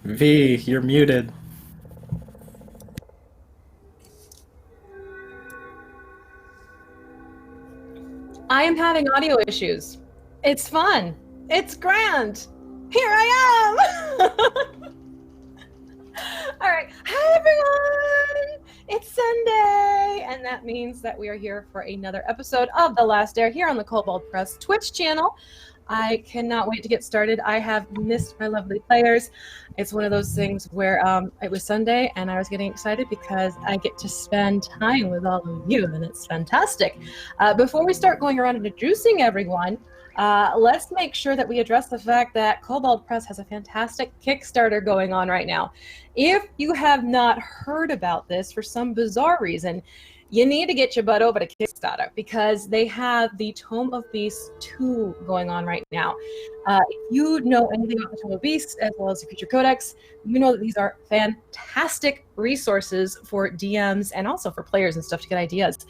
V, you're muted. I am having audio issues. It's fun. It's grand. Here I am. All right. Hi, everyone. It's Sunday, and that means that we are here for another episode of The Last Dare here on the Kobold Press Twitch channel. I cannot wait to get started. I have missed my lovely players. It's one of those things where it was Sunday and I was getting excited because I get to spend time with all of you, and it's fantastic. Before we start going around and introducing everyone, let's make sure that we address the fact that Kobold Press has a fantastic Kickstarter going on right now. If you have not heard about this for some bizarre reason, you need to get your butt over to Kickstarter because they have the Tome of Beasts 2 going on right now. If you know anything about the Tome of Beasts as well as the Creature Codex, you know that these are fantastic resources for DMs and also for players and stuff to get ideas.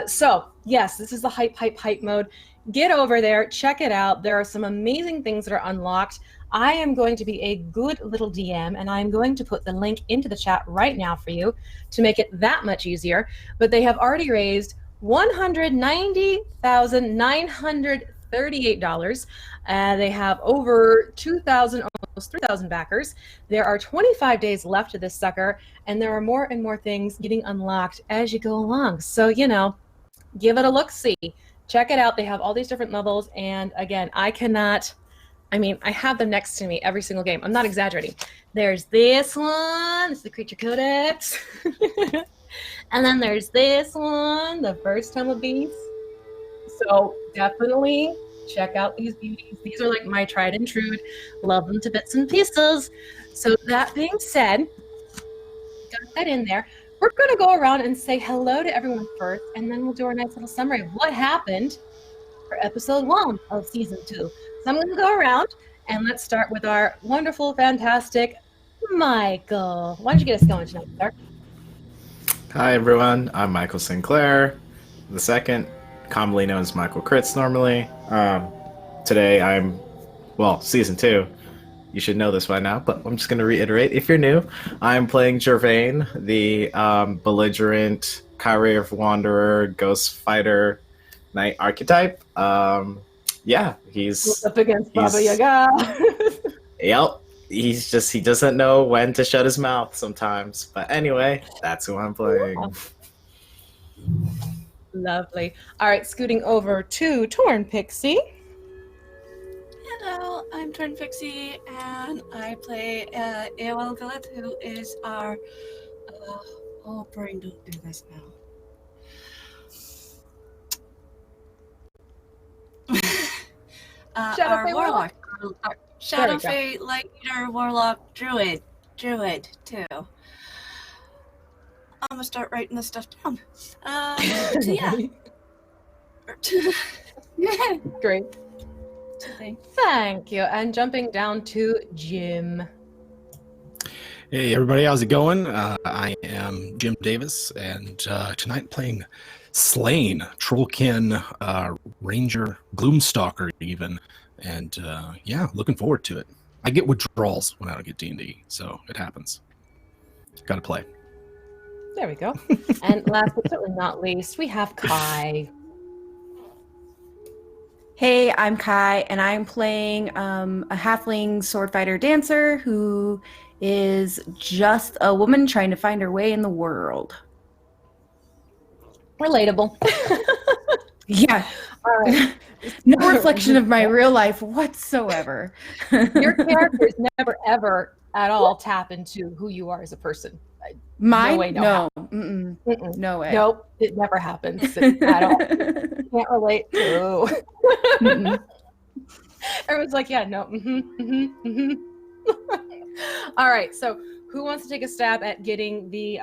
So yes, this is the hype mode. Get over there, check it out. There are some amazing things that are unlocked. I am going to be a good little DM, and I'm going to put the link into the chat right now for you to make it that much easier. But they have already raised $190,938. They have over 2,000, almost 3,000 backers. There are 25 days left of this sucker, and there are more and more things getting unlocked as you go along. So, you know, give it a look-see. Check it out. They have all these different levels, and again, I have them next to me every single game. I'm not exaggerating. There's this one. It's the Creature Codex. And then there's this one, the first Tome of Beasts. So definitely check out these beauties. These are like my tried and true. Love them to bits and pieces. So that being said, got that in there. We're going to go around and say hello to everyone first, and then we'll do our nice little summary of what happened for episode 1 of season 2. So I'm going to go around, and let's start with our wonderful, fantastic Michael. Why don't you get us going tonight, sir? Hi, everyone. I'm Michael Sinclair, the second, commonly known as Michael Kritz normally. Today season 2. You should know this by now, but I'm just going to reiterate. If you're new, I'm playing Gervain, the belligerent, Kyrie Wanderer, Ghost Fighter, Knight archetype. He's up against Baba Yaga. Yep. He doesn't know when to shut his mouth sometimes. But anyway, that's who I'm playing. Lovely. All right, scooting over to Torn Pixie. Hello, I'm Torn Pixie, and I play AOL Gillette, who is our... brain, don't do this now. Our Warlock. Our Shadow Fey, Light Eater, Warlock, Druid, too. I'm gonna start writing this stuff down. So yeah. Yeah. Great. Thank you. And jumping down to Jim. Hey everybody, how's it going? I am Jim Davis, and tonight playing Slain, Trollkin, Ranger, Gloomstalker even, and looking forward to it. I get withdrawals when I don't get D&D, so it happens. Gotta play. There we go. And last but certainly not least, we have Kai. Hey, I'm Kai, and I'm playing a halfling sword fighter dancer who is just a woman trying to find her way in the world. Relatable. Yeah. No reflection of my real life whatsoever. Your characters never, ever at all tap into who you are as a person. Mine? No way, no. Mm-mm. Mm-mm. No way. Nope, it never happens at all. Can't relate to. Everyone's like, yeah, no. All right, so who wants to take a stab at getting the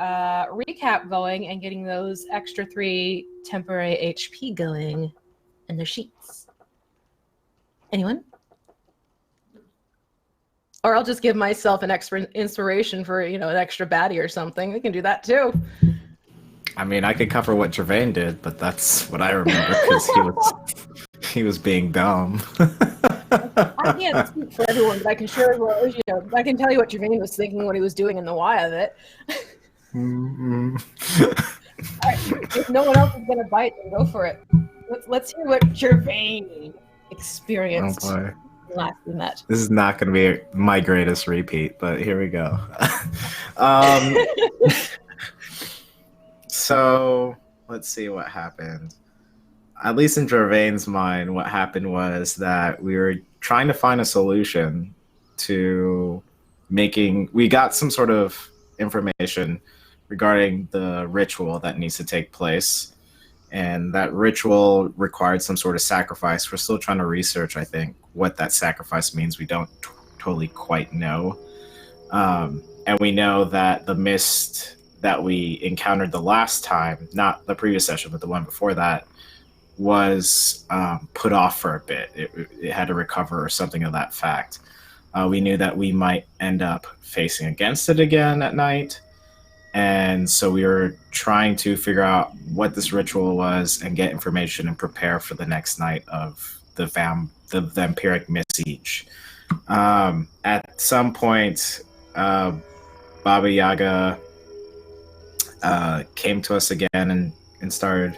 recap going and getting those extra 3 temporary HP going in the sheets? Anyone? Or I'll just give myself an extra inspiration for, an extra baddie or something. We can do that too. I mean, I could cover what Gervain did, but that's what I remember because he was being dumb. I can't speak for everyone, but I can sure, well, I can tell you what Gervin was thinking when he was doing in the why of it. Mm-mm. All right, if no one else is gonna bite, then go for it. Let's hear what Gervin Oh experienced boy. last we met. This is not going to be my greatest repeat, but here we go. um, so let's see what happened. At least in Gervain's mind, what happened was that we were trying to find a solution to we got some sort of information regarding the ritual that needs to take place. And that ritual required some sort of sacrifice. We're still trying to research, I think, what that sacrifice means. We don't totally quite know. And we know that the mist that we encountered the last time, not the previous session, but the one before that, was put off for a bit. It had to recover or something of that fact. We knew that we might end up facing against it again at night. And so we were trying to figure out what this ritual was and get information and prepare for the next night of the vampiric siege. At some point, Baba Yaga came to us again and started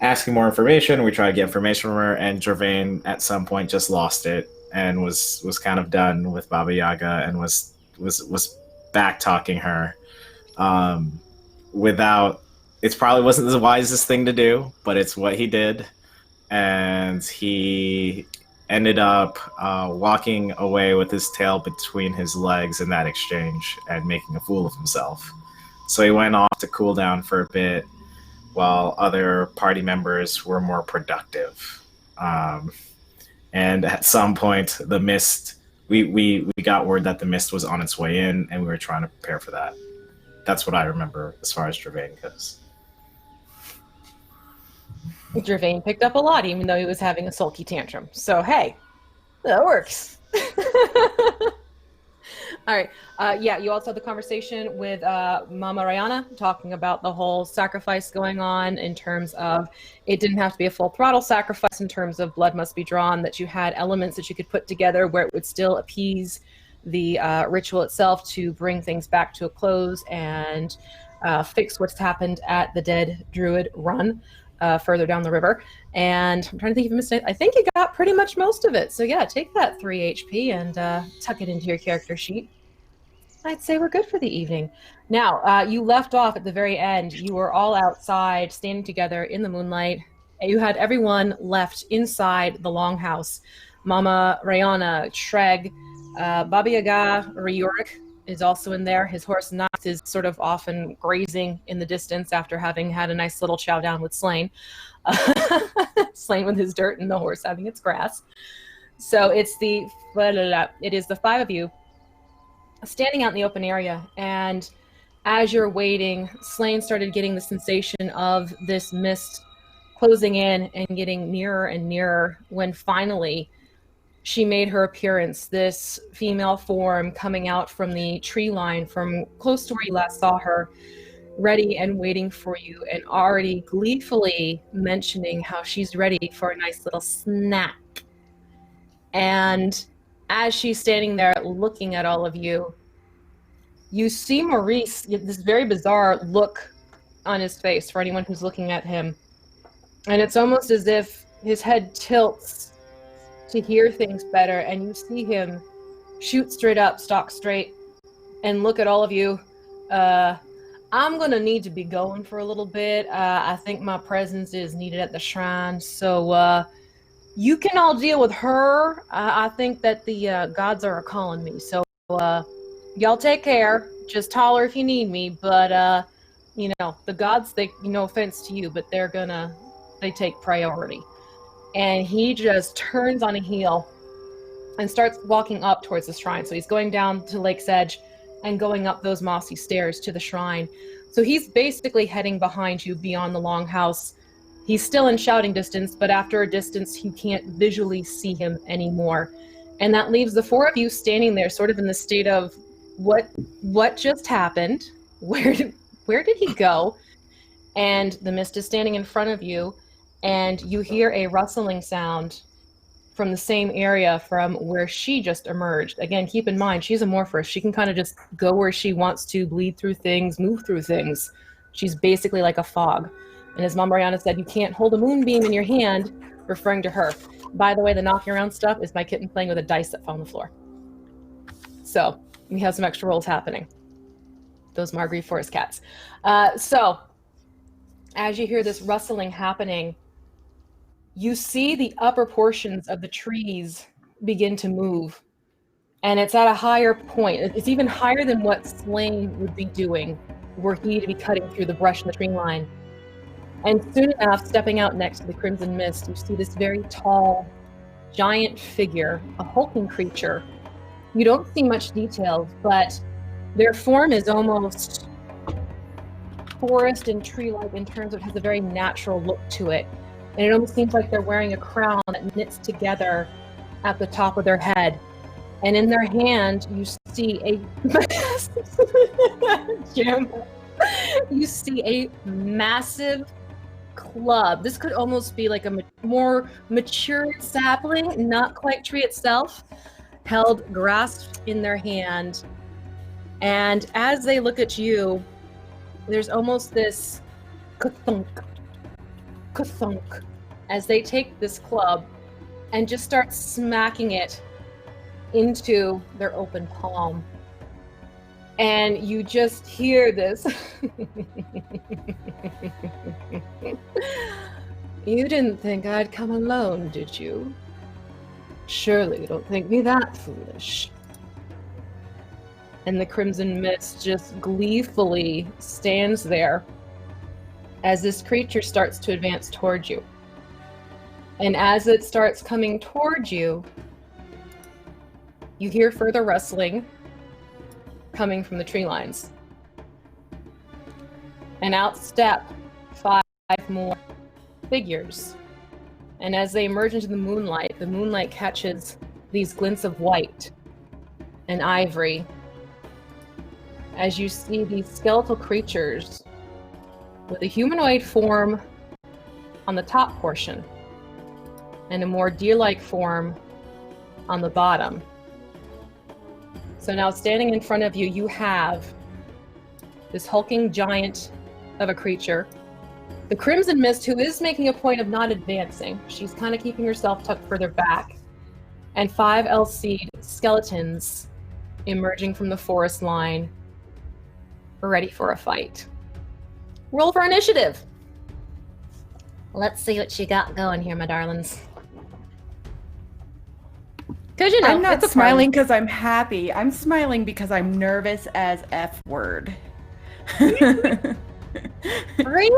asking more information. We tried to get information from her, and Gervain at some point just lost it and was kind of done with Baba Yaga and was back talking her. It probably wasn't the wisest thing to do, but it's what he did. And he ended up walking away with his tail between his legs in that exchange and making a fool of himself. So he went off to cool down for a bit while other party members were more productive. And at some point, the mist, we got word that the mist was on its way in, and we were trying to prepare for that. That's what I remember as far as Gervain goes. Gervain picked up a lot, even though he was having a sulky tantrum. So, hey, that works. All right. Yeah, you also had the conversation with Mama Rayana talking about the whole sacrifice going on in terms of it didn't have to be a full throttle sacrifice in terms of blood must be drawn, that you had elements that you could put together where it would still appease the ritual itself to bring things back to a close and fix what's happened at the Dead Druid Run further down the river. And I'm trying to think if you missed it. I think you got pretty much most of it. So yeah, take that 3 HP and tuck it into your character sheet. I'd say we're good for the evening. Now, you left off at the very end. You were all outside, standing together in the moonlight. You had everyone left inside the longhouse. Mama Rayana, Shreg, Baba Yaga, Riorik is also in there. His horse Nox is sort of often grazing in the distance after having had a nice little chow down with Slain. Slain with his dirt and the horse having its grass. So it is the 5 of you standing out in the open area, and as you're waiting, Slain started getting the sensation of this mist closing in and getting nearer and nearer when finally she made her appearance, this female form coming out from the tree line from close to where you last saw her, ready and waiting for you, and already gleefully mentioning how she's ready for a nice little snack. And as she's standing there looking at all of you, you see Maurice, this very bizarre look on his face for anyone who's looking at him. And it's almost as if his head tilts to hear things better, and you see him shoot straight up, stock straight, and look at all of you. I'm gonna need to be going for a little bit. I think my presence is needed at the shrine, so you can all deal with her. I think that the gods are calling me, so y'all take care. Just holler if you need me, but the gods, they, no offense to you, but they take priority. And he just turns on a heel and starts walking up towards the shrine. So he's going down to Lake's Edge and going up those mossy stairs to the shrine. So he's basically heading behind you beyond the longhouse. He's still in shouting distance, but after a distance, you can't visually see him anymore. And that leaves the 4 of you standing there sort of in the state of, what just happened? Where did he go? And the mist is standing in front of you, and you hear a rustling sound from the same area from where she just emerged. Again, keep in mind, she's amorphous. She can kind of just go where she wants to, bleed through things, move through things. She's basically like a fog. And as Mom Mariana said, you can't hold a moonbeam in your hand, referring to her. By the way, the knocking around stuff is my kitten playing with a dice that fell on the floor. So we have some extra rolls happening. Those Margreave forest cats. So as you hear this rustling happening, you see the upper portions of the trees begin to move. And it's at a higher point. It's even higher than what Slain would be doing were he to be cutting through the brush and the tree line. And soon enough, stepping out next to the Crimson Mist, you see this very tall, giant figure, a hulking creature. You don't see much detail, but their form is almost forest and tree-like in terms of it has a very natural look to it. And it almost seems like they're wearing a crown that knits together at the top of their head. And in their hand, you see a Jim, you see a massive club. This could almost be like a more mature sapling, not quite tree itself, held, grasped in their hand. And as they look at you, there's almost this ka-thunk, ka-thunk, as they take this club and just start smacking it into their open palm. And you just hear this. You didn't think I'd come alone, did you? Surely you don't think me that foolish. And the Crimson Mist just gleefully stands there as this creature starts to advance towards you. And as it starts coming towards you, you hear further rustling coming from the tree lines. And out step 5 more figures. And as they emerge into the moonlight catches these glints of white and ivory as you see these skeletal creatures with a humanoid form on the top portion and a more deer-like form on the bottom. So now standing in front of you, you have this hulking giant of a creature, the Crimson Mist, who is making a point of not advancing. She's kind of keeping herself tucked further back, and 5 Elseed skeletons emerging from the forest line, ready for a fight. Roll for initiative. Let's see what you got going here, my darlings. Because you know, I'm not it's a smiling because I'm happy. I'm smiling because I'm nervous as F word. Really?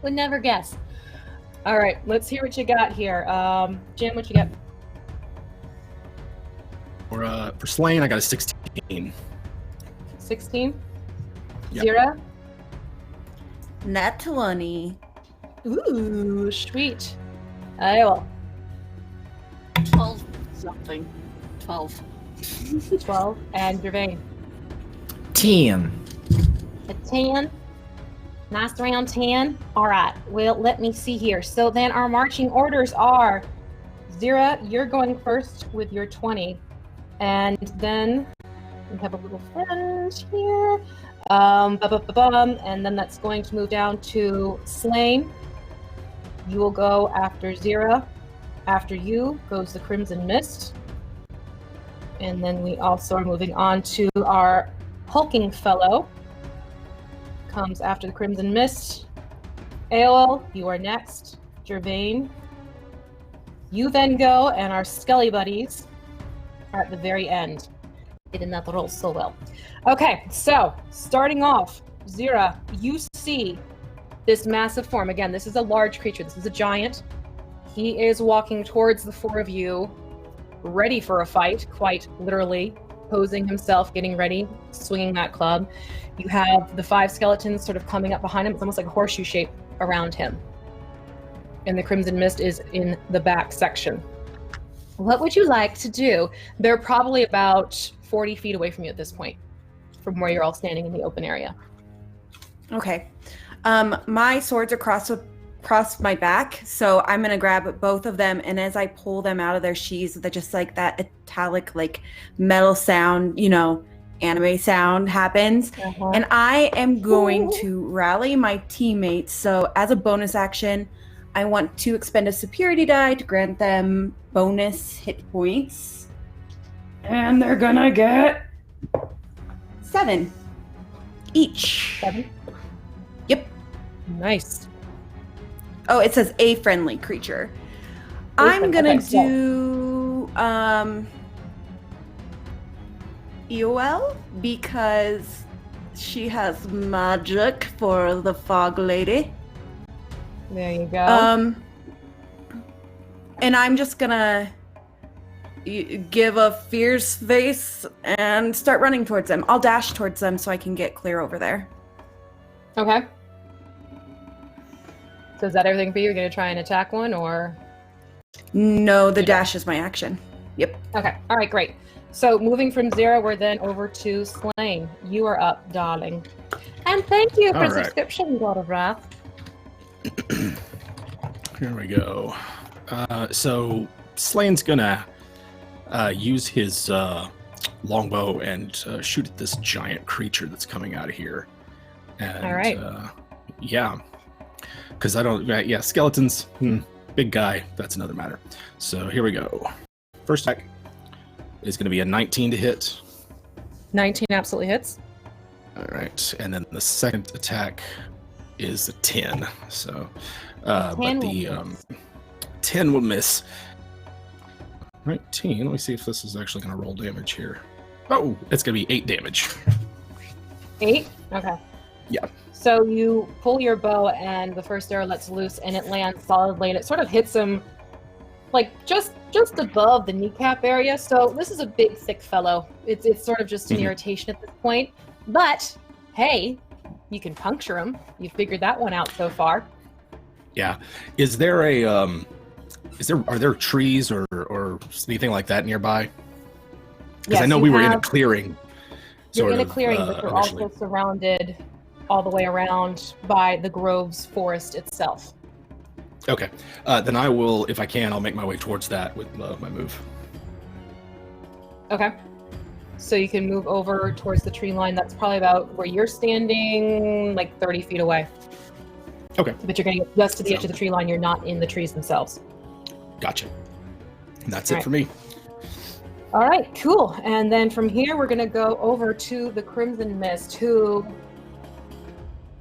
Would never guess. All right, let's hear what you got here. Jim, what you got? For Slain, I got a 16. 16? Yep. 0? Nat 20. Ooh, sweet. I will. 12 something. 12. 12. And Gervain. 10. A 10. Nice round 10. All right. Well, let me see here. So then our marching orders are Zira, you're going first with your 20. And then we have a little friend here. And then that's going to move down to Slain. You will go after Zira. After you goes the Crimson Mist. And then we also are moving on to our hulking fellow. Comes after the Crimson Mist. Aol, you are next. Gervain. You then go, and our Skelly buddies are at the very end. They did not roll so well. Okay, so starting off, Zira, you see this massive form. Again, this is a large creature. This is a giant. He is walking towards the 4 of you, ready for a fight, quite literally, posing himself, getting ready, swinging that club. You have the 5 skeletons sort of coming up behind him. It's almost like a horseshoe shape around him. And the Crimson Mist is in the back section. What would you like to do? They're probably about 40 feet away from you at this point, from where you're all standing in the open area. Okay. My swords are across my back, so I'm gonna grab both of them, and as I pull them out of their sheaths, that just like that metallic, like metal sound, anime sound happens. And I am going to rally my teammates. So as a bonus action, I want to expend a superiority die to grant them bonus hit points. And they're gonna get 7 each. 7? Yep. Nice. Oh, it says a friendly creature. I'm gonna do EOL because she has magic for the fog lady. There you go. And I'm just gonna give a fierce face and start running towards them. I'll dash towards them so I can get clear over there. Okay. So is that everything for you? You're going to try and attack one, or? No, the dash is my action. Yep. Okay. All right, great. So moving from Zera, we're then over to Slain. You are up, darling. And thank you for subscription, God of Wrath. Here we go. So Slane's gonna use his longbow and shoot at this giant creature that's coming out of here. And, all right. Yeah. Because skeletons, big guy, that's another matter. So here we go. First attack is going to be a 19 to hit. 19 absolutely hits. All right, and then the second attack is a 10. So, but the 10 will miss. 19, let me see if this is actually going to roll damage here. Oh, it's going to be 8 damage. 8? Okay. Yeah. So you pull your bow and the first arrow lets loose and it lands solidly and it sort of hits him like just above the kneecap area. So this is a big, thick fellow. It's sort of just an irritation at this point. But hey, you can puncture him. You figured that one out so far. Yeah. Is there are there trees or anything like that nearby? Because I know we were in a clearing. You're in a clearing, but you're also surrounded all the way around by the Grove's forest itself. Okay. Then I will, if I can, I'll make my way towards that with my move. Okay. So you can move over towards the tree line. That's probably about where you're standing, like 30 feet away. Okay. But you're going to get just to the edge of the tree line. You're not in the trees themselves. Gotcha. And that's it for me. All right, cool. And then from here, we're going to go over to the Crimson Mist, who...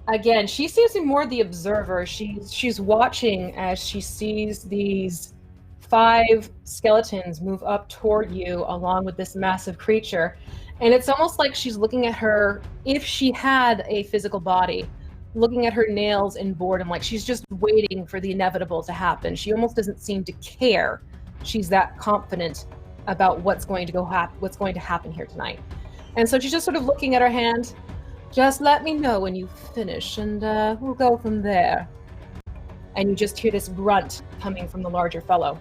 Again, she seems to be more the observer. She's watching as she sees these 5 skeletons move up toward you along with this massive creature. And it's almost like she's looking at her, if she had a physical body, looking at her nails in boredom, like she's just waiting for the inevitable to happen. She almost doesn't seem to care. She's that confident about what's going to happen here tonight. And so she's just sort of looking at her hand. Just let me know when you finish, and we'll go from there. And you just hear this grunt coming from the larger fellow.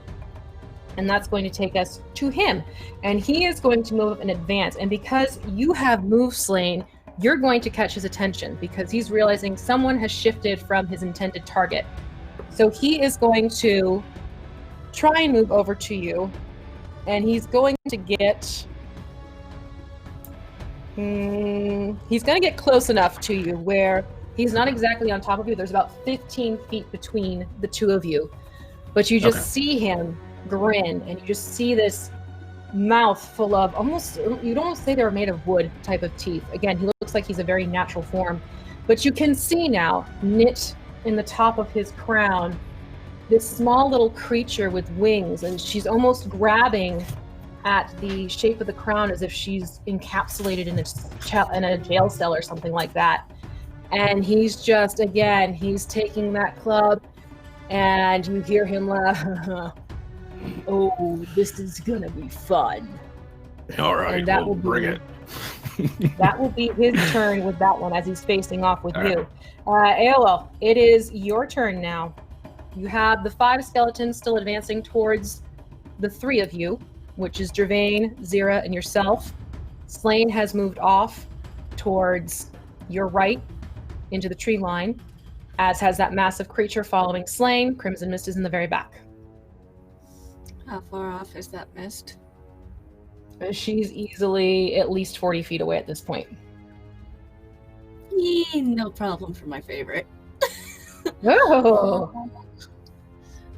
And that's going to take us to him. And he is going to move in advance. And because you have move Slain, you're going to catch his attention because he's realizing someone has shifted from his intended target. So he is going to try and move over to you. And he's going to get... he's going to get close enough to you where he's not exactly on top of you. There's about 15 feet between the two of you. But you just see him grin, and you just see this mouth full of you'd almost say they were made of wood type of teeth. Again, he looks like he's a very natural form. But you can see now, knit in the top of his crown, this small little creature with wings, and she's almost grabbing at the shape of the crown as if she's encapsulated in a jail cell or something like that. And he's just, again, he's taking that club, and you hear him laugh. Oh, this is gonna be fun. All right, and that will bring it. That will be his turn with that one as he's facing off with you. AOL, it is your turn now. You have the 5 skeletons still advancing towards the 3 of you, which is Gervain, Zera, and yourself. Slain has moved off towards your right into the tree line. as has that massive creature following Slain. Crimson Mist is in the very back. How far off is that mist? She's easily at least 40 feet away at this point. No problem for my favorite. Oh!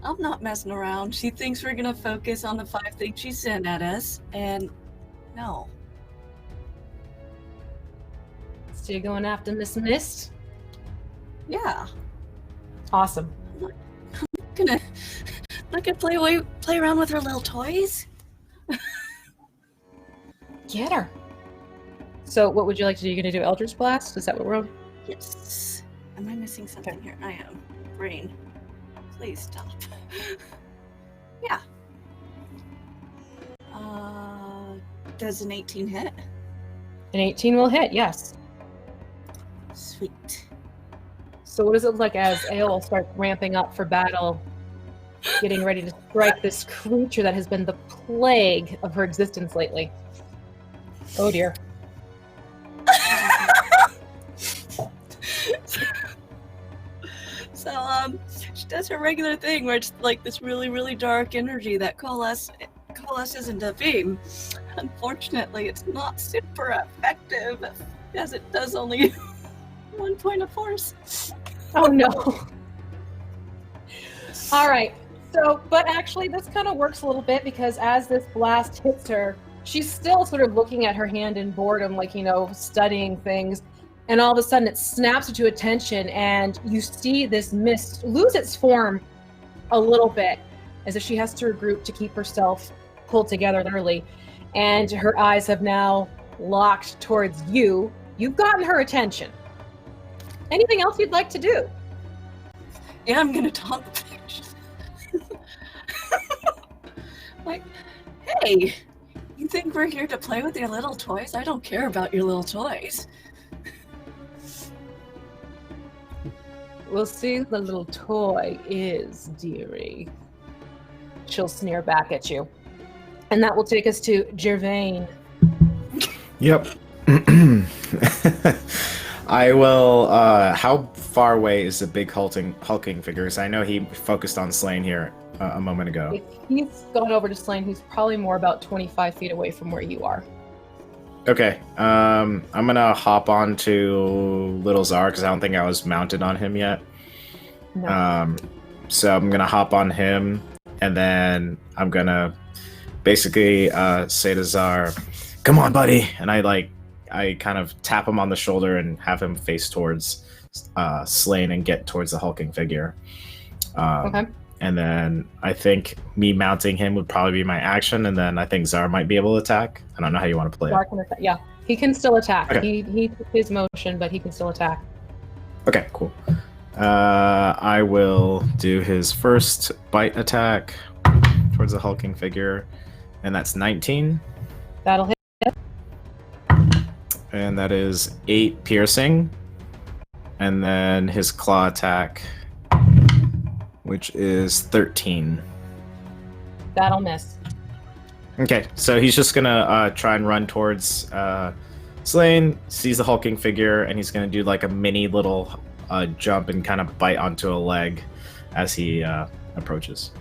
I'm not messing around. She thinks we're gonna focus on the 5 things she sent at us, and no. So you're going after Miss Mist? Yeah. Awesome. Gonna play around with her little toys. Get her. So what would you like to do? You're going to do Eldritch Blast? Is that what we're on? Yes. Am I missing something here? I am. Brain. Please stop. Yeah. Does an 18 hit? An 18 will hit, yes. Sweet. So what does it look like as Aol starts ramping up for battle, getting ready to strike this creature that has been the plague of her existence lately? Oh dear. So, she does her regular thing where it's like this really, really dark energy that coalesces into beam. Unfortunately, it's not super effective, as it does only 1 point of force. Oh no. All right. So, but actually this kind of works a little bit because as this blast hits her, she's still sort of looking at her hand in boredom, like, studying things. And all of a sudden it snaps her to attention and you see this mist lose its form a little bit as if she has to regroup to keep herself pulled together early. And her eyes have now locked towards you. You've gotten her attention. Anything else you'd like to do? Yeah, I'm gonna taunt the bitch. Like, hey, you think we're here to play with your little toys? I don't care about your little toys. We'll see who the little toy is, dearie. She'll sneer back at you. And that will take us to Gervain. Yep. I will. How far away is the big hulking figures? I know he focused on Slain here a moment ago. If he's gone over to Slain, he's probably more about 25 feet away from where you are. Okay. I'm gonna hop on to Little Czar because I don't think I was mounted on him yet. No. So I'm gonna hop on him, and then I'm gonna basically say to Czar, "Come on, buddy!" And I kind of tap him on the shoulder and have him face towards Slain and get towards the hulking figure. Okay. And then I think me mounting him would probably be my action, and then I think Czar might be able to attack. I don't know how you want to play it. Yeah, he can still attack. Okay. He took his motion, but he can still attack. Okay, cool. I will do his first bite attack towards the hulking figure, and that's 19. That'll hit. And that is 8 piercing. And then his claw attack, which is 13. That'll miss. Okay, so he's just gonna try and run towards Slain, sees the hulking figure, and he's gonna do like a mini little jump and kind of bite onto a leg as he approaches.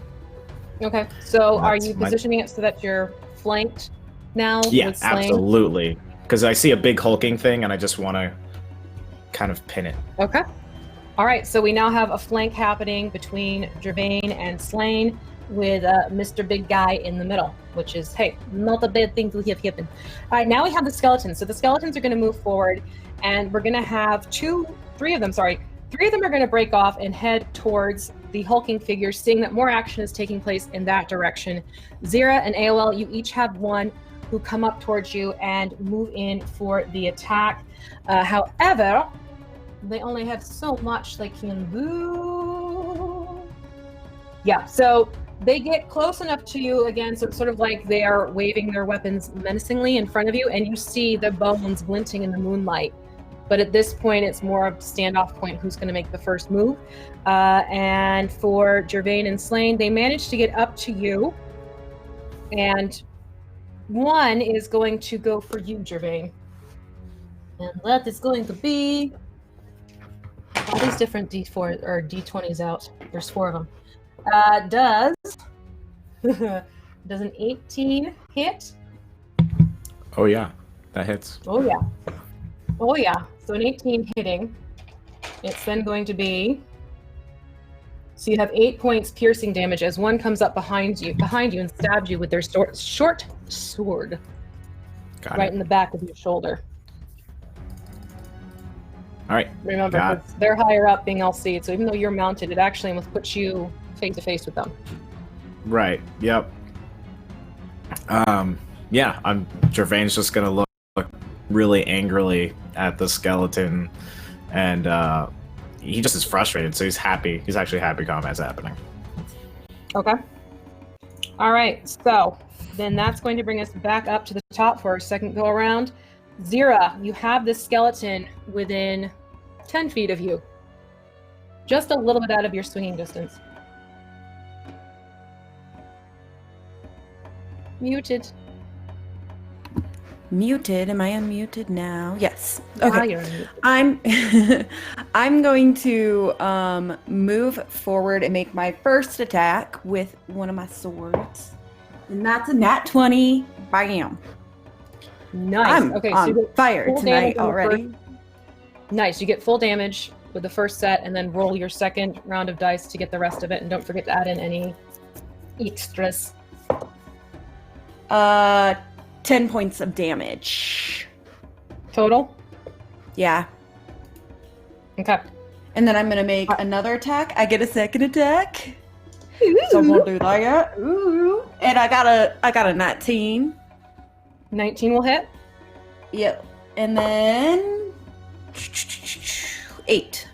Okay, so are That's you my- positioning it so that you're flanked now? Yeah, with Slain? absolutely. Because I see a big hulking thing, and I just want to kind of pin it. Okay. All right, so we now have a flank happening between Gervain and Slain with Mr. Big Guy in the middle, which is, hey, not a bad thing to have happen. All right, now we have the skeletons. So the skeletons are going to move forward, and we're going to have three of them are going to break off and head towards the hulking figure, seeing that more action is taking place in that direction. Zira and AOL, you each have one who come up towards you and move in for the attack. However, they only have so much they can do. Yeah, so they get close enough to you again, so it's sort of like they are waving their weapons menacingly in front of you, and you see the bones glinting in the moonlight. But at this point, it's more of a standoff point who's going to make the first move. And for Gervin and Slain, they managed to get up to you. And one is going to go for you, Gervin. And that is going to be all these different D4 or D20s out. There's 4 of them. Does an 18 hit? Oh yeah, that hits. Oh yeah. Oh yeah. So an 18 hitting. It's then going to be. So you have 8 points piercing damage as one comes up behind you and stabs you with their short sword. Got Right it. in the back of your shoulder. All right. Remember, Got it. 'cause they're higher up being LC'd, so even though you're mounted, it actually almost puts you face to face with them. Right. Yep. Yeah. Gervain's just gonna look really angrily at the skeleton, and he just is frustrated. So he's happy. He's actually happy combat's happening. Okay. All right. So then that's going to bring us back up to the top for our second go around. Zira, you have this skeleton within 10 feet of you. Just a little bit out of your swinging distance. Muted. Muted. Am I unmuted now? Yes. Now Okay. you're muted. I'm I'm going to move forward and make my first attack with one of my swords. And that's a nat 20. Bam. Nice. I'm Okay, so on you get fire full tonight damage on the already. first- Nice. You get full damage with the first set, and then roll your second round of dice to get the rest of it. And don't forget to add in any extras. 10 points of damage. Total? Yeah. Okay. And then I'm gonna make another attack. I get a second attack. So I'm gonna do that. Ooh. And I got a 19. 19 will hit. Yep. And then 8.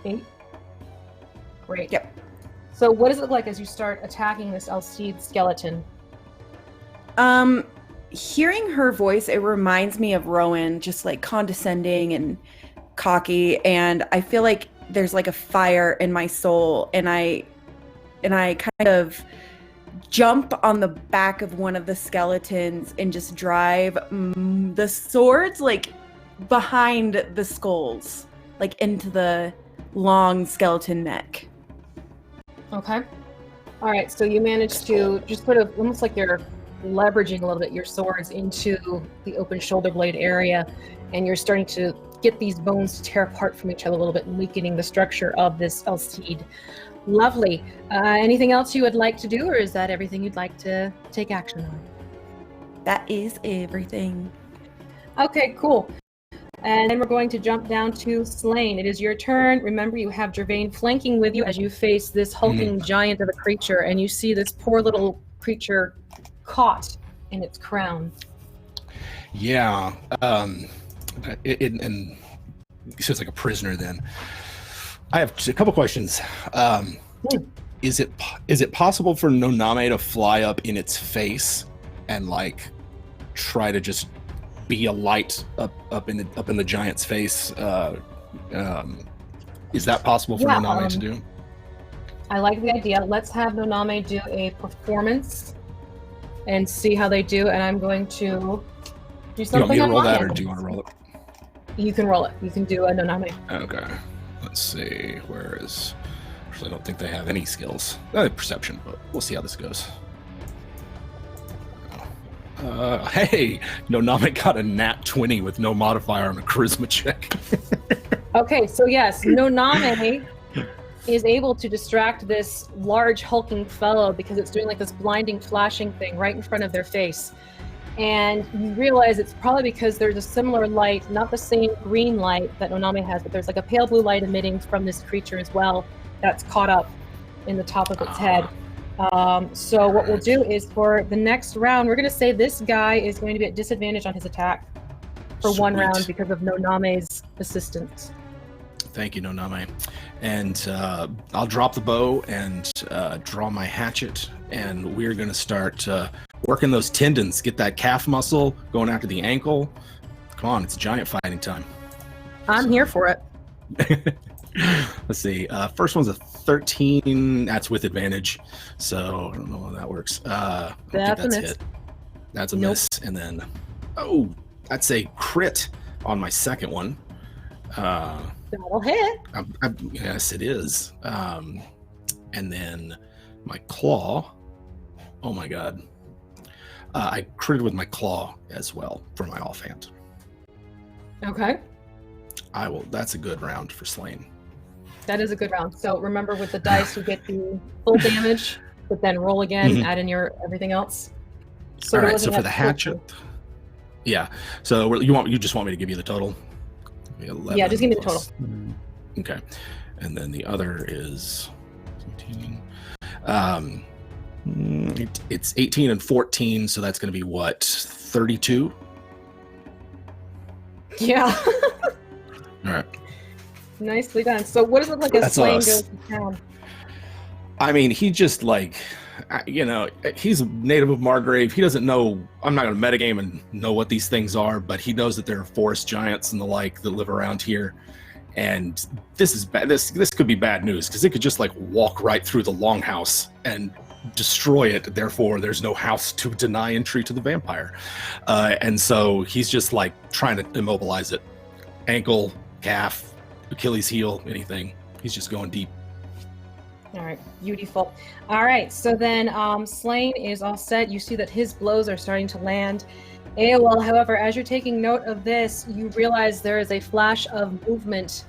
8. Great. Yep. So what does it look like as you start attacking this Alcide skeleton? Hearing her voice, it reminds me of Rowan, just like condescending and cocky, and I feel like there's like a fire in my soul, and I kind of jump on the back of one of the skeletons and just drive the swords like behind the skulls, like into the long skeleton neck. Okay. All right. So you manage to just sort of almost like you're leveraging a little bit your swords into the open shoulder blade area, and you're starting to get these bones to tear apart from each other a little bit, weakening the structure of this Alcide. Lovely. Anything else you would like to do, or is that everything you'd like to take action on? That is everything. Okay, cool. And then we're going to jump down to Slain. It is your turn. Remember, you have Gervain flanking with you as you face this hulking giant of a creature, and you see this poor little creature caught in its crown. Yeah. And so it's like a prisoner then. I have a couple questions. Is it possible for Noname to fly up in its face and like try to just be a light up in the giant's face? Is that possible for Noname to do? I like the idea. Let's have Noname do a performance and see how they do. And I'm going to do Do you want something me to on roll my that, or end. do you want to roll it? You can roll it. You can do a Noname. Okay. Let's see. Where is? Actually, I don't think they have any skills. Perception, but we'll see how this goes. Hey, Noname got a nat 20 with no modifier on a charisma check. Okay, so yes, Noname is able to distract this large hulking fellow because it's doing like this blinding flashing thing right in front of their face. And you realize it's probably because there's a similar light, not the same green light that Noname has, but there's like a pale blue light emitting from this creature as well that's caught up in the top of its head. So what we'll do is for the next round, we're going to say this guy is going to be at disadvantage on his attack for one Sweet. round because of Noname's assistance. Thank you, Noname. And I'll drop the bow and draw my hatchet, and we're going to start working those tendons, get that calf muscle going after the ankle. Come on, it's giant fighting time. I'm here for it. Let's see. First one's a 13. That's with advantage. So I don't know how that works. I don't think That's a miss. hit. That's a Nope. miss. And then, that's a crit on my second one. That'll hit. Yes, it is. And then my claw. Oh my god. I critted with my claw as well for my offhand. Okay. That's a good round for Slain. That is a good round. So remember, with the dice, you get the full damage, but then roll again, add in your everything else. So all right. So for the hatchet, yeah. So you just want me to give you the total? 11 yeah, just give me the total. Okay. And then the other is 17. It's 18 and 14, so that's going to be what, 32? Yeah. All right. Nicely done. So what does it look like as Slain goes to town? I mean, he just he's a native of Margreave. He doesn't know, I'm not going to metagame and know what these things are, but he knows that there are forest giants and the like that live around here. And this is bad. This could be bad news because it could just walk right through the longhouse and destroy it. Therefore, there's no house to deny entry to the vampire. And so he's just trying to immobilize it. Ankle, calf, Achilles heel, anything. He's just going deep. All right, beautiful. All right, so then Slain is all set. You see that his blows are starting to land. AOL, however, as you're taking note of this, you realize there is a flash of movement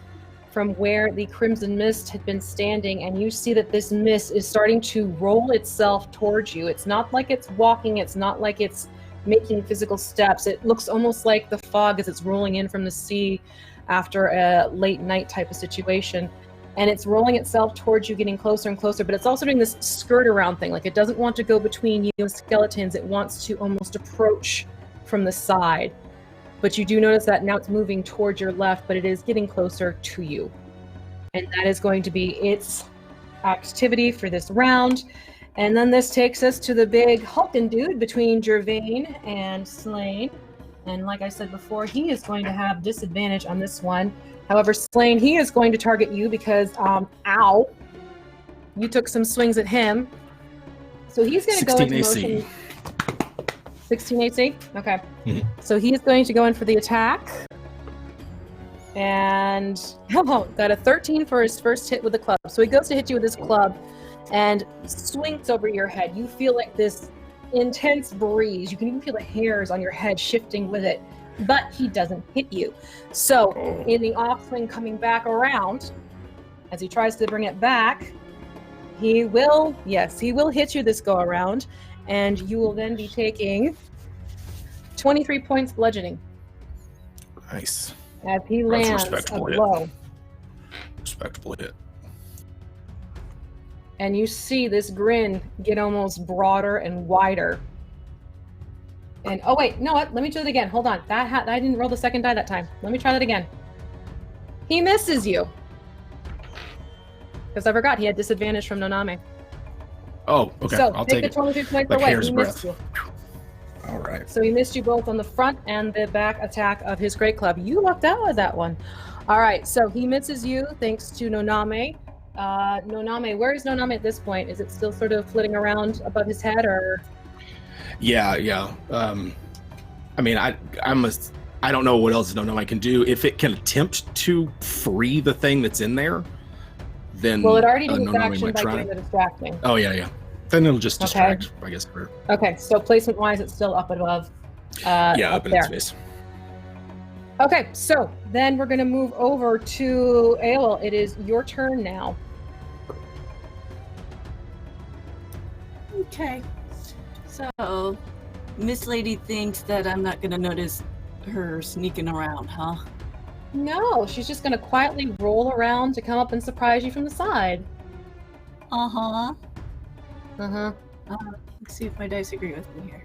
from where the Crimson Mist had been standing, and you see that this mist is starting to roll itself towards you. It's not like it's walking, it's not like it's making physical steps. It looks almost like the fog as it's rolling in from the sea after a late night type of situation. And it's rolling itself towards you, getting closer and closer, but it's also doing this skirt around thing. It doesn't want to go between you and skeletons. It wants to almost approach from the side. But you do notice that now it's moving towards your left, but it is getting closer to you. And that is going to be its activity for this round. And then this takes us to the big hulking dude between Gervin and Slain. And like I said before, he is going to have disadvantage on this one. However, Slain, he is going to target you because, ow, you took some swings at him. So he's going to go into AC. motion. 16 AC? Okay. Mm-hmm. So he is going to go in for the attack. And, got a 13 for his first hit with the club. So he goes to hit you with his club and swings over your head. You feel like this intense breeze. You can even feel the hairs on your head shifting with it. But he doesn't hit you. So in the off swing coming back around, as he tries to bring it back, he will hit you this go around, and you will then be taking 23 points bludgeoning. Nice. As he lands a blow. Respectable hit. And you see this grin get almost broader and wider. And oh wait, no, what? Let me do it again. Hold on. I didn't roll the second die that time. Let me try that again. He misses you. Because I forgot he had disadvantage from Noname. Oh, okay. So I'll take take the 23 points like away. hair's He breath. missed you. All right. So he missed you both on the front and the back attack of his great club. You lucked out with that one. All right, so he misses you thanks to Noname. Noname, where is Noname at this point? Is it still sort of flitting around above his head, or? Yeah. I mean, I don't know what else Noname can do. If it can attempt to free the thing that's in there, then well, it already did its Noname action might by try. doing the distracting. Oh yeah. Then it'll just distract, I guess. Okay, so placement-wise, it's still up above. Up in there. its face. Okay, so then we're going to move over to Ael. It is your turn now. Okay. So, Miss Lady thinks that I'm not going to notice her sneaking around, huh? No, she's just going to quietly roll around to come up and surprise you from the side. Uh-huh. Uh-huh. Let's see if my dice agree with me here.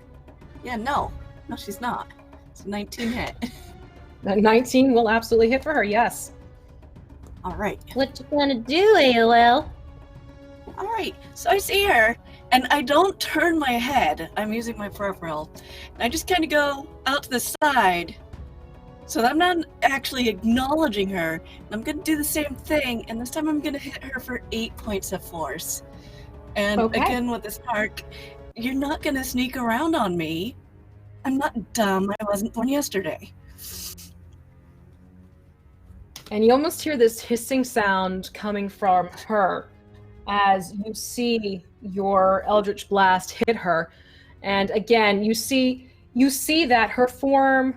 Yeah, no, she's not. It's a 19 hit. That 19 will absolutely hit for her, yes. All right. What you gonna do, AOL? All right, so I see her, and I don't turn my head. I'm using my peripheral. And I just kind of go out to the side, so that I'm not actually acknowledging her. And I'm going to do the same thing, and this time I'm going to hit her for 8 points of force. And again, with this arc, you're not going to sneak around on me. I'm not dumb. I wasn't born yesterday. And you almost hear this hissing sound coming from her as you see your Eldritch Blast hit her. And again, you see that her form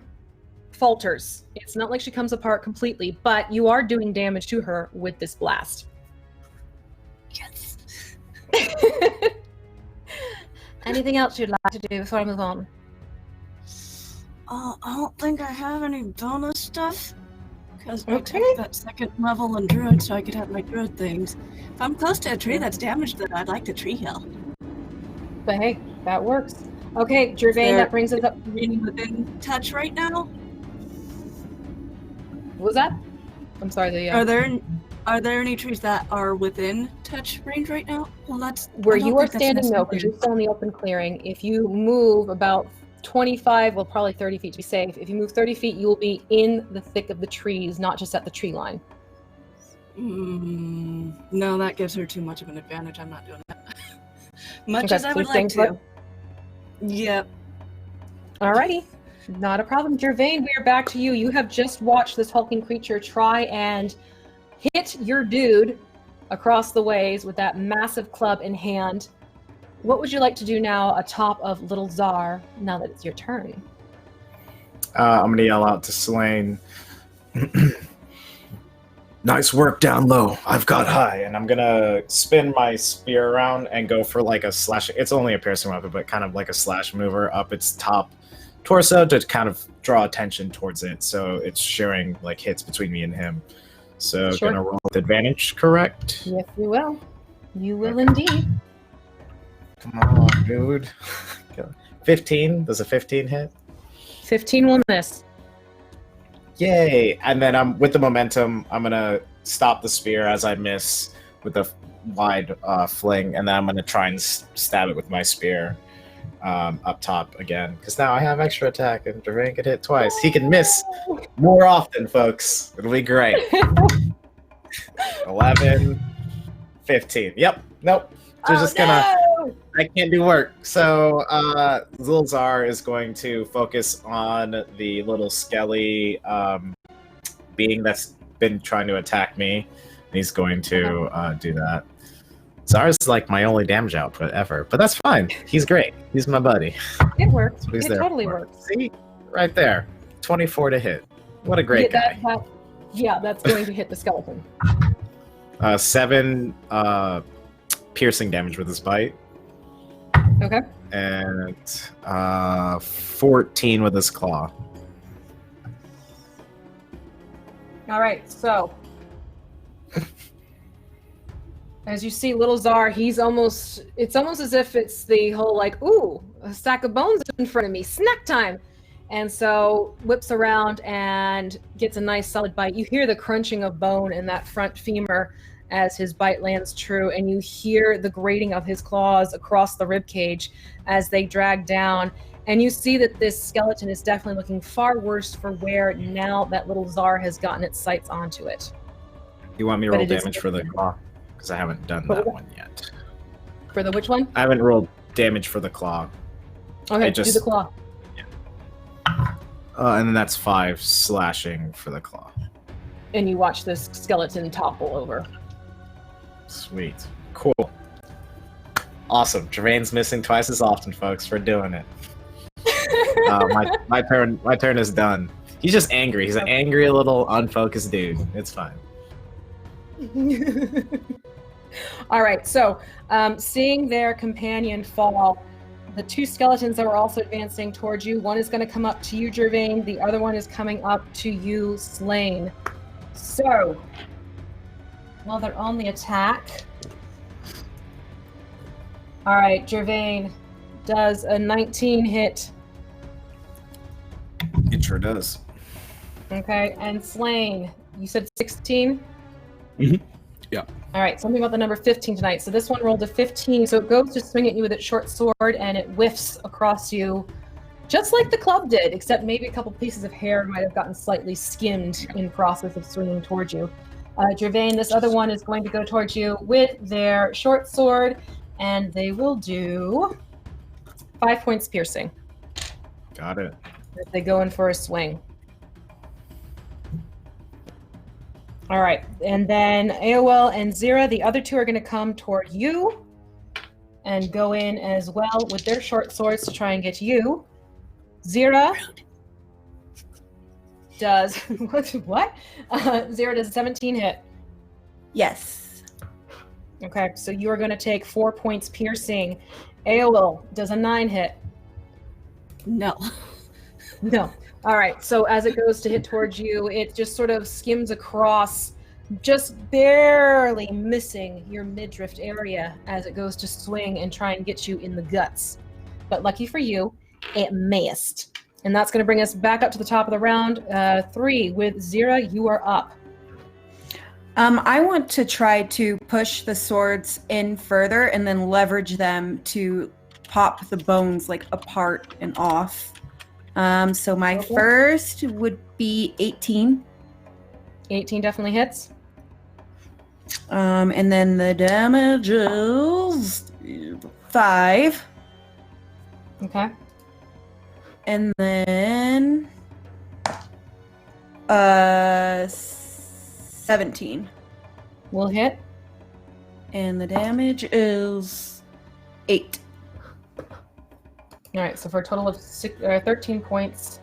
falters. It's not like she comes apart completely, but you are doing damage to her with this blast. Yes. Anything else you'd like to do before I move on? I don't think I have any bonus stuff. Because I Okay. took that second level in Druid so I could have my Druid things. If I'm close to a tree that's damaged, then I'd like to tree heal. But hey, that works. Okay, Gervain, that brings us up. Being within touch right now? What was that? I'm sorry. Are there any trees that are within touch range right now? Well, that's Where I don't you are think that's standing, no, necessary. because you're still in the open clearing. If you move about 25, well, probably 30 feet to be safe. If you move 30 feet, you will be in the thick of the trees, not just at the tree line. No, that gives her too much of an advantage. I'm not doing that. Much Okay, as I so would staying like to. put? Yep. Alrighty, not a problem. Gervain, we are back to you. You have just watched this hulking creature try and hit your dude across the ways with that massive club in hand. What would you like to do now atop of Little Czar, now that it's your turn? I'm going to yell out to Slain. Nice work down low. I've got high. And I'm going to spin my spear around and go for like a slash. It's only a piercing weapon, but kind of like a slash mover up its top torso to kind of draw attention towards it. So it's sharing like hits between me and him. So Sure. going to roll with advantage, correct? Yes, you will. You will indeed. Come on, dude. 15? Does a 15 hit? 15 will miss. Yay! And then I'm with the momentum, I'm gonna stop the spear as I miss with a wide fling, and then I'm gonna try and stab it with my spear up top again. Because now I have extra attack, and Gervain can hit twice. He can miss more often, folks. It'll be great. 11, 15. Yep. Nope. They're just gonna. No! I can't do work. So Lil Czar is going to focus on the little skelly being that's been trying to attack me. And he's going to do that. Czar's like my only damage output ever, but that's fine. He's great. He's my buddy. It works. He's It there totally for. works. See? Right there. 24 to hit. What a great guy. That's going to hit the skeleton. 7 piercing damage with his bite. Okay. And 14 with his claw. All right, so as you see Little Czar, it's almost as if it's the whole like, ooh, a stack of bones in front of me, snack time. And so whips around and gets a nice solid bite. You hear the crunching of bone in that front femur as his bite lands true, and you hear the grating of his claws across the rib cage as they drag down. And you see that this skeleton is definitely looking far worse for wear now that Little Czar has gotten its sights onto it. You want me to But roll it is damage for the claw? Because I haven't done that one yet. For the which one? I haven't rolled damage for the claw. Okay, just- do the claw. And then that's 5 slashing for the claw. And you watch this skeleton topple over. Sweet. Cool. Awesome. Gervain's missing twice as often, folks, for doing it. My turn is done. He's just angry. He's an angry little unfocused dude. It's fine. All right, so seeing their companion fall, the 2 skeletons that were also advancing towards you, one is going to come up to you, Gervain, the other one is coming up to you, Slain. So, while they're on the attack, all right, Gervain does a 19 hit. It sure does. Okay, and Slain, you said 16? Mhm. Yeah. All right, something about the number 15 tonight. So this one rolled a 15, so it goes to swing at you with its short sword, and it whiffs across you, just like the club did, except maybe a couple pieces of hair might have gotten slightly skimmed in process of swinging towards you. Gervain, this other one is going to go towards you with their short sword, and they will do 5 points piercing Got it. as they go in for a swing. All right, and then AOL and Zira, the other two are going to come toward you and go in as well with their short swords to try and get you. Zira does what? Zira does a 17 hit. Yes. Okay, so you are going to take 4 points piercing. AOL does a 9 hit. No. No. All right, so as it goes to hit towards you, it just sort of skims across, just barely missing your midriff area as it goes to swing and try and get you in the guts. But lucky for you, it missed. And that's going to bring us back up to the top of the round. 3 with Zira, you are up. I want to try to push the swords in further and then leverage them to pop the bones like apart and off. So my first would be 18. 18 definitely hits. And then the damage is 5. Okay. And then 17. Will hit. And the damage is 8. All right, so for a total of 13 points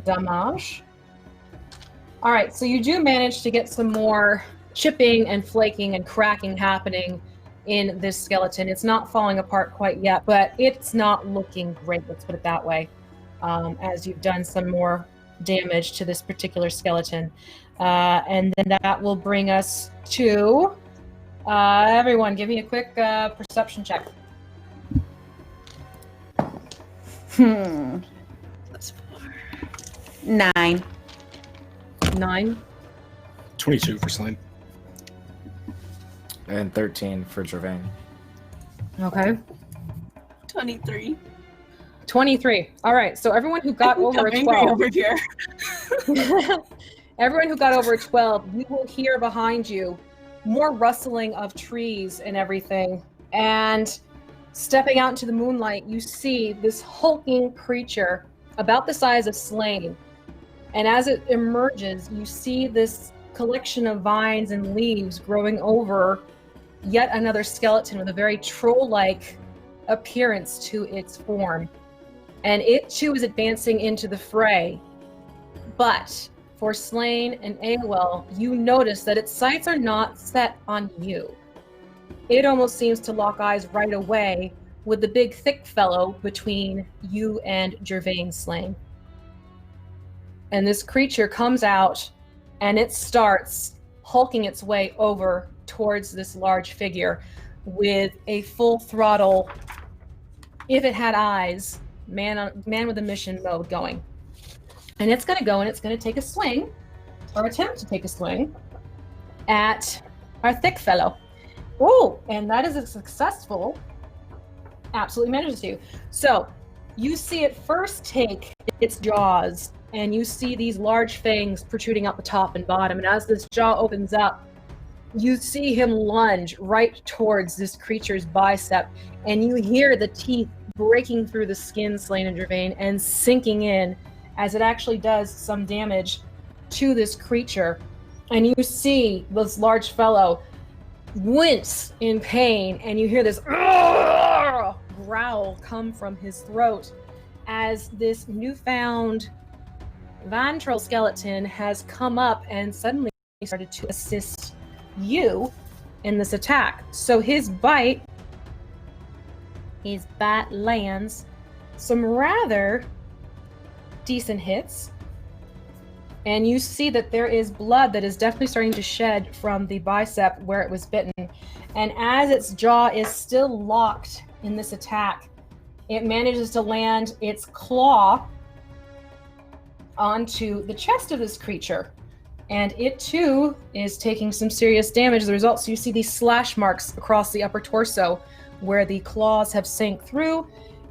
damage. All right, so you do manage to get some more chipping and flaking and cracking happening in this skeleton. It's not falling apart quite yet, but it's not looking great, let's put it that way, as you've done some more damage to this particular skeleton. And then that will bring us to everyone. Give me a quick perception check. That's 4. 9. 9. 22 for Slain. And 13 for Gervin. Okay. 23. 23. All right, so everyone who got over a I'm 12. angry over here. Everyone who got over a 12, you will hear behind you more rustling of trees and everything. And stepping out into the moonlight, you see this hulking creature about the size of Slain. And as it emerges, you see this collection of vines and leaves growing over yet another skeleton with a very troll-like appearance to its form. And it too is advancing into the fray. But for Slain and AOL, you notice that its sights are not set on you. It almost seems to lock eyes right away with the big thick fellow between you and Gervin Slain. And this creature comes out and it starts hulking its way over towards this large figure with a full throttle, if it had eyes, man with a mission mode going. And it's going to go and it's going to take a swing, or attempt to take a swing, at our thick fellow. Oh, and that is a successful. Absolutely manages to. So you see it first take its jaws, and you see these large fangs protruding out the top and bottom. And as this jaw opens up, you see him lunge right towards this creature's bicep, and you hear the teeth breaking through the skin, Slain and Gervin, and sinking in as it actually does some damage to this creature. And you see this large fellow wince in pain, and you hear this growl come from his throat as this newfound vantral skeleton has come up and suddenly started to assist you in this attack. So his bite lands some rather decent hits, and you see that there is blood that is definitely starting to shed from the bicep where it was bitten. And as its jaw is still locked in this attack, it manages to land its claw onto the chest of this creature, and it too is taking some serious damage as a result. So you see these slash marks across the upper torso where the claws have sank through,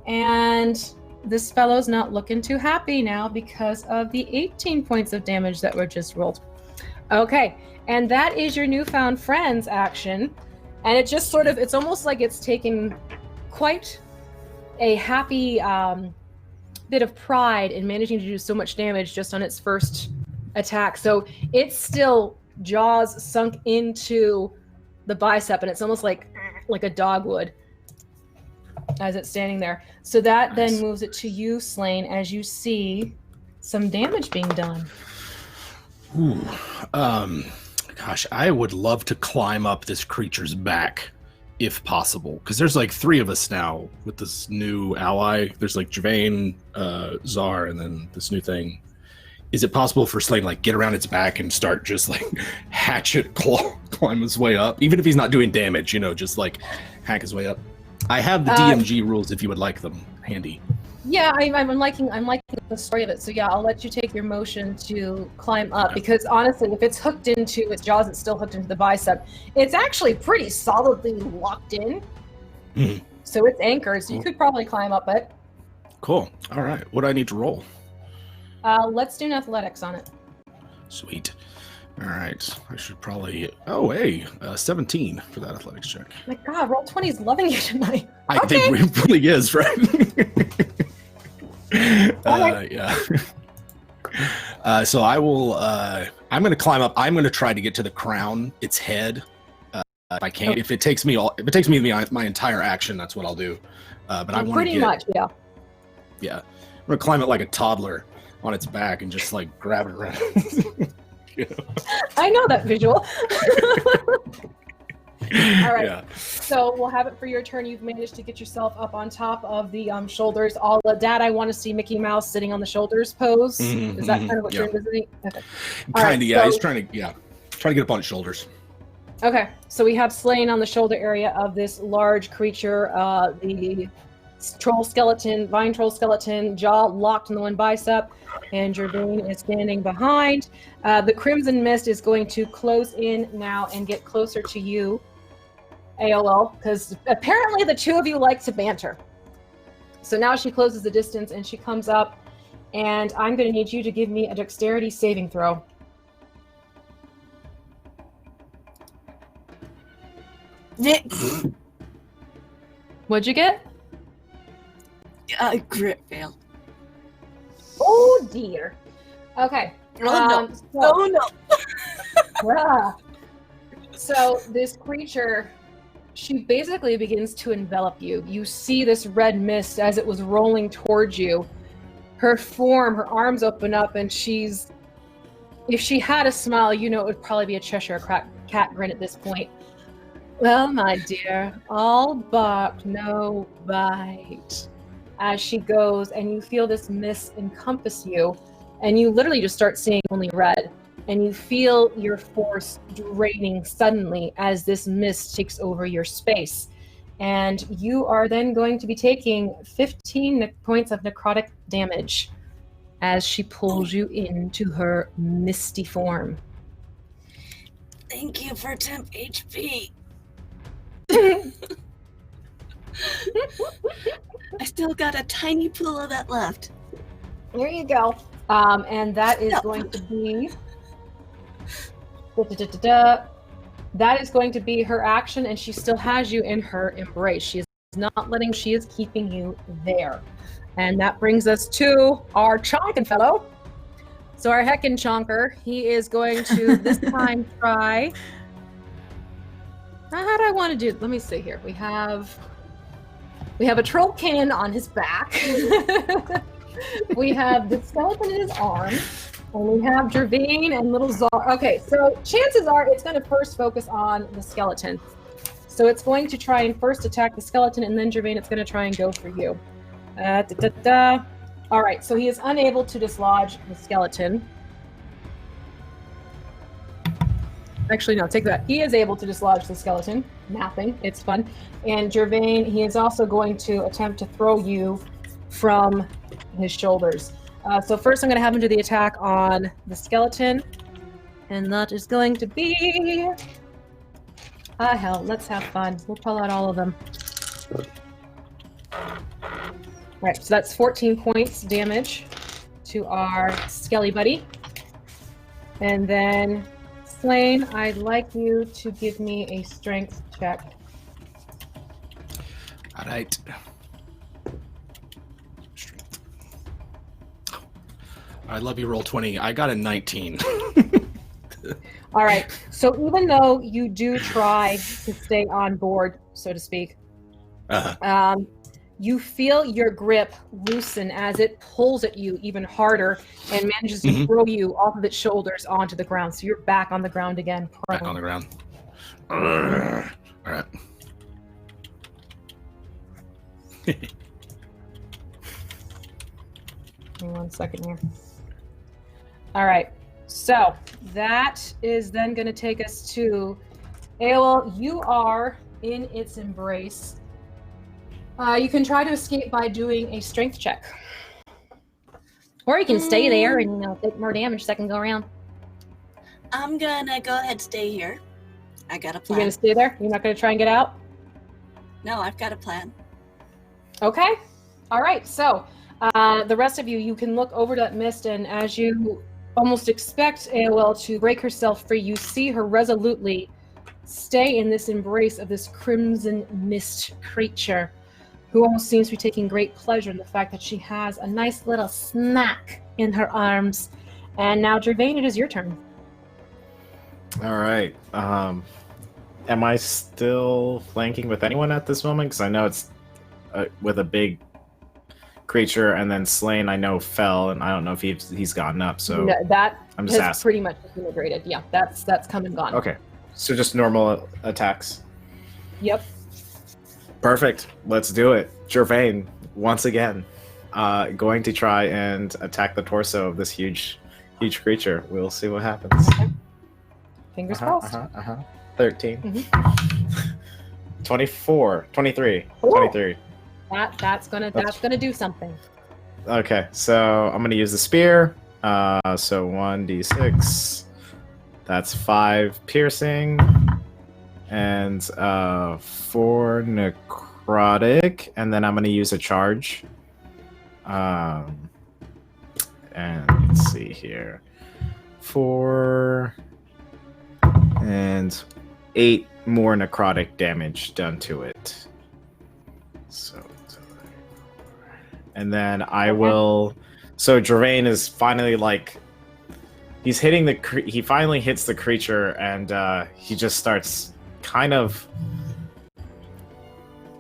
and this fellow's not looking too happy now because of the 18 points of damage that were just rolled. Okay, and that is your newfound friends action, and it just sort of, it's almost like it's taken quite a happy bit of pride in managing to do so much damage just on its first attack. So it's still jaws sunk into the bicep, and it's almost like a dog would as it's standing there. So that then moves it to you, Slain, as you see some damage being done. Ooh. Gosh, I would love to climb up this creature's back if possible, because there's like 3 of us now with this new ally. There's like Gervain, Czar, and then this new thing. Is it possible for Slain like get around its back and start just like hatchet climb his way up, even if he's not doing damage, just like hack his way up? I have the DMG rules if you would like them handy. Yeah, I'm liking the story of it. So yeah, I'll let you take your motion to climb up, because honestly, if it's hooked into its jaws, it's still hooked into the bicep. It's actually pretty solidly locked in. So it's anchored, so you could probably climb up it. Cool. All right. What do I need to roll? Let's do an athletics on it. Sweet. All right. I should probably... Oh, hey. 17 for that athletics check. My God, Roll20 is loving you tonight. I think it really is, right? Yeah. So I will... I'm going to climb up. I'm going to try to get to the crown, its head. If I can. If it takes me my entire action, that's what I'll do. But I want to pretty much, yeah. Yeah. I'm going to climb it like a toddler on its back and just like grab it around. I know that visual. All right. Yeah. So we'll have it for your turn. You've managed to get yourself up on top of the shoulders. All of that, I want to see Mickey Mouse sitting on the shoulders pose. Is that kind of what you're envisioning? Okay. Kind of, yeah. He's trying to get up on his shoulders. Okay. So we have Slain on the shoulder area of this large creature, the vine troll skeleton, jaw locked in the one bicep, and Gervin is standing behind. The Crimson Mist is going to close in now and get closer to you, AOL, because apparently the two of you like to banter. So now she closes the distance and she comes up, and I'm going to need you to give me a dexterity saving throw. What'd you get? Grit fail. Oh dear. Okay. No. So this creature, she basically begins to envelop you. You see this red mist as it was rolling towards you. Her form, her arms open up, and if she had a smile, it would probably be a Cheshire cat grin at this point. Well, my dear, all bark, no bite. As she goes, and you feel this mist encompass you, and you literally just start seeing only red, and you feel your force draining suddenly as this mist takes over your space. And you are then going to be taking 15 points of necrotic damage as she pulls you into her misty form. Thank you for temp HP. I still got a tiny pool of that left. There you go. And that is going to be... That is going to be her action, and she still has you in her embrace. She is not letting... She is keeping you there. And that brings us to our chonkin fellow. So our heckin' chonker, he is going to this time try... How do I want to do... Let me see here. We have a trollkin on his back. We have the skeleton in his arm. And we have Gervin and little Czar. Okay, so chances are it's going to first focus on the skeleton. So it's going to try and first attack the skeleton, and then Gervin, it's going to try and go for you. All right, so he is unable to dislodge the skeleton. Actually, no, take that. He is able to dislodge the skeleton. Napping. It's fun. And Gervin, he is also going to attempt to throw you from his shoulders. So first I'm going to have him do the attack on the skeleton. And that is going to be... hell, let's have fun. We'll pull out all of them. Right, so that's 14 points damage to our skelly buddy. And then... Slain, I'd like you to give me a strength check. All right. Strength. I love you, roll 20. I got a 19. All right. So even though you do try to stay on board, so to speak, you feel your grip loosen as it pulls at you even harder and manages to throw you off of its shoulders onto the ground. So you're back on the ground again. Prone. Back on the ground. All right. Give me 1 second here. All right. So that is then going to take us to Aol. You are in its embrace. You can try to escape by doing a strength check. Or you can stay there and take more damage second go around. I'm gonna go ahead and stay here. I got a You're plan. going to stay there? You're not going to try and get out? No, I've got a plan. Okay. All right. So the rest of you, you can look over that mist, and as you almost expect AOL to break herself free, you see her resolutely stay in this embrace of this crimson mist creature, who almost seems to be taking great pleasure in the fact that she has a nice little snack in her arms. And now, Gervin, it is your turn. All right. Am I still flanking with anyone at this moment? Because I know it's with a big creature, and then Slain I know fell, and I don't know if he's gotten up. So No, that I'm just has asking. pretty much disintegrated. Yeah, that's come and gone. Okay. So just normal attacks. Yep. Perfect. Let's do it. Gervain, once again, going to try and attack the torso of this huge creature. We'll see what happens. Fingers crossed. 13. 24. 23. Ooh. 23. That's gonna do something. Okay, so I'm gonna use the spear. So 1d6. That's 5 piercing. And 4 necrotic. And then I'm gonna use a charge. And let's see here. 4 and 8 more necrotic damage done to it. So, and then I will. So Gervain is finally like, he's hitting he finally hits the creature, and he just starts kind of.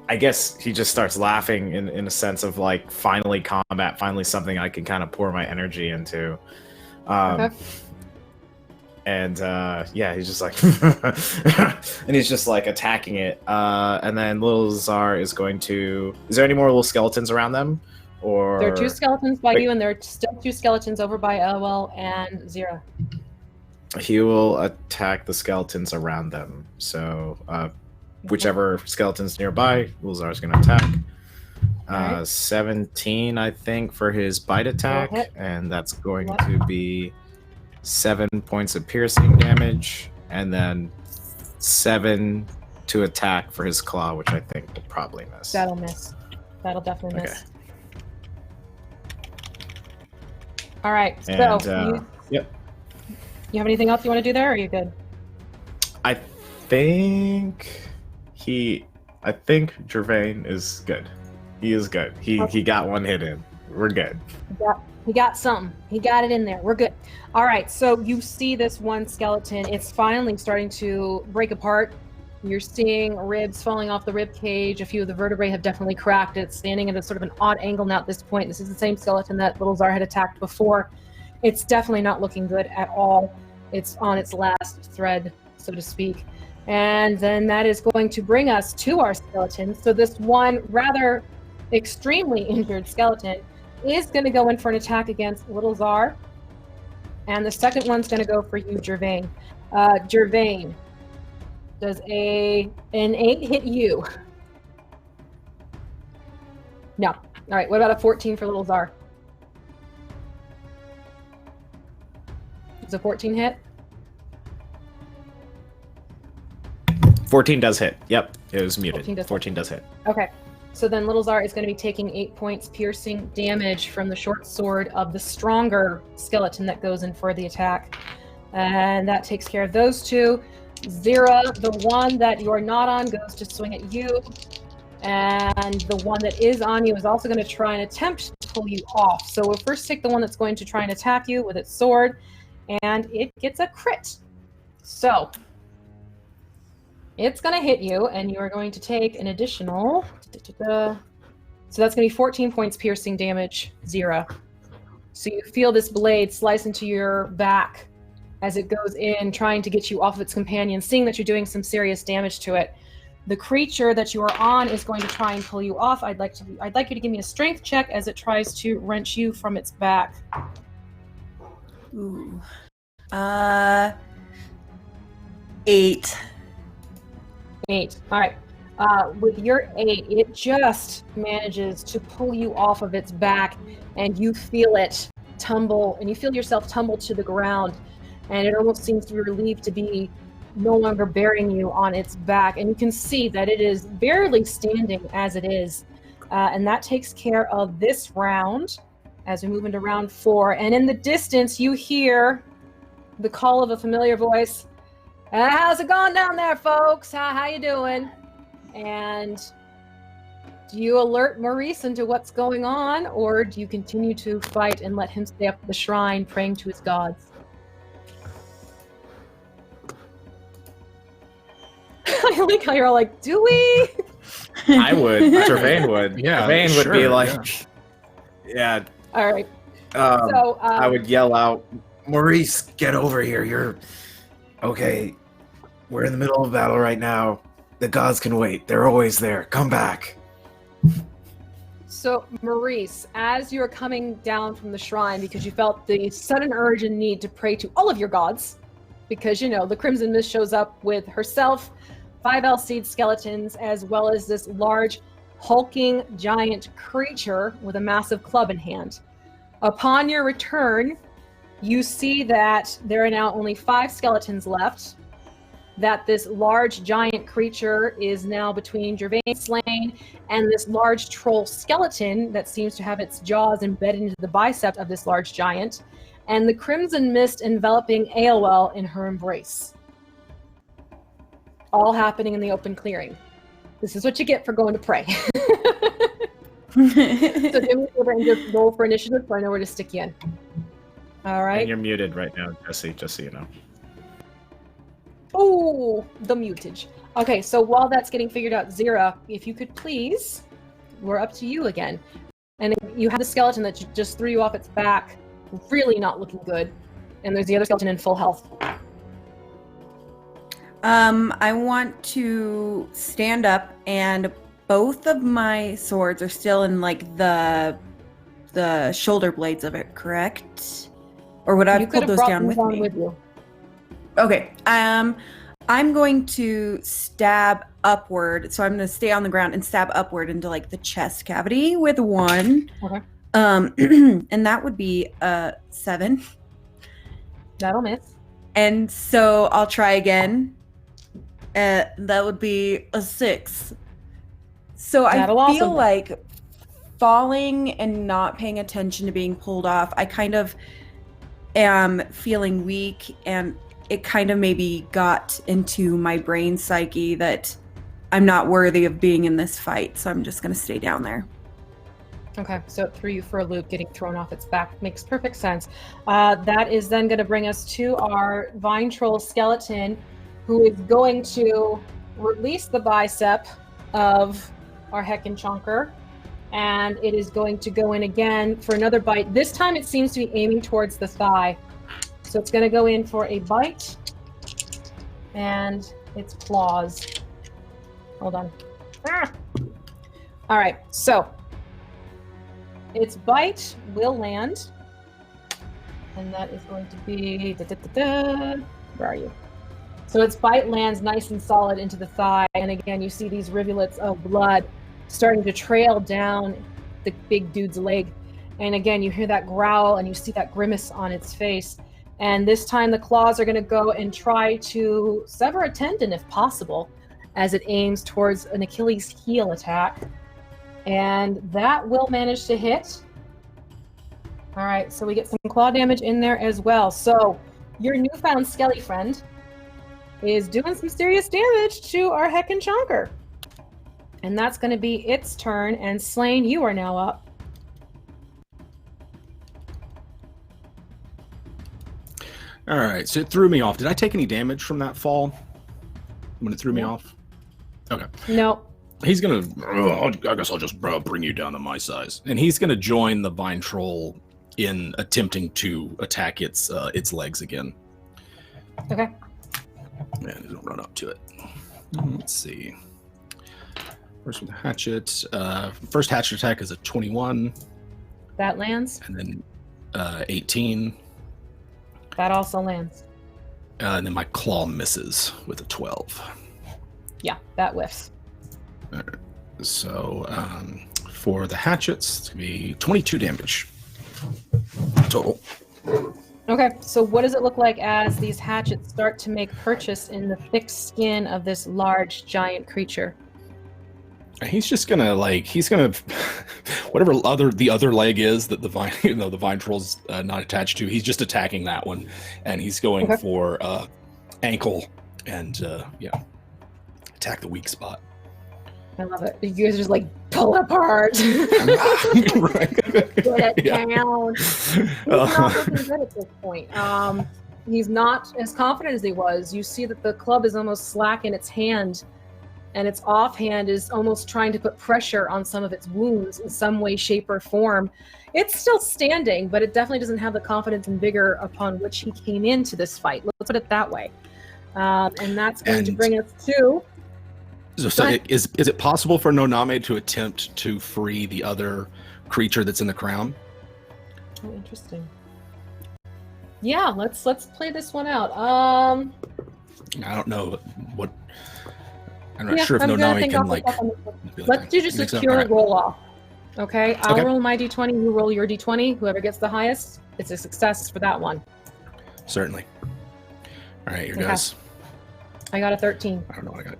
I guess he just starts laughing in a sense of like, finally combat, finally something I can kind of pour my energy into. Okay. And yeah, he's just like, and he's just like attacking it. And then Little Czar is going to. Is there any more little skeletons around them, or There are 2 skeletons by you, and there are still 2 skeletons over by Elwell and Zira. He will attack the skeletons around them. So whichever skeleton's nearby, Little Czar is going to attack. Alright. 17, I think, for his bite attack, hit. and that's going What? to be 7 points of piercing damage, and then 7 to attack for his claw, which I think will probably miss. That'll miss. That'll definitely miss. All right. And, So, yep. you have anything else you want to do there, or are you good? I think Gervain is good. He is good. He got 1 hit in. We're good. He got something. He got it in there. We're good. All right. So you see this one skeleton. It's finally starting to break apart. You're seeing ribs falling off the rib cage. A few of the vertebrae have definitely cracked. It's standing at a sort of an odd angle now at this point. This is the same skeleton that Little Czar had attacked before. It's definitely not looking good at all. It's on its last thread, so to speak. And then that is going to bring us to our skeleton. So this one rather extremely injured skeleton is going to go in for an attack against Little Czar. And the second one's going to go for you, Gervain. Gervain, does an 8 hit you? No. All right, what about a 14 for Little Czar? Does a 14 hit? 14 does hit. Yep, it was muted. 14 does hit. 14 does hit. Okay. So then Little Czar is going to be taking 8 points piercing damage from the short sword of the stronger skeleton that goes in for the attack. And that takes care of those 2. Zira, the one that you are not on, goes to swing at you. And the one that is on you is also going to try and attempt to pull you off. So we'll first take the one that's going to try and attack you with its sword. And it gets a crit. So it's going to hit you, and you are going to take an additional. So that's going to be 14 points piercing damage, 0. So you feel this blade slice into your back as it goes in, trying to get you off of its companion, seeing that you're doing some serious damage to it. The creature that you are on is going to try and pull you off. I'd like you to give me a strength check as it tries to wrench you from its back. Ooh. 8. 8. All right. With your 8, it just manages to pull you off of its back, and you feel it tumble, and you feel yourself tumble to the ground, and it almost seems to be relieved to be no longer bearing you on its back, and you can see that it is barely standing as it is, and that takes care of this round as we move into round 4. And in the distance, you hear the call of a familiar voice. How's it going down there, folks? How you doing? And do you alert Maurice into what's going on, or do you continue to fight and let him stay up at the shrine praying to his gods? I like how you're all like, do we? I would. Gervain would. Yeah, Gervain would be sure, like, yeah. All right. I would yell out, Maurice, get over here. You're okay. We're in the middle of battle right now. The gods can wait. They're always there. Come back. So, Maurice, as you're coming down from the shrine because you felt the sudden urge and need to pray to all of your gods, because, the Crimson Mist shows up with herself, 5 Elseed skeletons, as well as this large, hulking, giant creature with a massive club in hand. Upon your return, you see that there are now only 5 skeletons left, that this large giant creature is now between Gervin and Slain and this large troll skeleton that seems to have its jaws embedded into the bicep of this large giant, and the Crimson Mist enveloping Aoel in her embrace. All happening in the open clearing. This is what you get for going to pray. So do me a favor and just roll for initiative so I know where to stick you in. All right. And you're muted right now, Jesse, just so you know. Oh, the mutage. Okay, so while that's getting figured out, Zira, if you could please, we're up to you again. And you have the skeleton that just threw you off its back, really not looking good. And there's the other skeleton in full health. I want to stand up, and both of my swords are still in the shoulder blades of it, correct? Or would I have pulled those down with me? With you. Okay. I'm going to stab upward. So I'm going to stay on the ground and stab upward into the chest cavity with 1. Okay. And that would be 7. That'll miss. And so I'll try again. That would be a 6. So That'll I feel also like falling and not paying attention to being pulled off, I kind of am feeling weak, and it kind of maybe got into my brain psyche that I'm not worthy of being in this fight, so I'm just going to stay down there. Okay, so it threw you for a loop, getting thrown off its back. Makes perfect sense. That is then going to bring us to our Vine Troll skeleton, who is going to release the bicep of our Heckin' Chonker, and it is going to go in again for another bite. This time it seems to be aiming towards the thigh. So it's going to go in for a bite, and its claws. Hold on. All right, so its bite will land, and that is going to be, where are you? So its bite lands nice and solid into the thigh, and again, you see these rivulets of blood starting to trail down the big dude's leg. And again, you hear that growl, and you see that grimace on its face. And this time the claws are going to go and try to sever a tendon if possible, as it aims towards an Achilles heel attack. And that will manage to hit. All right, so we get some claw damage in there as well. So your newfound skelly friend is doing some serious damage to our Heckin' Chonker. And that's going to be its turn. And Slain, you are now up. All right, so it threw me off. Did I take any damage from that fall when it threw me off? Okay. No. He's gonna. I guess I'll just bring you down to my size, and he's gonna join the vine troll in attempting to attack its legs again. Okay. And he'll run up to it. Let's see. First with the hatchet. First hatchet attack is a 21. That lands. And then 18. That also lands. And then my claw misses with a 12. Yeah, that whiffs. All right. So for the hatchets, it's going to be 22 damage total. Okay, so what does it look like as these hatchets start to make purchase in the thick skin of this large giant creature? He's just gonna whatever the other leg is that the vine the vine troll's not attached to. He's just attacking that one, and he's going for ankle and attack the weak spot. I love it. You guys are just like pull it apart. Right. Get it down. He's not looking good at this point. He's not as confident as he was. You see that the club is almost slack in its hand, and its offhand is almost trying to put pressure on some of its wounds in some way, shape, or form. It's still standing, but it definitely doesn't have the confidence and vigor upon which he came into this fight. Let's put it that way. And that's going to bring us to... So is it possible for Noname to attempt to free the other creature that's in the crown? Oh, interesting. Yeah, let's play this one out. I don't know what... I'm not sure if Noname can, like... Let's do just a pure roll-off. Okay? I'll roll my d20, you roll your d20. Whoever gets the highest, it's a success for that one. Certainly. All right, here goes. I got a 13. I don't know what I got.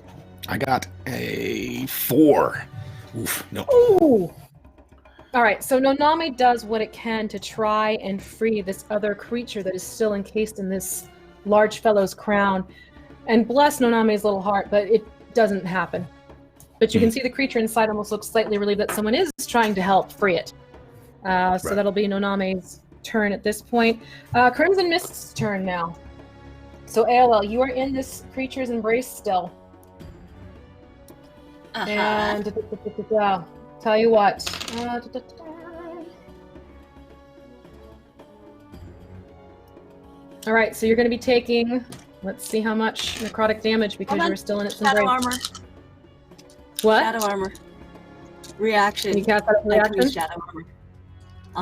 I got a 4. Oof, no. Ooh! All right, so Noname does what it can to try and free this other creature that is still encased in this large fellow's crown. And bless Noname's little heart, but it doesn't happen. But you can see the creature inside almost looks slightly relieved that someone is trying to help free it. So that'll be Noname's turn at this point. Crimson Mist's turn now. So AOL, you are in this creature's embrace still. And tell you what. All right, so you're going to be taking, let's see how much necrotic damage because you're still in its embrace. Shadow armor. What? Shadow armor. Reaction. You cast that reaction? Shadow armor.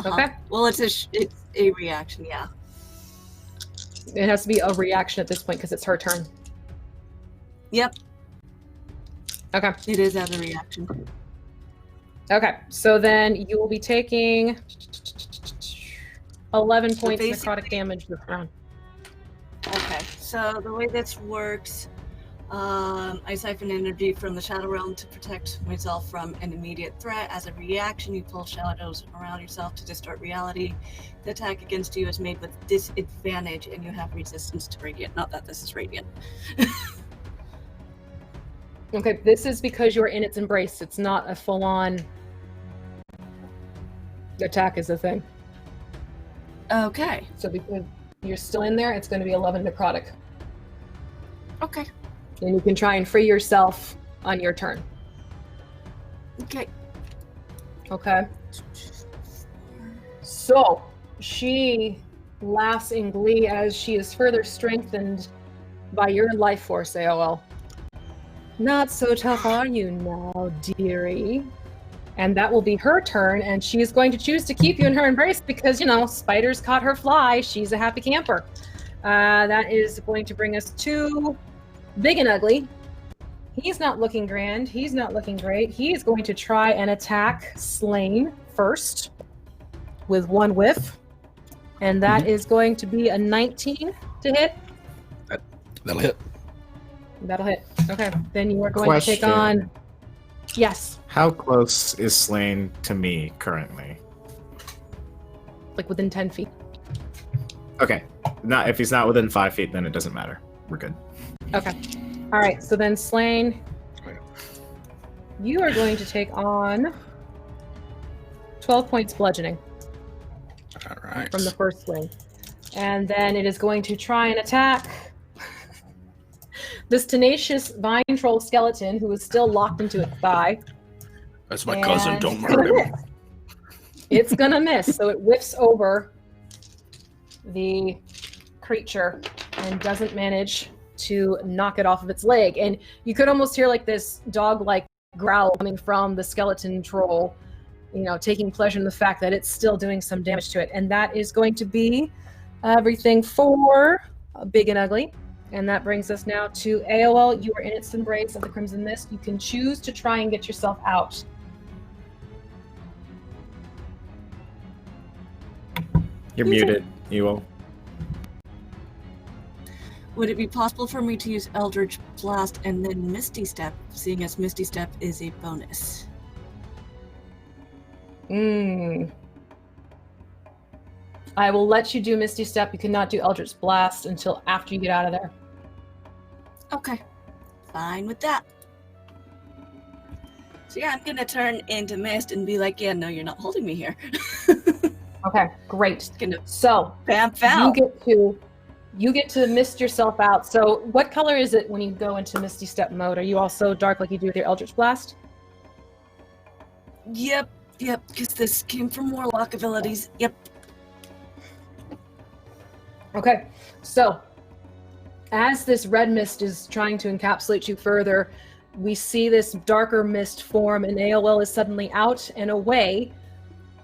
Okay. Well, it's a reaction, yeah. It has to be a reaction at this point because it's her turn. Yep. Okay. It is as a reaction. Okay, so then you will be taking 11 points necrotic damage this round. Okay, so the way this works, I siphon energy from the Shadow Realm to protect myself from an immediate threat. As a reaction, you pull shadows around yourself to distort reality. The attack against you is made with disadvantage, and you have resistance to radiant. Not that this is radiant. Okay, this is because you're in its embrace. It's not a full-on attack is a thing. Okay. So because you're still in there, it's going to be 11 necrotic. Okay. And you can try and free yourself on your turn. Okay. Okay. So she laughs in glee as she is further strengthened by your life force, AOL. Not so tough are you now, dearie. And that will be her turn, and she is going to choose to keep you in her embrace because, spiders caught her fly. She's a happy camper. That is going to bring us to Big and Ugly. He's not looking grand. He's not looking great. He is going to try and attack Slain first with one whiff. And that is going to be a 19 to hit. That'll hit. That'll hit. Okay. Then you are going to take on... Yes. How close is Slain to me currently? Like within 10 feet. Okay. If he's not within 5 feet, then it doesn't matter. We're good. Okay. All right. So then Slain, you are going to take on 12 points bludgeoning. All right. From the first swing. And then it is going to try and attack this tenacious vine troll skeleton who is still locked into its thigh. That's my cousin. And Don't it's murder gonna him. miss. It's gonna miss, so it whiffs over the creature and doesn't manage to knock it off of its leg. And you could almost hear like this dog-like growl coming from the skeleton troll, you know, taking pleasure in the fact that it's still doing some damage to it. And that is going to be everything for Big and Ugly. And that brings us now to AOL. You are in its embrace of the Crimson Mist. You can choose to try and get yourself out. You're muted, Ewell. Would it be possible for me to use Eldritch Blast and then Misty Step, seeing as Misty Step is a bonus? I will let you do Misty Step. You cannot do Eldritch Blast until after you get out of there. Okay, fine with that. So yeah, I'm gonna turn into mist and be like, yeah, no, you're not holding me here. Okay, great. Gonna So bamf out. you get to mist yourself out. So what color is it when you go into Misty Step mode? Are you also dark like you do with your Eldritch Blast? Yep, because this came from Warlock abilities. Yep. Okay, so as this red mist is trying to encapsulate you further, we see this darker mist form, and AOL is suddenly out and away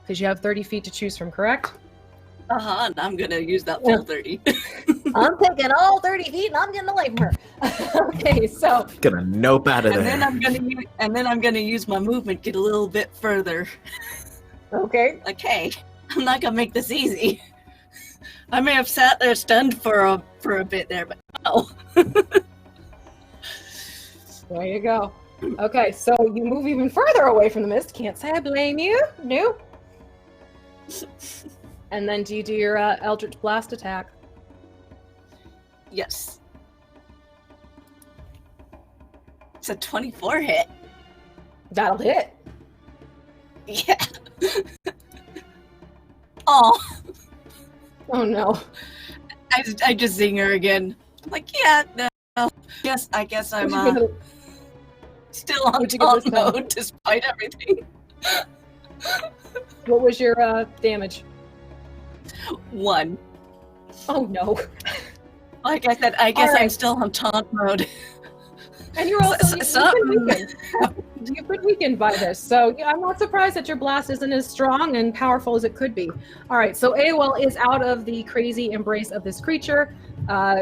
because you have 30 feet to choose from, correct? And I'm gonna use that full 30. I'm taking all 30 feet and I'm getting away from her. Okay, so Gonna nope out of And there. then I'm gonna use my movement, get a little bit further. okay, Like, hey, I'm not gonna make this easy. I may have sat there stunned for a bit there, but no. there you go. Okay, so you move even further away from the mist. Can't say I blame you. No. And then do you do your Eldritch Blast attack? Yes. It's a 24 hit. That'll hit. Yeah. Oh, Oh no. I just zing her again. I'm like, yeah, no. Yes, I guess I'm still on What'd you get top this time? mode despite everything. What was your damage? 1. Oh no. Like I said, I guess All I'm right. still on taunt mode. And you're also Something. you've been weakened by this, so yeah, I'm not surprised that your blast isn't as strong and powerful as it could be. All right, so AOL is out of the crazy embrace of this creature.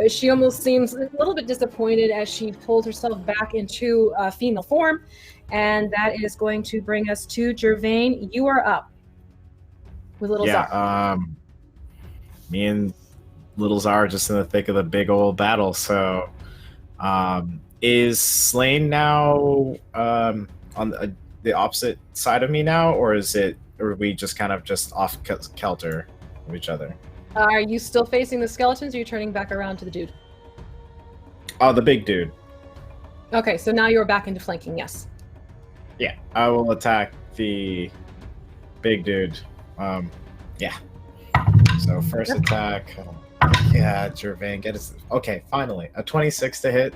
She almost seems a little bit disappointed as she pulls herself back into female form, and that is going to bring us to Gervain. You are up with Little Zar. Yeah, me and Little Zar are just in the thick of the big old battle, so is Slain now on the opposite side of me now, or are we just kind of just off kilter of each other? Are you still facing the skeletons, or are you turning back around to the dude? Oh, the big dude. Okay, so now you're back into flanking, yes. Yeah, I will attack the big dude. Yeah. So first attack. Yeah, Gervain, get us. Okay, finally, a 26 to hit.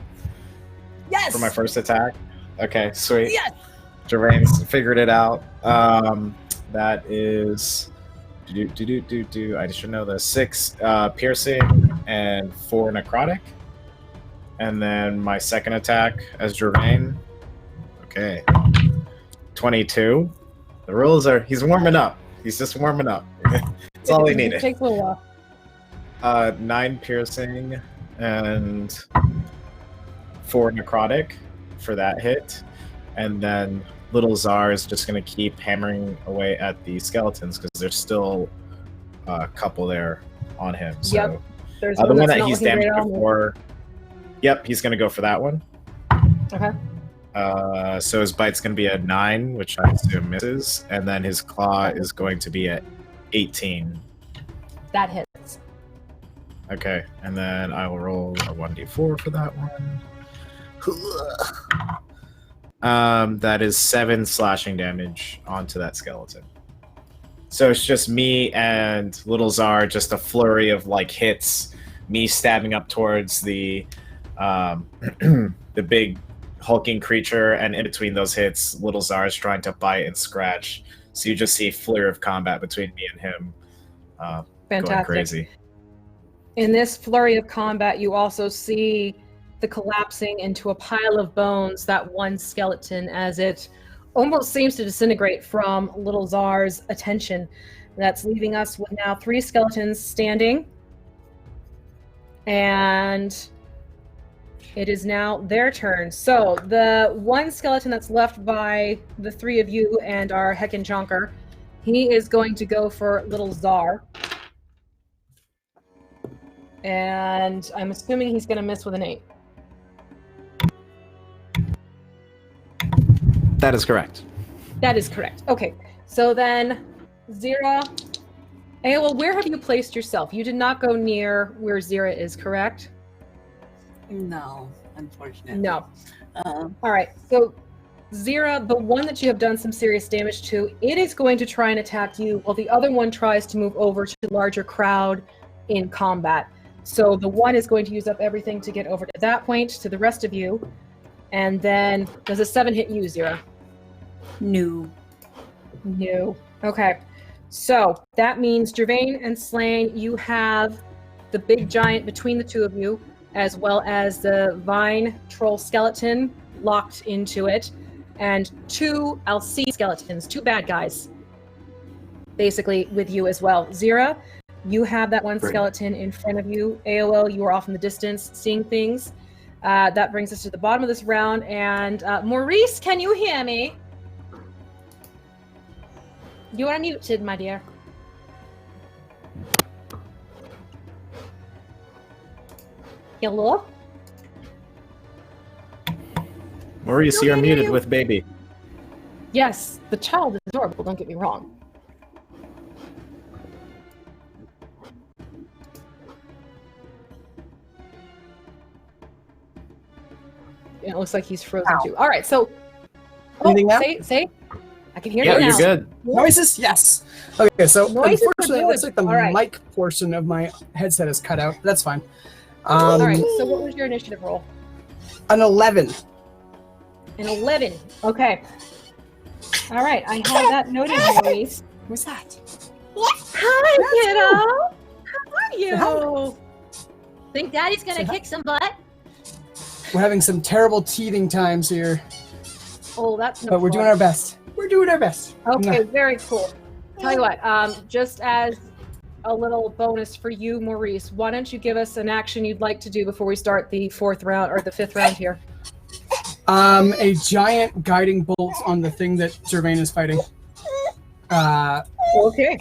Yes! For my first attack. Okay, sweet. Yes! Gervain's figured it out. That is I should know the 6 piercing and 4 necrotic. And then my second attack as Gervain. Okay. 22. The rules are he's warming up. He's just warming up. That's all he It needed. takes a little while. 9 piercing and 4 necrotic for that hit, and then Little Zar is just going to keep hammering away at the skeletons because there's still a couple there on him. So Yep. There's the one that's that not he's looking great damaged at all. before. Yep, he's going to go for that one. Okay. So his bite's going to be a 9, which I assume misses, and then his claw is going to be at 18. That hits. Okay, and then I will roll a 1d4 for that one. That is 7 slashing damage onto that skeleton. So it's just me and Little Czar, just a flurry of like hits, me stabbing up towards the the big hulking creature, and in between those hits, Little Czar is trying to bite and scratch. So you just see a flurry of combat between me and him, going Fantastic. crazy. In this flurry of combat, you also see the collapsing into a pile of bones, that one skeleton, as it almost seems to disintegrate from Little Czar's attention. That's leaving us with now 3 skeletons standing. And it is now their turn. So the one skeleton that's left by the 3 of you and our Heckin' Chonker, he is going to go for Little Czar. And I'm assuming he's going to miss with an 8. That is correct. That is correct. Okay, so then Zira. Well, where have you placed yourself? You did not go near where Zira is, correct? No, unfortunately. No. All right, so Zira, the one that you have done some serious damage to, it is going to try and attack you, while the other one tries to move over to the larger crowd in combat. So the one is going to use up everything to get over to that point, to the rest of you. And then, does a 7 hit you, Zira? No. No. Okay. So that means Gervin and Slain, you have the big giant between the 2 of you, as well as the vine troll skeleton locked into it, and 2 Alcide skeletons, 2 bad guys, basically with you as well. Zira, you have that one skeleton in front of you. AOL, you are off in the distance seeing things. That brings us to the bottom of this round, and Maurice, can you hear me? You are muted, my dear. Hello? Maurice, you're muted with baby. Yes, the child is adorable, don't get me wrong. Yeah, it looks like he's frozen too. All right, so Anything now? say. I can hear Yeah, you now. you're good. Noises? Yes. Okay, so Noises are unfortunately, it looks good. like the All right. mic portion of my headset is cut out. That's fine. All right, so what was your initiative roll? An 11. An 11. Okay. All right, I have that noted, Maurice. What's that? Hi, kiddo. How are you? Think Daddy's gonna kick some butt? We're having some terrible teething times here, Oh, that's no but we're fun. doing our best. We're doing our best. Okay, very cool. Tell you what, just as a little bonus for you, Maurice, why don't you give us an action you'd like to do before we start the 4th round or the 5th round here? A giant guiding bolt on the thing that Gervain is fighting. Okay.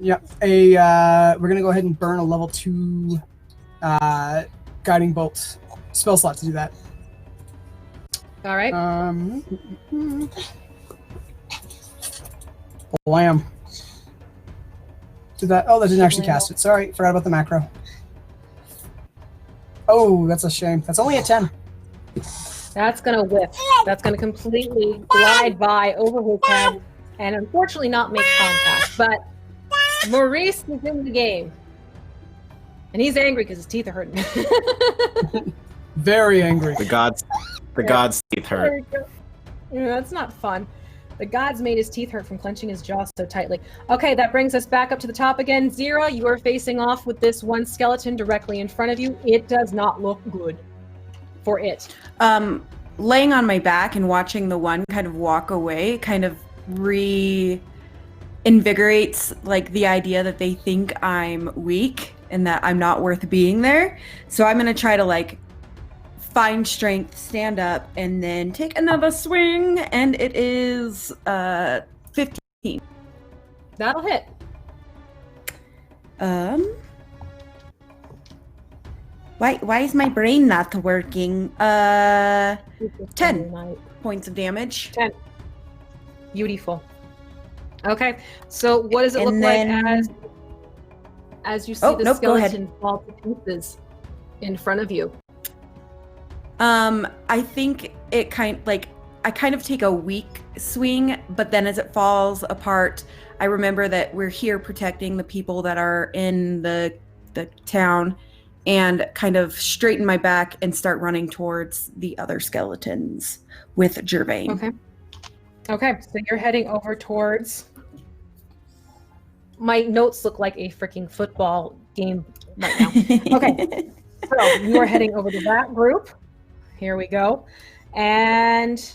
Yep. We're gonna go ahead and burn a level 2 guiding bolt spell slot to do that. All right. Blam. Did that? Oh, that didn't actually cast it. Sorry, forgot about the macro. Oh, that's a shame. That's only a 10. That's gonna whiff. That's gonna completely glide by over his head and unfortunately not make contact. But Maurice is in the game. And he's angry because his teeth are hurting. Very angry. The gods teeth hurt. There you go. Yeah, that's not fun. The gods made his teeth hurt from clenching his jaw so tightly. Okay, that brings us back up to the top again. Zira, you are facing off with this one skeleton directly in front of you. It does not look good for it. Laying on my back and watching the one kind of walk away kind of reinvigorates like the idea that they think I'm weak and that I'm not worth being there. So I'm gonna try to like find strength, stand up, and then take another swing, and it is 15. That'll hit. Why is my brain not working? 10 points of damage. 10. Beautiful. Okay, so what does it look And like then- as you see Oh, the nope, go ahead. skeleton fall to pieces in front of you? I think I kind of take a weak swing, but then as it falls apart, I remember that we're here protecting the people that are in the town, and kind of straighten my back and start running towards the other skeletons with Gervain. Okay, so you're heading over towards... My notes look like a freaking football game right now. Okay, so you are heading over to that group. Here we go. And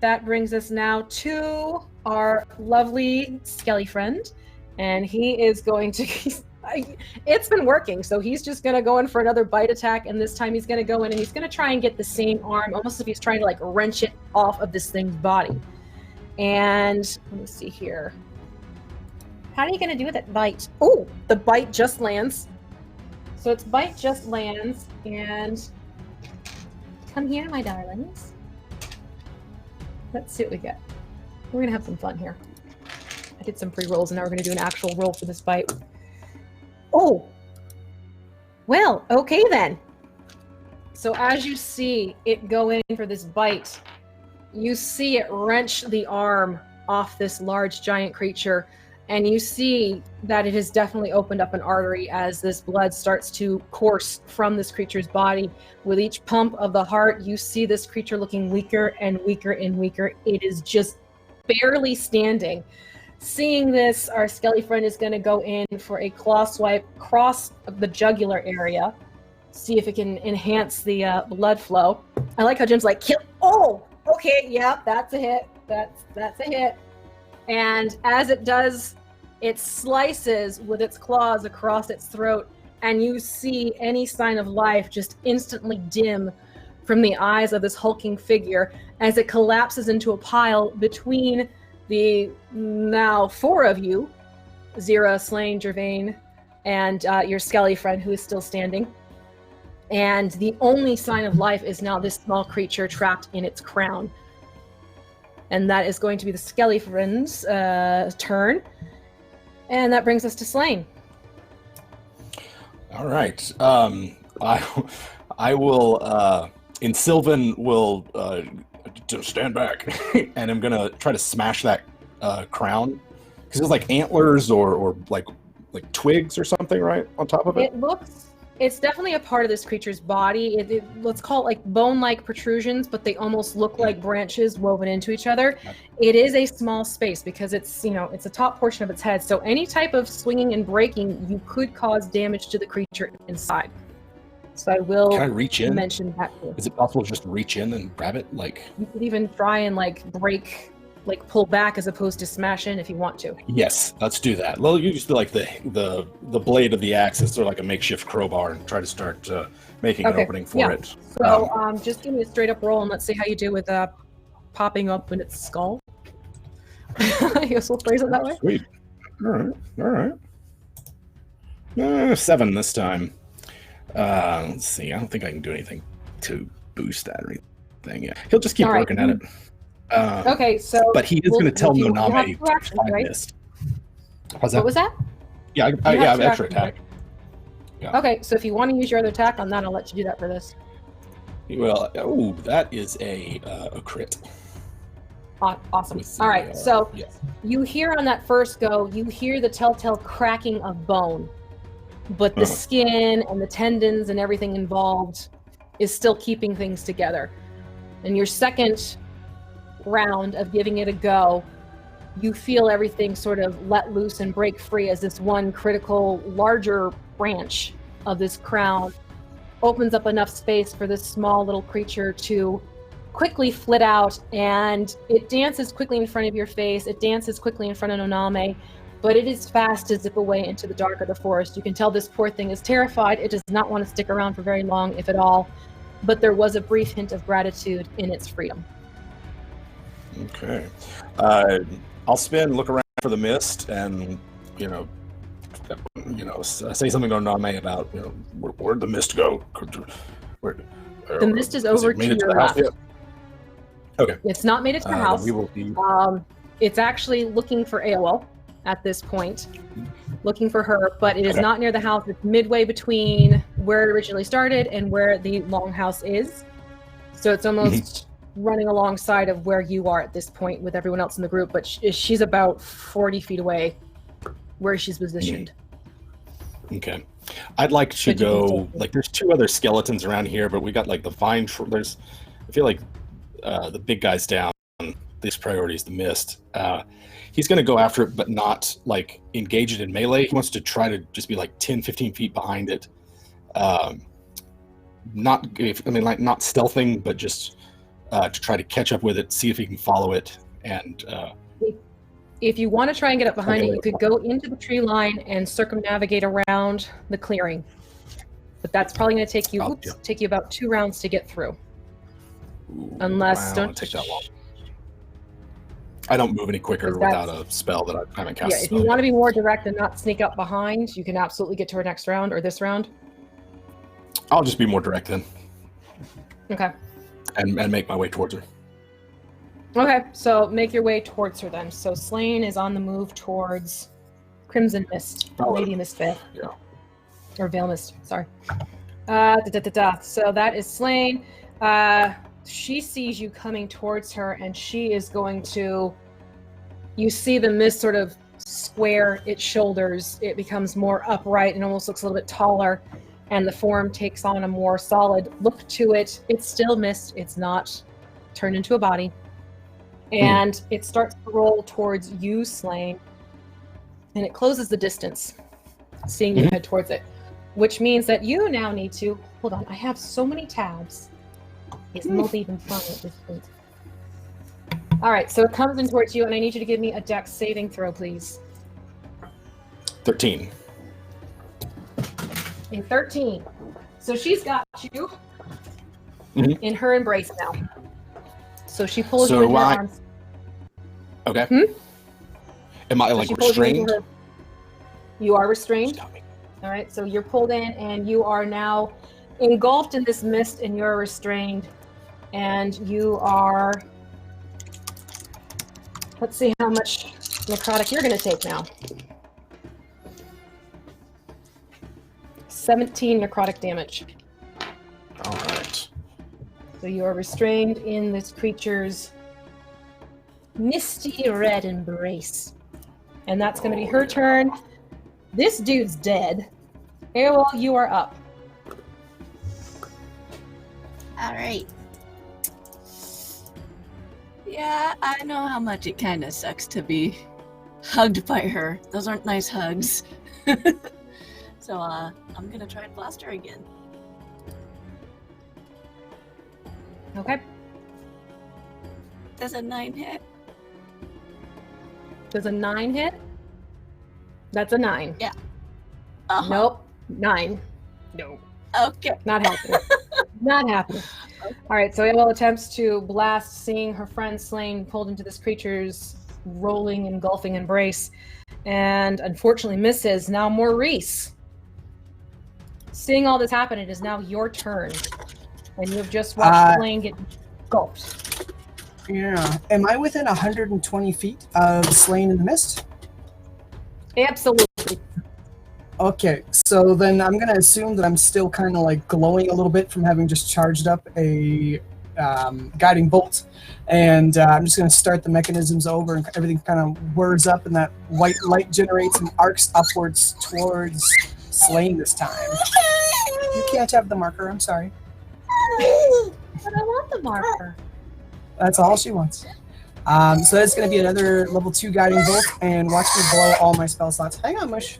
that brings us now to our lovely Skelly friend. And he is going to... It's been working, so he's just going to go in for another bite attack, and this time he's going to go in and he's going to try and get the same arm, almost as if he's trying to like wrench it off of this thing's body. And let me see here. How are you going to do that bite? Oh, the bite just lands. So its bite just lands, and come here, my darlings. Let's see what we get. We're going to have some fun here. I did some pre-rolls, and now we're going to do an actual roll for this bite. Oh, well, okay then. So as you see it go in for this bite, you see it wrench the arm off this large giant creature, and you see that it has definitely opened up an artery as this blood starts to course from this creature's body. With each pump of the heart, you see this creature looking weaker and weaker and weaker. It is just barely standing. Seeing this, our Skelly friend is going to go in for a claw swipe across the jugular area, see if it can enhance the blood flow. I like how Jim's like, kill. Oh, okay, yeah, that's a hit. That's a hit. And as it does, it slices with its claws across its throat, and you see any sign of life just instantly dim from the eyes of this hulking figure as it collapses into a pile between the now 4 of you, Zira, Slain, Gervain, and your Skelly friend who is still standing. And the only sign of life is now this small creature trapped in its crown. And that is going to be the Skelly friend's turn. And that brings us to Slain. All right. I will, in Sylvan, will to stand back, and I'm gonna try to smash that crown, because it's like antlers or like twigs or something, right, on top of it. It's definitely a part of this creature's body. Let's call it like bone-like protrusions, but they almost look like branches woven into each other. It is a small space because it's a top portion of its head. So any type of swinging and breaking, you could cause damage to the creature inside. So I will Can I reach in? mention that. Is it possible to just reach in and grab it? You could even try and break, pull back as opposed to smash in if you want to. Yes, let's do that. Well, you use the blade of the axe as sort of like a makeshift crowbar and try to start making an opening for it. So just give me a straight up roll and let's see how you do with popping up in its skull. I guess we'll phrase it that way. Sweet. All right. 7 this time. Let's see. I don't think I can do anything to boost that or anything. Yeah, he'll just keep working at it. Okay, so but he is going to tell Noname I right? missed. What was that? Yeah, I have extra attack. Right? Yeah. Okay, so if you want to use your other attack on that, I'll let you do that for this. Well, that is a crit. Awesome. All right, so you hear on that first go, you hear the telltale cracking of bone, but the skin and the tendons and everything involved is still keeping things together. And your second round of giving it a go, you feel everything sort of let loose and break free as this one critical larger branch of this crown opens up enough space for this small little creature to quickly flit out, and it dances quickly in front of your face. It dances quickly in front of Noname, but it is fast to zip away into the dark of the forest. You can tell this poor thing is terrified. It does not want to stick around for very long, if at all, but there was a brief hint of gratitude in its freedom. Okay. I'll spin, look around for the mist, and say something to Name about where'd the mist go? The mist is over to your left. Okay. It's not made it to the house. We will be... It's actually looking for AOL at this point, looking for her, but it is not near the house. It's midway between where it originally started and where the longhouse is. So it's almost running alongside of where you are at this point with everyone else in the group, but she's about 40 feet away where she's positioned. Okay. I'd like to go, like, there's 2 other skeletons around here, but we got, like, the vine, I feel like the big guy's down. This priority is the mist. He's going to go after it, but not, like, engage it in melee. He wants to try to just be, like, 10, 15 feet behind it. Not stealthing, but just to try to catch up with it, see if he can follow it, and... If you want to try and get up behind it, you could go into the tree line and circumnavigate around the clearing. But that's probably going to take you take you about 2 rounds to get through. Unless don't take that long. I don't move any quicker without a spell that I haven't cast. Yeah, if you want to be more direct and not sneak up behind, you can absolutely get to her next round or this round. I'll just be more direct then. Okay. And make my way towards her. Okay, so make your way towards her then. So Slain is on the move towards Crimson Mist, Lady Mist Veil. Yeah. Or Veil Mist, sorry. So that is Slain. She sees you coming towards her, and she is going to... You see the mist sort of square its shoulders. It becomes more upright and almost looks a little bit taller, and the form takes on a more solid look to it. It's still mist. It's not turned into a body. And it starts to roll towards you, Slain, and it closes the distance, seeing you head towards it, which means that you now need to... Hold on, I have so many tabs. It's not even fun at this point. All right, so it comes in towards you, and I need you to give me a dex saving throw, please. 13. A 13. So she's got you in her embrace now. So she pulls you in her arms. Okay. Am I, like, restrained? You are restrained. All right, so you're pulled in, and you are now engulfed in this mist, and you're restrained. And you are... Let's see how much necrotic you're going to take now. 17 necrotic damage. All right. So you are restrained in this creature's misty red embrace. And that's going to be her turn. This dude's dead. Airwell, you are up. All right. Yeah, I know how much it kind of sucks to be hugged by her. Those aren't nice hugs. So, I'm gonna try and blast her again. Okay. Does a 9 hit? Does a 9 hit? That's a 9. Yeah. Nope. 9. No. Okay. Not happening. Not happening. All right, so Airwell attempts to blast, seeing her friend Slain pulled into this creature's rolling, engulfing embrace, and unfortunately misses. Now Maurice. Seeing all this happen, it is now your turn. And you have just watched Slain get engulfed. Yeah. Am I within 120 feet of Slain in the Mist? Absolutely. Okay, so then I'm going to assume that I'm still kind of like glowing a little bit from having just charged up a guiding bolt. And I'm just going to start the mechanisms over, and everything kind of whirs up, and that white light generates and arcs upwards towards Slain this time. You can't have the marker, I'm sorry. But I want the marker. That's all she wants. So that's going to be another level 2 guiding bolt, and watch me blow all my spell slots. Hang on, Mush.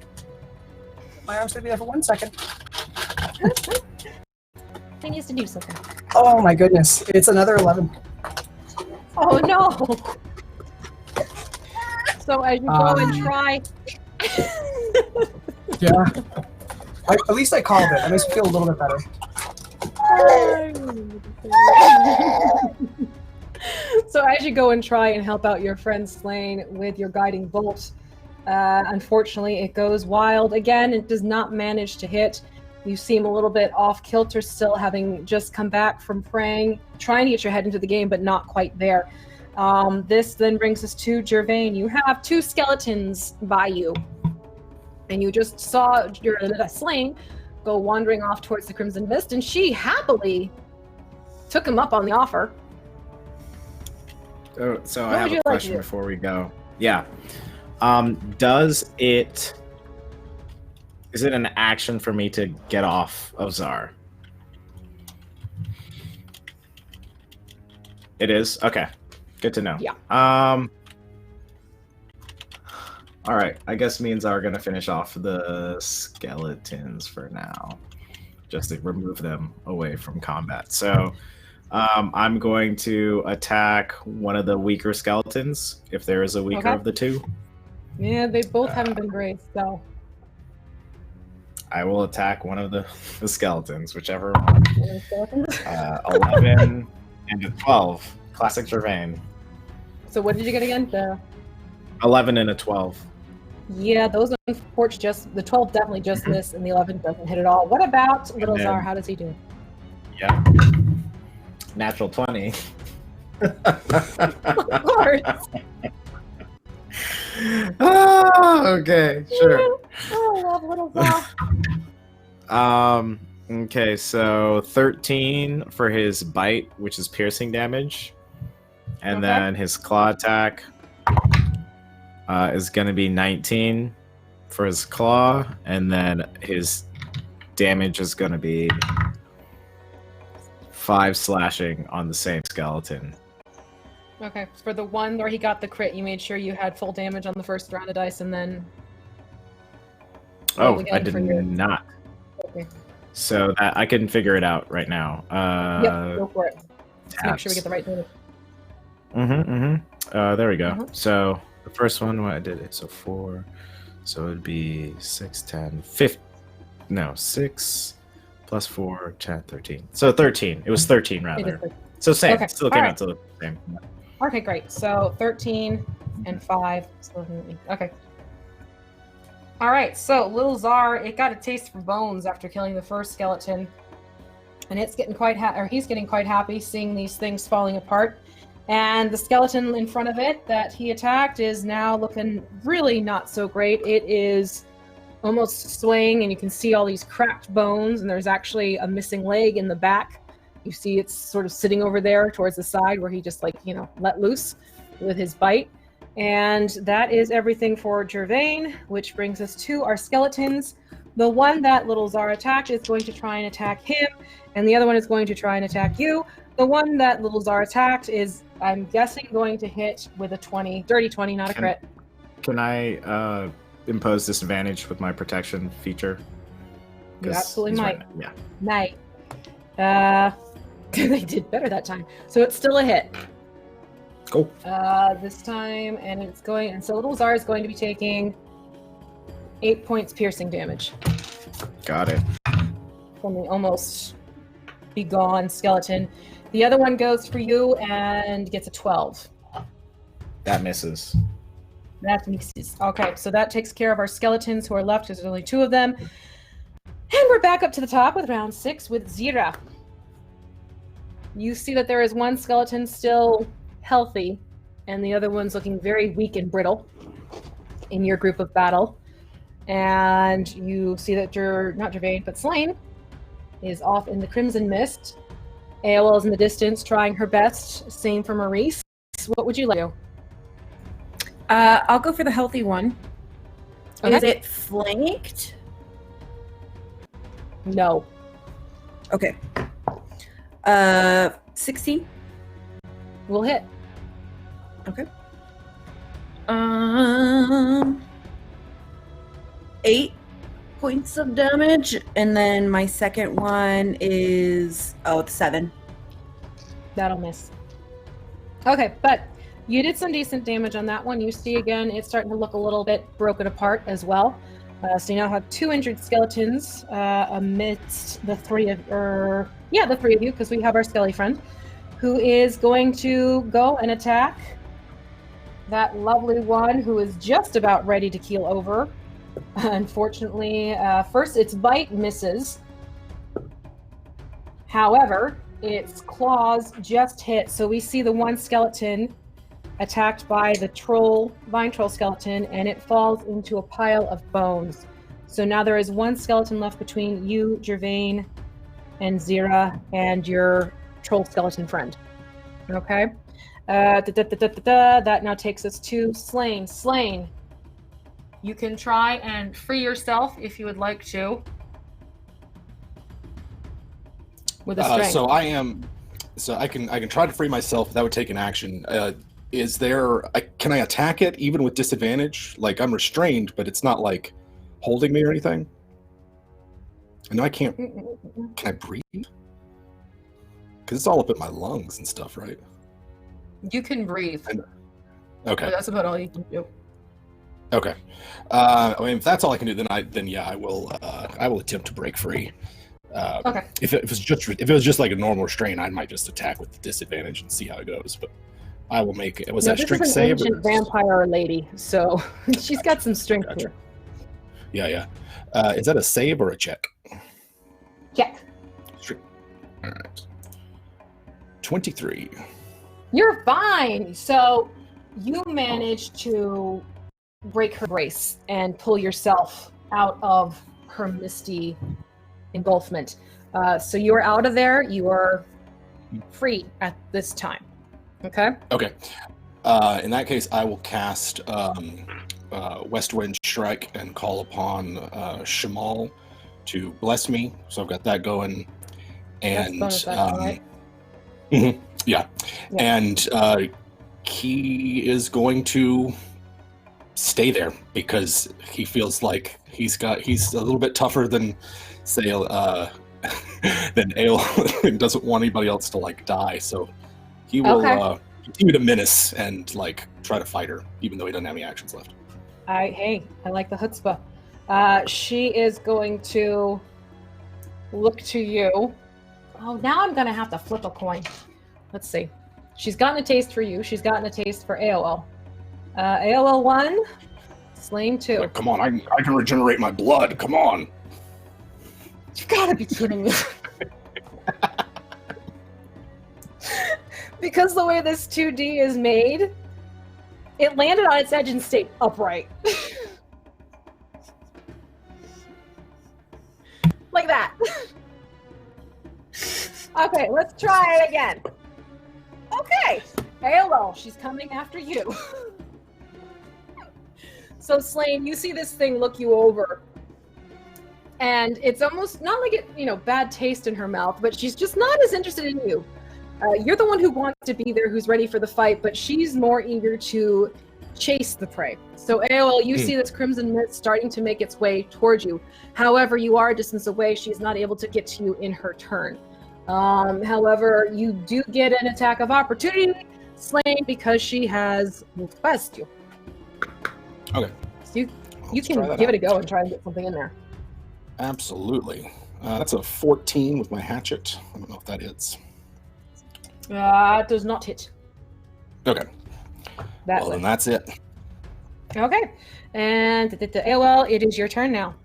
My arm's going to be there for 1 second. He needs to do something. Oh my goodness, it's another 11. Oh no! So as you go and try... Yeah. At least I called it. That makes me feel a little bit better. So as you go and try and help out your friend Slain with your guiding bolt, unfortunately it goes wild again. It does not manage to hit. You seem a little bit off kilter still, having just come back from praying, trying to get your head into the game, but not quite there. This then brings us to Gervain. You have 2 skeletons by you, and you just saw your Slain go wandering off towards the Crimson Mist, and she happily took him up on the offer. So What I have would you a like to question do? before we go. Yeah. Does it... Is it an action for me to get off of Czar? It is? Okay. Good to know. Yeah. All right. I guess me and Czar are going to finish off the skeletons for now. Just to remove them away from combat. So I'm going to attack one of the weaker skeletons, if there is a weaker Okay. of the two. Yeah, they both haven't been great, so. I will attack one of the skeletons, whichever one. 11 and a 12. Classic Gervain. So what did you get again? The 11 and a 12. Yeah, those unfortunately just the 12 definitely just missed, and the 11 doesn't hit at all. What about Little then- Czar? How does he do? Yeah. Natural 20. Of course. Okay, sure. Oh, I love Little Czar. Okay, so 13 for his bite, which is piercing damage. And Okay. then his claw attack is going to be 19 for his claw. And then his damage is going to be 5 slashing on the same skeleton. Okay, for the one where he got the crit, you made sure you had full damage on the first round of dice, and then. roll Oh, again I did for your- not. Okay. So that I can figure it out right now. Yep, go for it. Let's make sure we get the right damage. There we go. Mhm. So the first one, what I did it. So 4. So it'd be 6, 10, 15. No, 6 plus 4, 10, 13. So 13. It was 13 It rather. is the- So same. Okay, Still came alright. out to the same. Okay, great. So 13 and 5. Okay. All right, so Little Czar, it got a taste for bones after killing the first skeleton, and it's getting he's getting quite happy seeing these things falling apart. And the skeleton in front of it that he attacked is now looking really not so great. It is almost swaying, and you can see all these cracked bones, and there's actually a missing leg in the back. You see it's sort of sitting over there towards the side where he just let loose with his bite. And that is everything for Gervain, which brings us to our skeletons. The one that Little Czar attacked is going to try and attack him, and the other one is going to try and attack you. The one that Little Czar attacked is, I'm guessing, going to hit with a 20, dirty 20, not a crit. Can I impose disadvantage with my protection feature? You 'Cause absolutely he's might. right- yeah. Night. They did better that time. So it's still a hit. Cool. This time, and so Little Czar is going to be taking 8 points piercing damage Got it. from the almost be gone skeleton. The other one goes for you and gets a 12. That misses. That misses. Okay, so that takes care of our skeletons who are left, because there's only 2 of them. And we're back up to the top with round 6 with Zira. You see that there is one skeleton still healthy, and the other one's looking very weak and brittle in your group of battle. And you see that not Gervain, but Slain is off in the Crimson Mist. AOL is in the distance, trying her best. Same for Maurice. What would you like to do? I'll go for the healthy one. Okay. Is it flanked? No. Okay. 16. We'll hit. Okay. 8 points of damage, and then my second one is it's 7. That'll miss. Okay, but you did some decent damage on that one. You see again, it's starting to look a little bit broken apart as well. So you now have 2 injured skeletons amidst the 3 of the 3 of you, because we have our skelly friend, who is going to go and attack that lovely one who is just about ready to keel over. Unfortunately, first its bite misses. However, its claws just hit. So we see the one skeleton attacked by the vine troll skeleton, and it falls into a pile of bones. So now there is one skeleton left between you, Gervain, and Zira, and your troll skeleton friend. Okay? That now takes us to Slain. Slain, you can try and free yourself if you would like to. With a strength. So I can try to free myself. That would take an action. Can I attack it even with disadvantage? Like, I'm restrained, but it's not like holding me or anything. I know I can't. Can I breathe? Because it's all up in my lungs and stuff, right? You can breathe. Okay. That's about all you can do. Okay. I mean, if that's all I can do, then I will attempt to break free. Okay. If it was just like a normal restraint, I might just attack with disadvantage and see how it goes. But I will make it. Was that strength save? This is an ancient vampire lady, so she's got some strength Gotcha. here. Yeah. Is that a save or a check? Check. All right. 23. You're fine. So you managed to break her brace and pull yourself out of her misty engulfment. So you are out of there. You are free at this time. Okay? Okay. In that case, I will cast West Wind Strike and call upon Shamal to bless me. So I've got that going. And That's bonus action, right? yeah. And he is going to stay there because he feels like he's a little bit tougher than say than Ale and doesn't want anybody else to like die. So he will continue to menace and like try to fight her, even though he doesn't have any actions left. I like the chutzpah. She is going to look to you. Oh, now I'm going to have to flip a coin. Let's see. She's gotten a taste for you. She's gotten a taste for AOL. AOL 1, Slain 2. Like, come on, I can regenerate my blood. Come on. You gotta be kidding me. Because the way this 2D is made, it landed on its edge and stayed upright. Like that. Okay, let's try it again. Okay. AOL, she's coming after you. So, Slain, you see this thing look you over. And it's almost not like it, bad taste in her mouth, but she's just not as interested in you. You're the one who wants to be there, who's ready for the fight, but she's more eager to chase the prey. So, AOL, you see this crimson mist starting to make its way towards you. However, you are a distance away. She's not able to get to you in her turn. However, you do get an attack of opportunity, Slain, because she has moved past you. Okay. So you can give it a go and try and get something in there. Absolutely. That's a 14 with my hatchet. I don't know if that hits. It does not hit. Okay. Then that's it. Okay. And AOL, it is your turn now.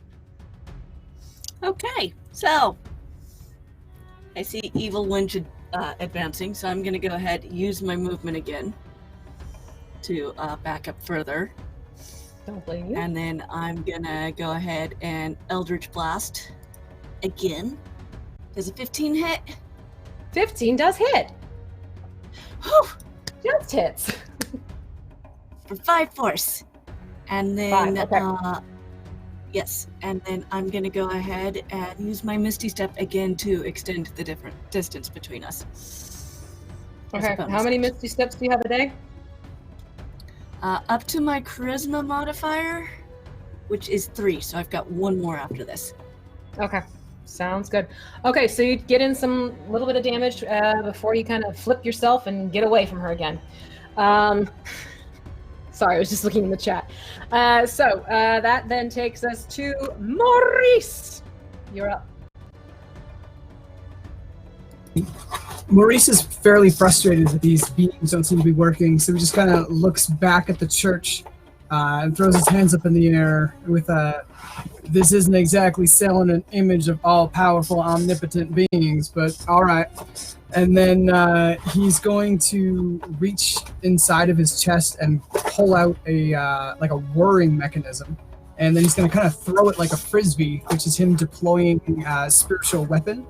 Okay, so I see Evil Wind advancing, so I'm going to go ahead and use my movement again to back up further. Don't blame you. And then I'm going to go ahead and Eldritch Blast again. Does a 15 hit? 15 does hit. Whew! Just hits. For 5 force. And then, 5, okay. yes, and then I'm going to go ahead and use my Misty Step again to extend the different distance between us. Okay, how many Misty Steps do you have a day? Up to my Charisma modifier, which is 3, so I've got 1 more after this. Okay, sounds good. Okay, so you get in some little bit of damage before you kind of flip yourself and get away from her again. Sorry, I was just looking in the chat. So that then takes us to Maurice. You're up. Maurice is fairly frustrated that these beams don't seem to be working, so he just kind of looks back at the church and throws his hands up in the air with this isn't exactly selling an image of all-powerful, omnipotent beings, but all right. And then he's going to reach inside of his chest and pull out a whirring mechanism. And then he's going to kind of throw it like a frisbee, which is him deploying a spiritual weapon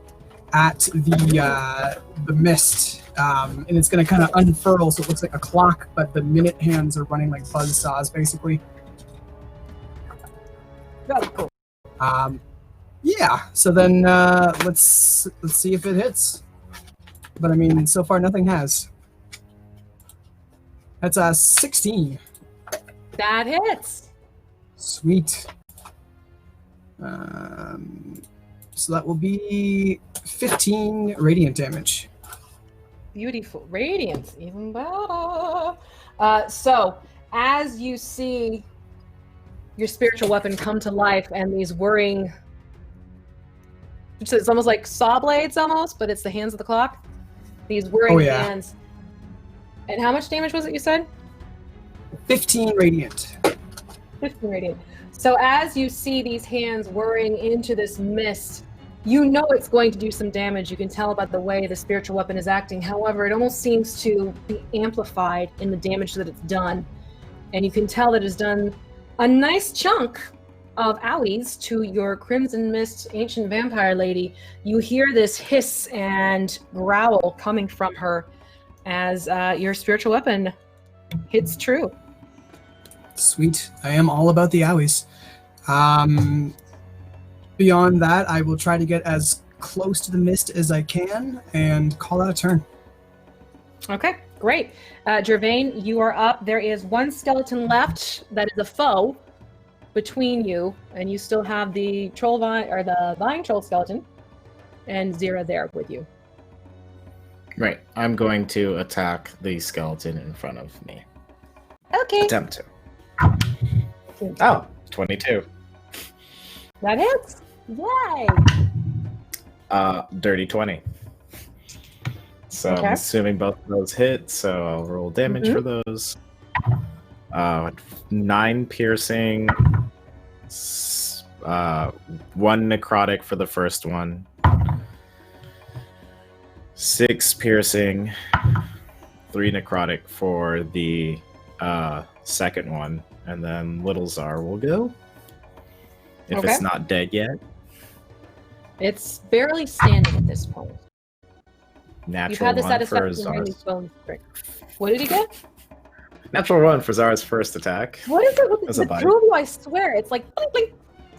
at the mist and it's going to kind of unfurl, so it looks like a clock, but the minute hands are running like buzzsaws, basically. Very cool. Yeah. So then let's see if it hits. But I mean, so far nothing has. That's a 16. That hits. Sweet. So that will be 15 radiant damage. Beautiful. Radiance, even better. So, as you see your spiritual weapon come to life and these whirring... It's almost like saw blades almost, but it's the hands of the clock. These whirring hands. And how much damage was it you said? 15 radiant. 15 radiant. So as you see these hands whirring into this mist, you know it's going to do some damage. You can tell about the way the spiritual weapon is acting. However, it almost seems to be amplified in the damage that it's done. And you can tell that it's done a nice chunk of owies to your Crimson Mist ancient vampire lady. You hear this hiss and growl coming from her as your spiritual weapon hits true. Sweet. I am all about the owies. Beyond that, I will try to get as close to the mist as I can and call out a turn. Okay, great. Gervain, you are up. There is one skeleton left that is a foe between you, and you still have the troll vine or the vine troll skeleton and Zira there with you. Right. I'm going to attack the skeleton in front of me. Okay. Attempt to. Oh, 22. That hits. Yay! Dirty 20. So Okay. I'm assuming both of those hit, so I'll roll damage for those. 9 piercing, 1 necrotic for the first one, 6 piercing, 3 necrotic for the second one, and then Little Czar will go. If Okay. it's not dead yet. It's barely standing at this point. You've Natural had the 1 for satisfaction of hearing Zar's. these bones break. What did he get? Natural 1 for Zar's first attack. What is it with That's the a bite. two of you? I swear, it's like blink, blink.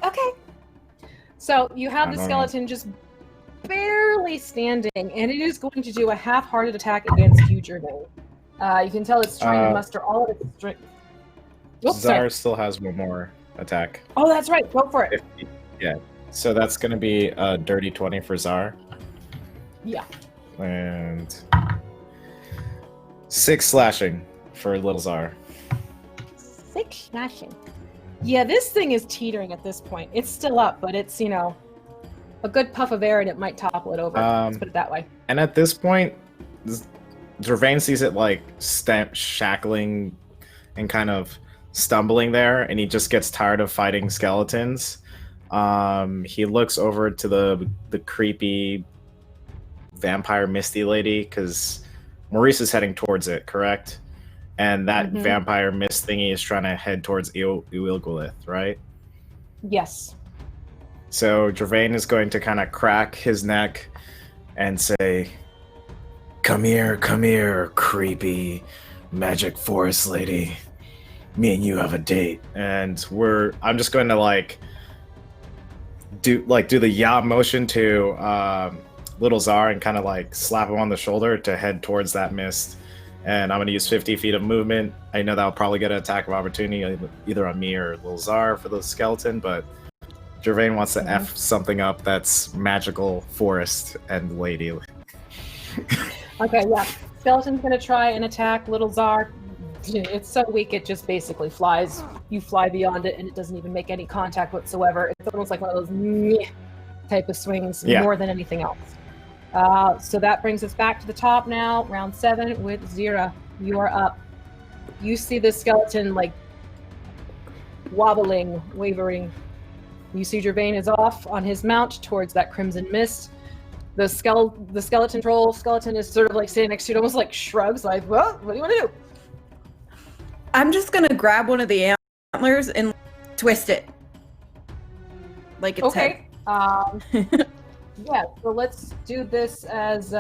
Okay. So you have I the don't skeleton just barely standing, and it is going to do a half-hearted attack against you, Jermaine. You can tell it's trying to muster all of its strength. Oops, Zar sorry. still has one more attack. Oh, that's right. Go for it. Yeah. So that's going to be a dirty 20 for Zar. Yeah. And 6 slashing for Little Czar. 6 slashing. Yeah, this thing is teetering at this point. It's still up, but it's, a good puff of air and it might topple it over. Let's put it that way. And at this point, Gervain sees it like shackling and kind of stumbling there, and he just gets tired of fighting skeletons. He looks over to the creepy vampire misty lady, because Maurice is heading towards it, correct? And that vampire mist thingy is trying to head towards Uilgwilith, right? Yes. So Gervain is going to kind of crack his neck and say, come here, creepy magic forest lady. Me and you have a date. And I'm just going to do the yaw motion to Little Czar and kind of slap him on the shoulder to head towards that mist. And I'm going to use 50 feet of movement. I know that'll probably get an attack of opportunity either on me or Little Czar for the skeleton, but Gervain wants to F something up that's magical forest and lady. Okay, yeah. Skeleton's going to try and attack Little Czar. It's so weak, it just basically flies. You fly beyond it, and it doesn't even make any contact whatsoever. It's almost like one of those meh type of swings more than anything else. So that brings us back to the top now. Round 7 with Zira. You are up. You see the skeleton wobbling, wavering. You see Gervain is off on his mount towards that crimson mist. The skeleton is sort of standing next to it, almost shrugs, well, what do you want to do? I'm just gonna grab one of the antlers and twist it. Like it's okay. Yeah, so let's do this as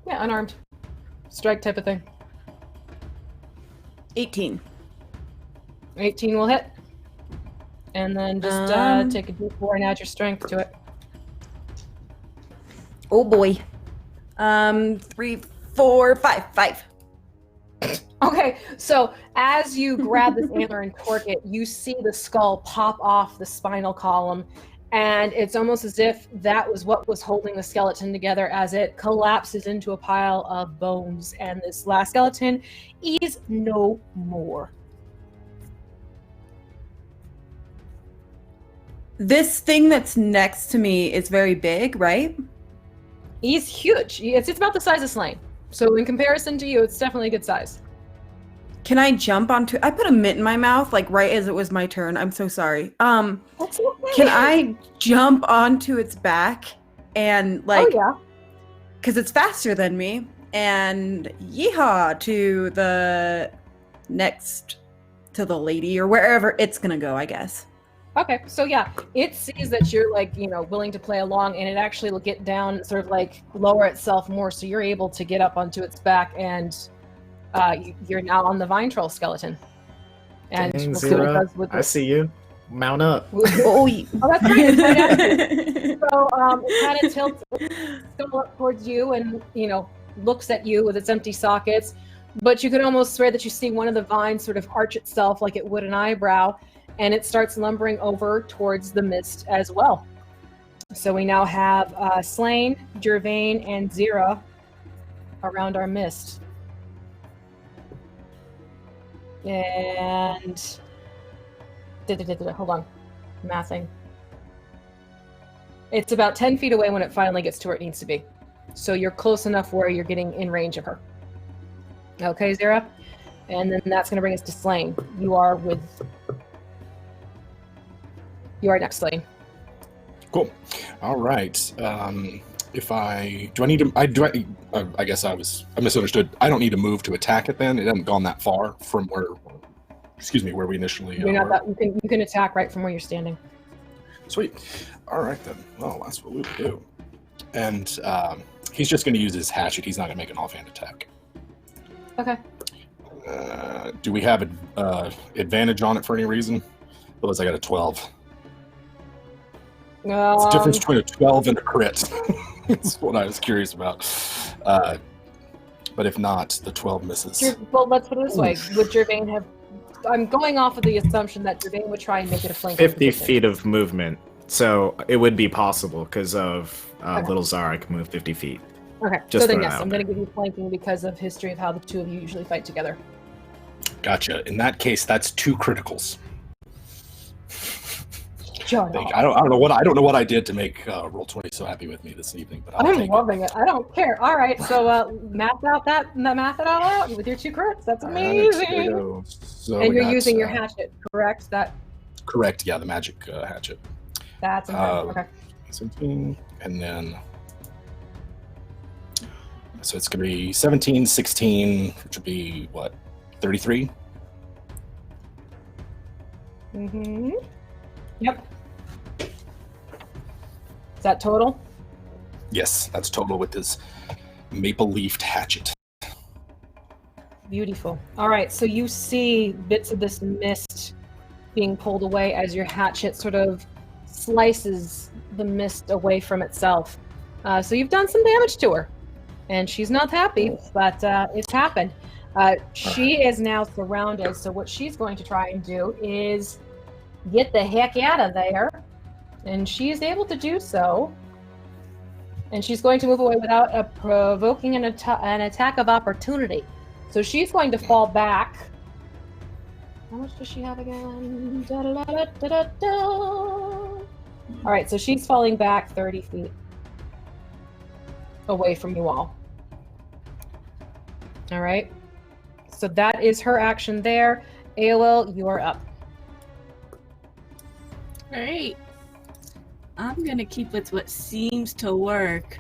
Yeah, unarmed. Strike type of thing. 18. 18 will hit. And then just take a d4 and add your strength to it. Oh boy. 3, 4, 5. 5. Okay, so as you grab this antler and torque it, you see the skull pop off the spinal column, and it's almost as if that was what was holding the skeleton together as it collapses into a pile of bones, and this last skeleton is no more. This thing that's next to me is very big, right? He's huge. It's about the size of Slain. So in comparison to you, it's definitely a good size. Can I jump onto? I put a mitt in my mouth, like right as it was my turn. I'm so sorry. That's okay. Can I jump onto its back and like? Oh yeah. Because it's faster than me, and yeehaw to the lady or wherever it's gonna go, I guess. Okay, so yeah, it sees that you're like, willing to play along, and it actually will get down and sort of like lower itself more, so you're able to get up onto its back, and you're now on the vine troll skeleton. And Dang, we'll see what it Zero. does with I it. see you. Mount up. Oh, That's right. It's right after you. So it kind of tilts its skull up towards you, and looks at you with its empty sockets. But you could almost swear that you see one of the vines sort of arch itself like it would an eyebrow, and it starts lumbering over towards the mist as well. So we now have Slain, Gervin, and Zira around our mist. And hold on, mathing. It's about 10 feet away when it finally gets to where it needs to be. So you're close enough where you're getting in range of her. Okay, Zira? And then that's going to bring us to Slain. You are next, Slain. Cool. All right. I guess I misunderstood. I don't need to move to attack it then. It hasn't gone that far from where we initially You're not that, you can attack right from where you're standing. Sweet. All right then. Well, that's what we would do. And he's just going to use his hatchet. He's not going to make an offhand attack. Okay. Do we have an advantage on it for any reason? Otherwise, I got a 12. It's the difference between a 12 and a crit. That's what I was curious about. But if not, the 12 misses. Well, let's put it this way. Would Gervain have... I'm going off of the assumption that Gervain would try and make it a flank. 50 feet of movement. So it would be possible because of Okay. Little Zara can move 50 feet. Okay, Just so then throw it yes, out I'm going to give you flanking because of history of how the two of you usually fight together. Gotcha. In that case, that's 2 criticals. John, I don't know what I did to make Roll20 so happy with me this evening, but I'm loving it. I don't care. All right, so math it all out with your 2 crits. That's amazing. So and you're using your hatchet, correct? Correct. Yeah, the magic hatchet. That's amazing. Okay. 17, and then so it's going to be 17, 16, which would be what, 33? Mm-hmm. Yep. Is that total? Yes, that's total with his maple-leafed hatchet. Beautiful. All right, so you see bits of this mist being pulled away as your hatchet sort of slices the mist away from itself. So you've done some damage to her, and she's not happy, but it's happened. She is now surrounded, so what she's going to try and do is get the heck out of there, and she's able to do so. And she's going to move away without provoking an attack of opportunity. So she's going to fall back. How much does she have again? All right, so she's falling back 30 feet away from you all. All right, so that is her action there. AOL, you are up. All right. I'm gonna keep with what seems to work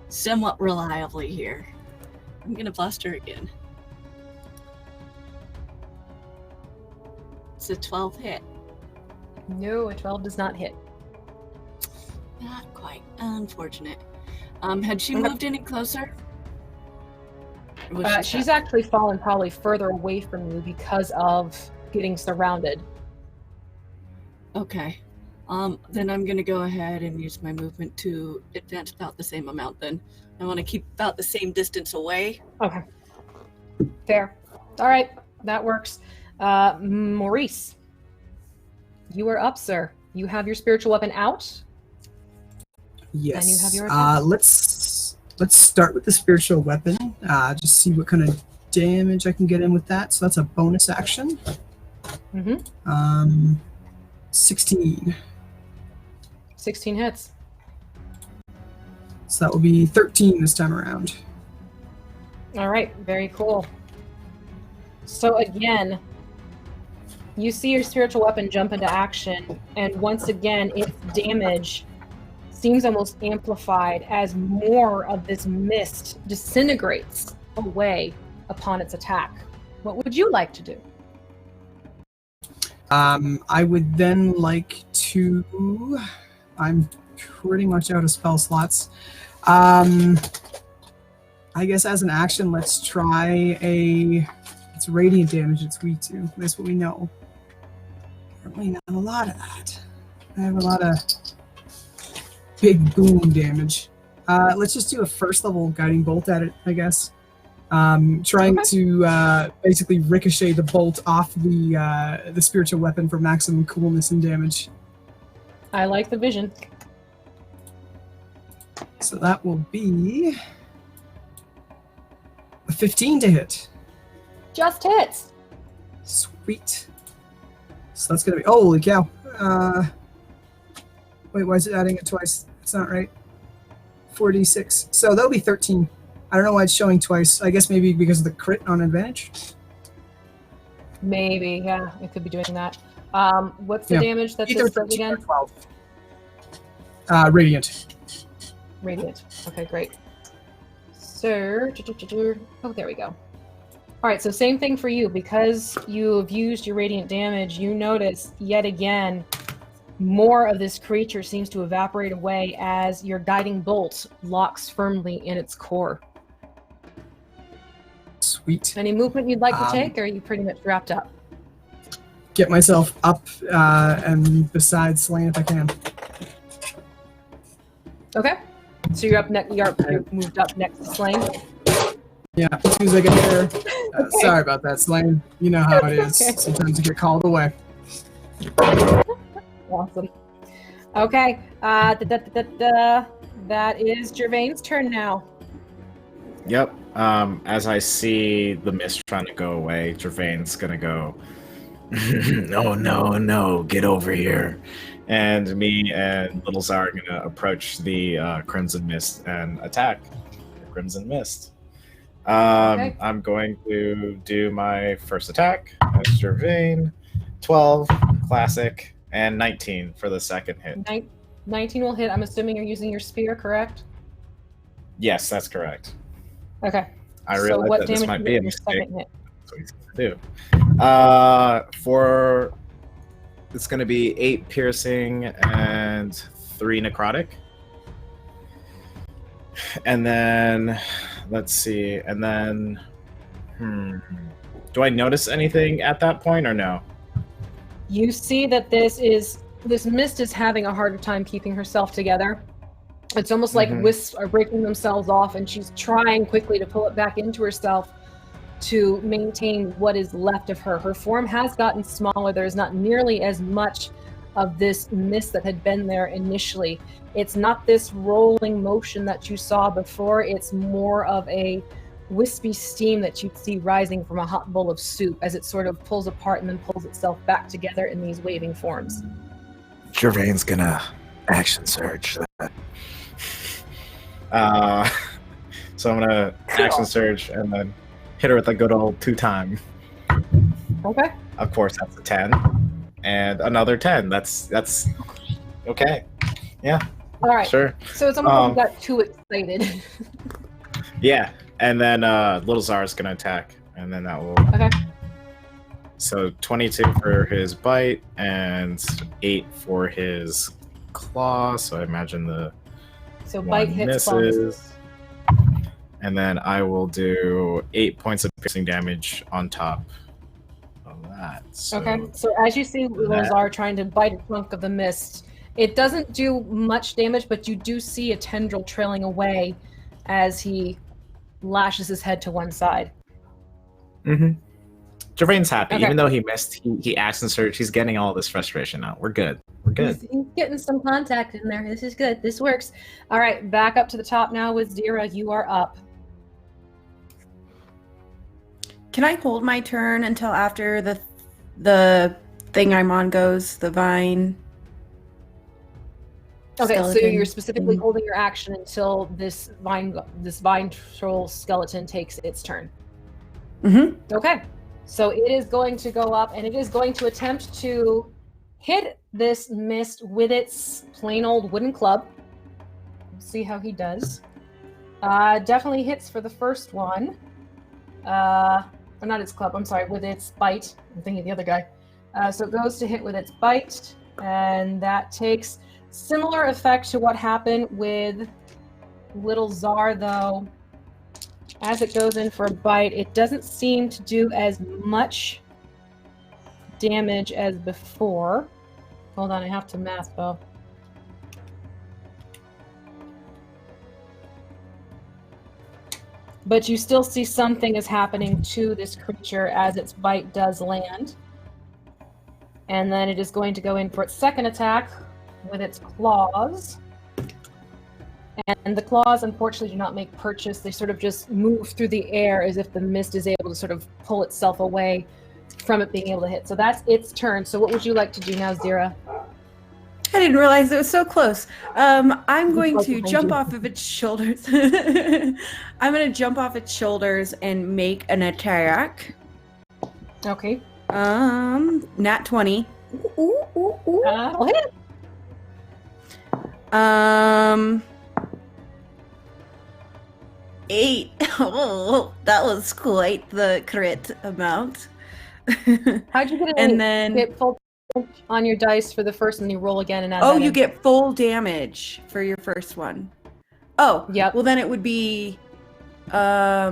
somewhat reliably here. I'm gonna blast her again. It's a 12 hit. No, a 12 does not hit. Not quite. Unfortunate. Had she moved any closer? She's actually fallen probably further away from you because of getting surrounded. Okay. Then I'm gonna go ahead and use my movement to advance about the same amount then. I want to keep about the same distance away. Okay. Fair. All right. That works. Maurice, you are up, sir. You have your spiritual weapon out. Yes. And you have your attack. Let's start with the spiritual weapon. Just see what kind of damage I can get in with that. So that's a bonus action. Mm-hmm. 16. 16 hits. So that will be 13 this time around. All right. Very cool. So again, you see your spiritual weapon jump into action, and once again, its damage seems almost amplified as more of this mist disintegrates away upon its attack. What would you like to do? I would then like to... I'm pretty much out of spell slots. I guess as an action, let's try a... It's radiant damage it's weak to. That's what we know. Apparently not a lot of that. I have a lot of big boom damage. Let's just do a first level guiding bolt at it, I guess. Trying to basically ricochet the bolt off the spiritual weapon for maximum coolness and damage. I like the vision. So that will be a 15 to hit. Just hits. Sweet. So that's gonna be holy cow. Wait, why is it adding it twice? It's not right. 4d6. So that'll be 13. I don't know why it's showing twice. I guess maybe because of the crit on advantage. Maybe, yeah, it could be doing that. What's the damage that's Either this 13 or again? 12. Radiant. Radiant. Okay, great. So, oh, there we go. All right, so same thing for you. Because you've used your radiant damage, you notice yet again more of this creature seems to evaporate away as your guiding bolt locks firmly in its core. Sweet. Any movement you'd like to take, or are you pretty much wrapped up? Get myself up and beside Slain if I can. Okay. So you're up next. You're moved up next to Slain. Yeah, as soon as I get there. Sorry about that, Slain. You know how it is. Okay. Sometimes you get called away. Awesome. Okay. That is Gervaine's turn now. Yep. As I see the mist trying to go away, Gervaine's gonna go, no, get over here. And me and Little Czar are gonna approach the Crimson Mist and attack the Crimson Mist. Okay. I'm going to do my first attack as Gervain. 12, classic, and 19 for the second hit. 19 will hit. I'm assuming you're using your spear, correct? Yes, that's correct. Okay. I So realize what that this damage might you be get a in your mistake. second hit? That's what he's gonna do. It's gonna be 8 piercing and 3 necrotic. And then let's see, and then do I notice anything at that point or no? You see that this mist is having a harder time keeping herself together. It's almost like wisps are breaking themselves off, and she's trying quickly to pull it back into herself to maintain what is left of her. Her form has gotten smaller. There's not nearly as much of this mist that had been there initially. It's not this rolling motion that you saw before. It's more of a wispy steam that you'd see rising from a hot bowl of soup as it sort of pulls apart and then pulls itself back together in these waving forms. Gervain's gonna action surge that. So I'm gonna action surge and then hit her with a good old 2-time. Okay. Of course, that's a 10 and another 10. That's okay. Yeah. All right. Sure. So it's almost like you got too excited. Yeah, and then Little Czar's gonna attack, and then that will. Okay. So 22 for his bite and 8 for his claw. So I imagine the So one bite hits claw misses. And then I will do 8 points of piercing damage on top of that. So Okay, so as you see Lozar trying to bite a chunk of the mist, it doesn't do much damage, but you do see a tendril trailing away as he lashes his head to one side. Mm-hmm. Gervain's happy, Okay. even though he missed. He acts in search. He's getting all this frustration out. We're good. We're good. He's getting some contact in there. This is good. This works. All right, back up to the top now with Zira. You are up. Can I hold my turn until after the thing I'm on goes, the vine? Okay, so skeleton you're specifically thing? holding your action until this vine troll skeleton takes its turn. Mm-hmm. Okay, so it is going to go up and it is going to attempt to hit this mist with its plain old wooden club. Let's see how he does. Definitely hits for the first one. Or not its club, I'm sorry, with its bite. I'm thinking of the other guy. So it goes to hit with its bite, and that takes similar effect to what happened with Little Czar, though. As it goes in for a bite, it doesn't seem to do as much damage as before. Hold on, I have to math, though. But you still see something is happening to this creature as its bite does land. And then it is going to go in for its second attack with its claws. And the claws, unfortunately, do not make purchase. They sort of just move through the air as if the mist is able to sort of pull itself away from it being able to hit. So that's its turn. So what would you like to do now, Zira? I didn't realize it was so close. I'm going right to behind jump you. off of its shoulders. I'm going to jump off its shoulders and make an attack. Okay. Nat 20. I'll hit. 8. Oh, that was quite the crit amount. How'd you get an And eight? then- You get full damage on your dice for the first, and then you roll again and add Oh, that you in. get full damage for your first one. Oh, Yep. well then it would be, I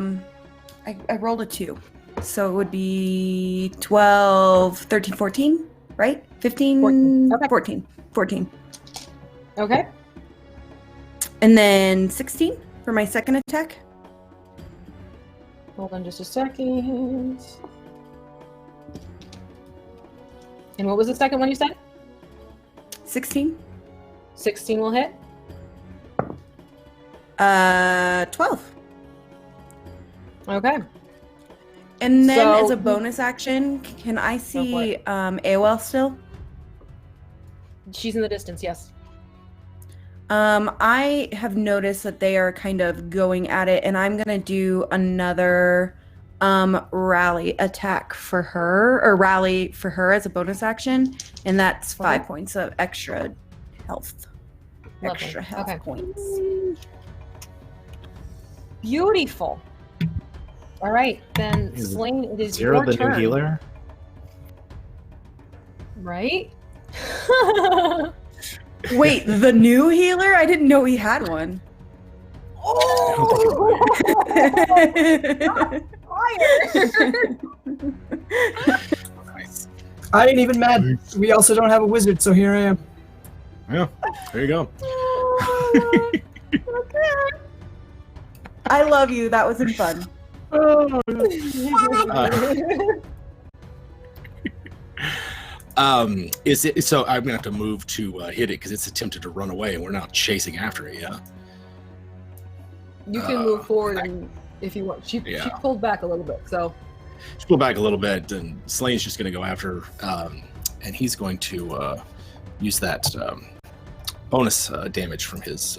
rolled a 2. So it would be 12, 13, 14, right? 15, 14. Okay. 14. Okay. And then 16 for my second attack. Hold on just a second. And what was the second one you said? 16. 16 will hit. 12. Okay. And then So- as a bonus action, can I see AOL still? She's in the distance, yes. I have noticed that they are kind of going at it, and I'm gonna do another rally attack for her, or rally for her as a bonus action, and that's 5 Okay. points of extra health. Lovely. Extra health Okay. points. Beautiful. All right, then Is Slain, it is Zero your the turn. new healer? Right? Wait, the new healer? I didn't know he had one. Oh! Nice. I ain't even mad. We also don't have a wizard, so here I am. Yeah, there you go. I love you. That was fun. Is it so? I'm gonna have to move to hit it because it's attempted to run away, and we're not chasing after it. Yeah. You can move forward and if you want. She Yeah. pulled back a little bit, so Just pull back a little bit, and Slane's just gonna go after, and he's going to use that bonus damage from his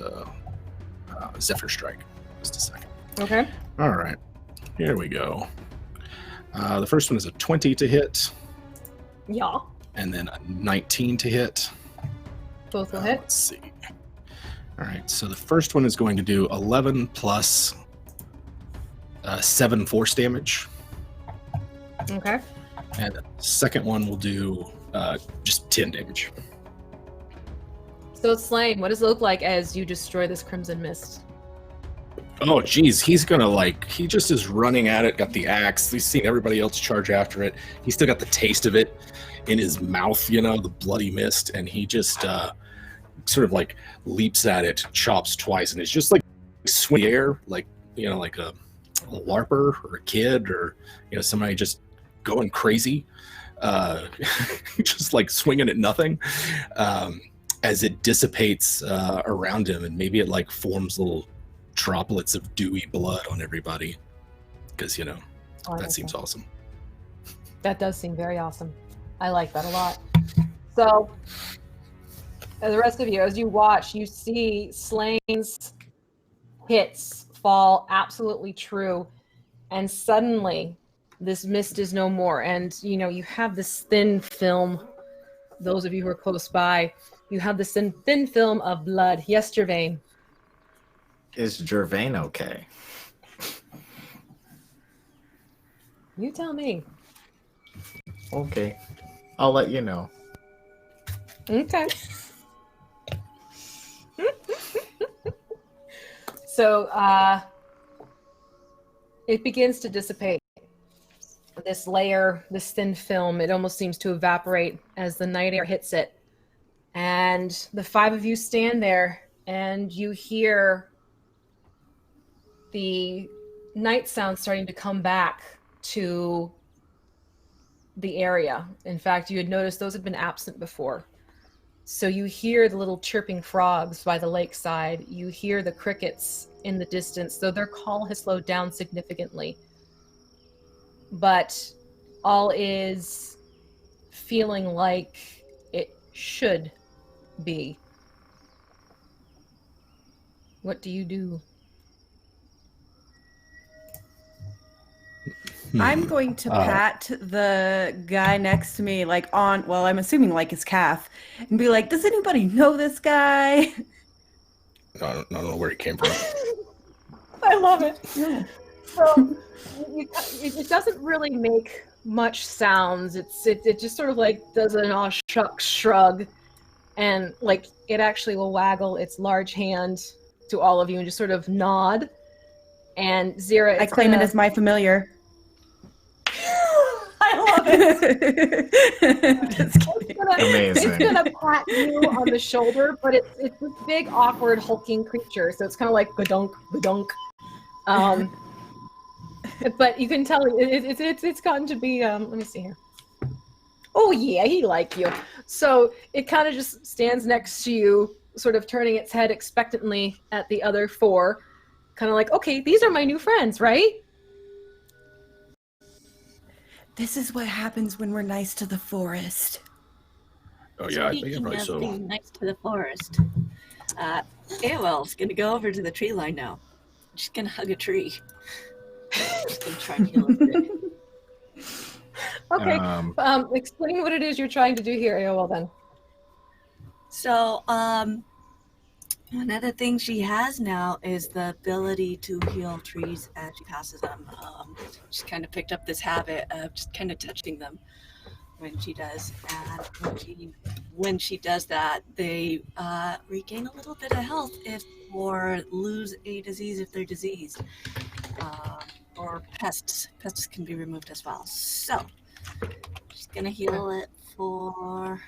Zephyr Strike. Just a second. okay. All right, here we go. The first one is a 20 to hit, Yeah, and then a 19 to hit. both will hit. Let's see. All right, so the first one is going to do 11 plus 7 force damage, Okay. and the second one will do just 10 damage. So Slain, what does it look like as you destroy this crimson mist? Oh, geez, he's gonna he just is running at it, got the axe. He's seen everybody else charge after it. He's still got the taste of it in his mouth, the bloody mist, and he just sort of leaps at it, chops twice, and it's just swing air, like a larper or a kid or somebody just going crazy, just swinging at nothing, as it dissipates around him, and maybe it forms little droplets of dewy blood on everybody, because that seems awesome. That does seem very awesome. I like that a lot. So, the rest of you, as you watch, you see Slain's hits fall absolutely true, and suddenly this mist is no more, and you have this thin film. Those of you who are close by, you have this thin film of blood. Yes, Gervain. Is Gervain okay? You tell me. Okay. I'll let you know. Okay. So, it begins to dissipate. This layer, this thin film, it almost seems to evaporate as the night air hits it. And the five of you stand there, and you hear the night sound starting to come back to the area. In fact, you had noticed those had been absent before. So you hear the little chirping frogs by the lakeside. You hear the crickets in the distance, though their call has slowed down significantly. But all is feeling like it should be. What do you do? I'm going to pat the guy next to me, I'm assuming his calf, and be like, does anybody know this guy? I don't know where he came from. I love it. So it doesn't really make much sounds. It just sort of does an aw shucks shrug, and it actually will waggle its large hand to all of you and just sort of nod. And Zira, I claim it as my familiar. I love it. Just kidding. Amazing. It's gonna pat you on the shoulder, but it's this big, awkward, hulking creature, so it's kind of like gadunk, gadunk. But you can tell it's gotten to be. Let me see here. Oh yeah, he like you. So it kind of just stands next to you, sort of turning its head expectantly at the other four, kind of like, okay, these are my new friends, right? This is what happens when we're nice to the forest. Oh yeah, I think Speaking probably of so. being nice to the forest, Aowell's gonna go over to the tree line now. She's gonna hug a tree. Just gonna try and heal a bit. Okay. Explain what it is you're trying to do here, AOL, then. So, one of the things she has now is the ability to heal trees as she passes them. She's kind of picked up this habit of just kind of touching them when she does. And when she does that, they regain a little bit of health or lose a disease if they're diseased. Or pests. Pests can be removed as well. So, she's going to heal it for...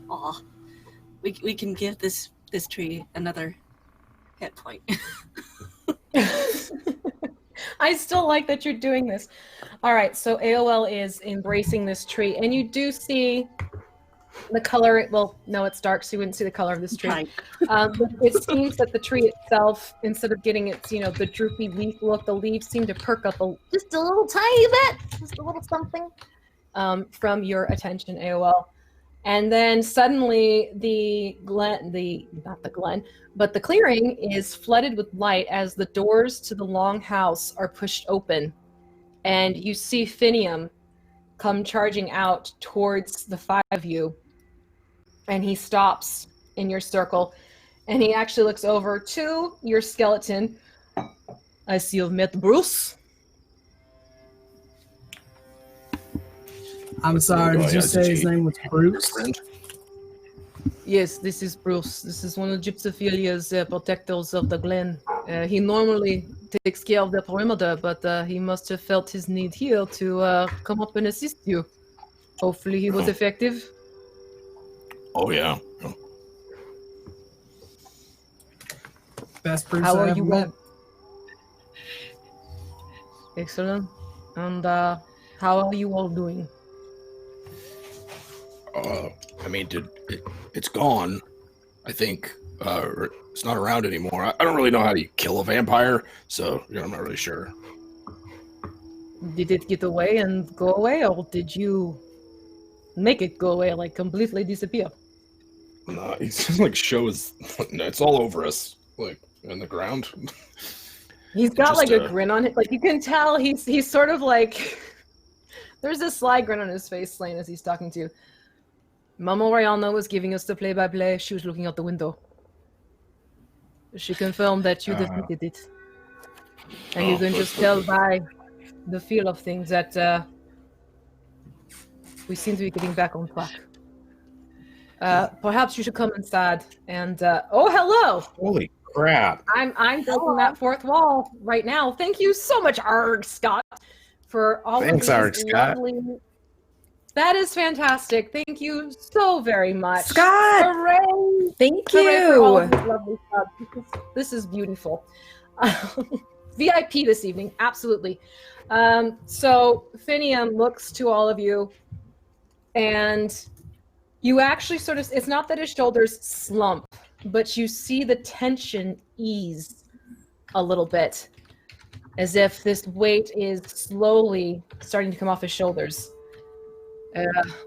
Aw, we can give this tree another hit point. I still like that you're doing this. All right, so AOL is embracing this tree, and you do see the color. Well, no, it's dark, so you wouldn't see the color of this tree. It seems that the tree itself, instead of getting its, the droopy leaf look, the leaves seem to perk up just a little tiny bit, just a little something. From your attention, AOL. And then suddenly the clearing is flooded with light as the doors to the long house are pushed open. And you see Finium come charging out towards the five of you. And he stops in your circle. And he actually looks over to your skeleton. I see you've met Bruce. I'm sorry, did you say his name was Bruce? Yes, this is Bruce. This is one of Gypsophilia's protectors of the glen. He normally takes care of the perimeter, but he must have felt his need here to come up and assist you. Hopefully he was effective. Oh, yeah. Best Bruce How I are ever you met. Excellent. And how are you all doing? I mean, it's gone. I think it's not around anymore. I don't really know how to kill a vampire, so I'm not really sure. Did it get away and go away, or did you make it go away, like completely disappear? No, he's just like shows. It's all over us, like in the ground. He's got Just, like a grin on it. Like you can tell he's sort of like there's a sly grin on his face, Slain, as he's talking to you. Mama Rihanna was giving us the play-by-play. She was looking out the window. She confirmed that you defeated it. And you can just tell by the feel of things that we seem to be getting back on track. Perhaps you should come inside and oh, hello! Holy crap. I'm breaking that fourth wall right now. Thank you so much, Arg Scott, for all Thanks, of Arg these Scott. lovely... That is fantastic. Thank you so very much. Scott! Hooray! Thank Hooray for all you. of these lovely stuff. This is beautiful. VIP this evening, absolutely. So Finium looks to all of you, and you actually sort of, it's not that his shoulders slump, but you see the tension ease a little bit, as if this weight is slowly starting to come off his shoulders.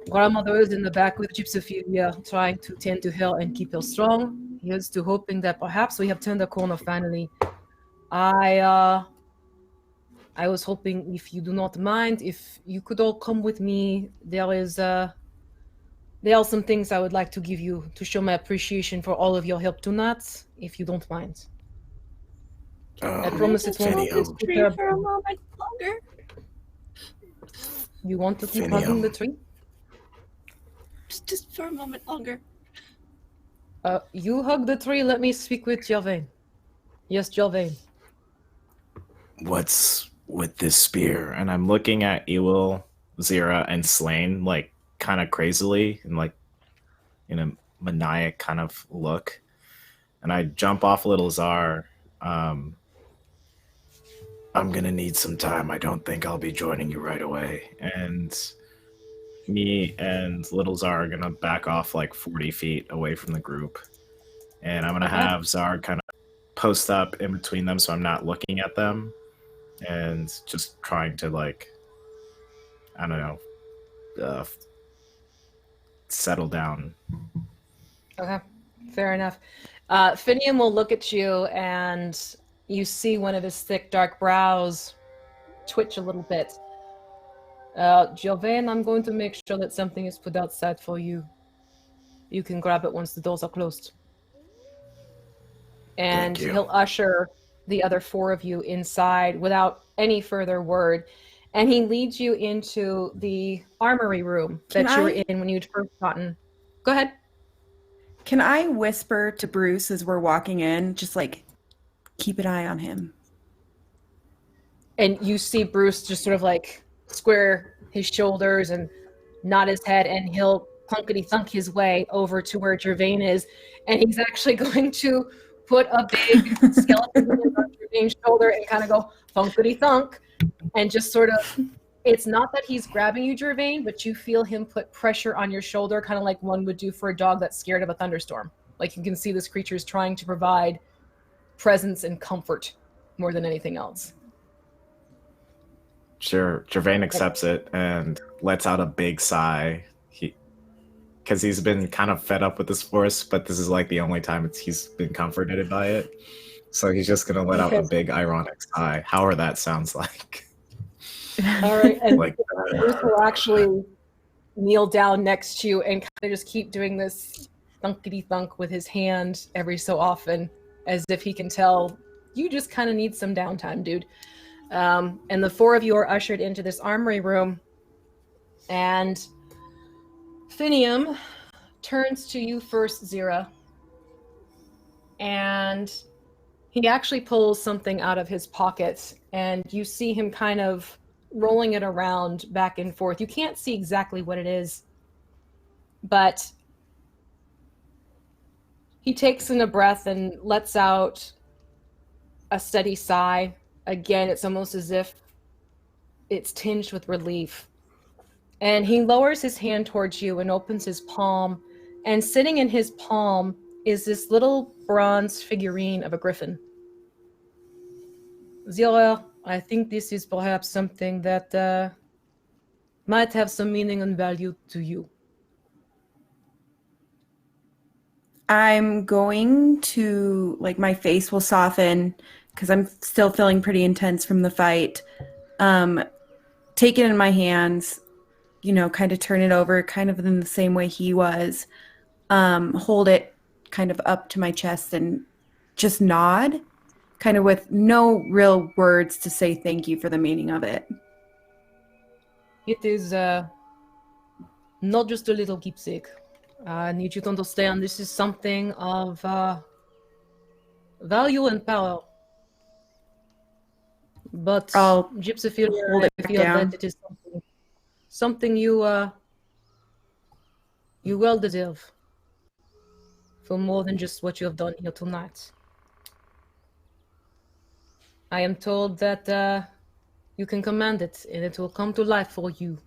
Grandmother is in the back with Gypsophilia, trying to tend to her and keep her strong. Here's to hoping that perhaps we have turned the corner finally. I was hoping, if you do not mind, if you could all come with me. There are some things I would like to give you to show my appreciation for all of your help tonight, if you don't mind. I promise it won't be Just tree for a moment longer. You want to keep hugging the tree? Just for a moment longer. You hug the tree, let me speak with Gervin. Yes, Gervin. What's with this spear? And I'm looking at Ewell, Zira, and Slain, like, kind of crazily, and like, in a maniac kind of look. And I jump off Little Czar. I'm gonna need some time. I don't think I'll be joining you right away. And me and Little Czar are gonna back off like 40 feet away from the group. And I'm gonna have Czar kind of post up in between them so I'm not looking at them. And just trying to, like, I don't know, settle down. Okay, fair enough. Finium will look at you, and you see one of his thick, dark brows twitch a little bit. Gervin, I'm going to make sure that something is put outside for you. You can grab it once the doors are closed. And Thank you. he'll usher the other four of you inside without any further word. And he leads you into the armory room that you were in when you'd first gotten. Go ahead. Can I whisper to Bruce as we're walking in, just like, keep an eye on him? And you see Bruce just sort of like square his shoulders and nod his head, and he'll plunkety thunk his way over to where Gervain is, and he's actually going to put a big skeleton on Gervain's shoulder and kind of go thunkety thunk, and just sort of, it's not that he's grabbing you, Gervain, but you feel him put pressure on your shoulder, kind of like one would do for a dog that's scared of a thunderstorm. Like, you can see this creature is trying to provide presence and comfort more than anything else. Sure, Gervain accepts it and lets out a big sigh. Because he's been kind of fed up with this force, but this is like the only time he's been comforted by it. So he's just gonna let out a big ironic sigh. However that sounds like. All right, and Like, Bruce will actually kneel down next to you and kind of just keep doing this thunkety thunk with his hand every so often, as if he can tell you just kind of need some downtime, dude. And the four of you are ushered into this armory room, and Finium, turns to you first, Zira. And he actually pulls something out of his pocket, and you see him kind of rolling it around back and forth. You can't see exactly what it is, but he takes in a breath and lets out a steady sigh. Again, it's almost as if it's tinged with relief. And he lowers his hand towards you and opens his palm, and sitting in his palm is this little bronze figurine of a griffin. Zira, I think this is perhaps something that might have some meaning and value to you. I'm going to, like, my face will soften because I'm still feeling pretty intense from the fight. Take it in my hands, you know, kind of turn it over kind of in the same way he was. Hold it kind of up to my chest and just nod, kind of with no real words to say thank you for the meaning of it. It is not just a little keepsake. I need you to understand this is something of value and power. But I'll Gypsophilia, hold it I back feel down. that it is something you well deserve for more than just what you have done here tonight. I am told that you can command it, and it will come to life for you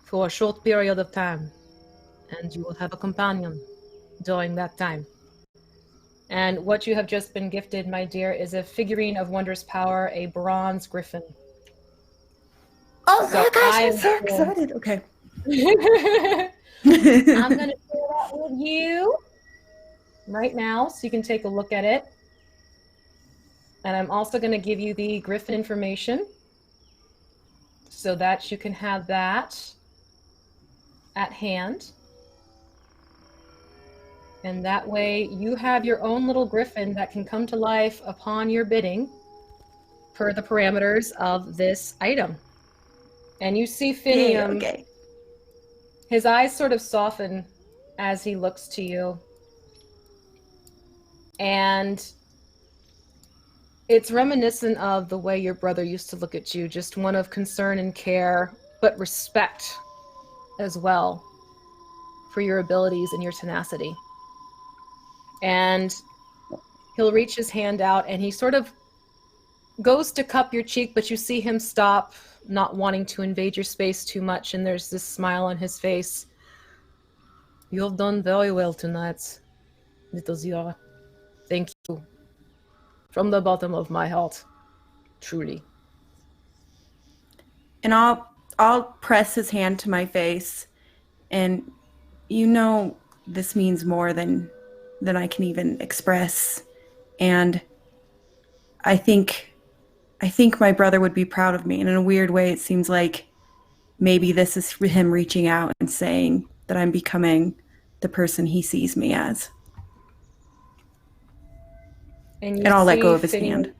for a short period of time, and you will have a companion during that time. And what you have just been gifted, my dear, is a figurine of wondrous power, a bronze griffin. Oh So my gosh, I I'm so am- excited. Okay. I'm going to share that with you right now so you can take a look at it. And I'm also going to give you the griffin information so that you can have that at hand. And that way you have your own little griffin that can come to life upon your bidding per the parameters of this item. And you see Finium, Okay. his eyes sort of soften as he looks to you. And it's reminiscent of the way your brother used to look at you, just one of concern and care, but respect as well for your abilities and your tenacity. And he'll reach his hand out and he sort of goes to cup your cheek, but you see him stop, not wanting to invade your space too much, and there's this smile on his face. You have done very well tonight, little Zira. Thank you. From the bottom of my heart. Truly. And I'll press his hand to my face, and you know this means more than I can even express. And I think my brother would be proud of me. And in a weird way, it seems like maybe this is him reaching out and saying that I'm becoming the person he sees me as. And I'll let go of his hand.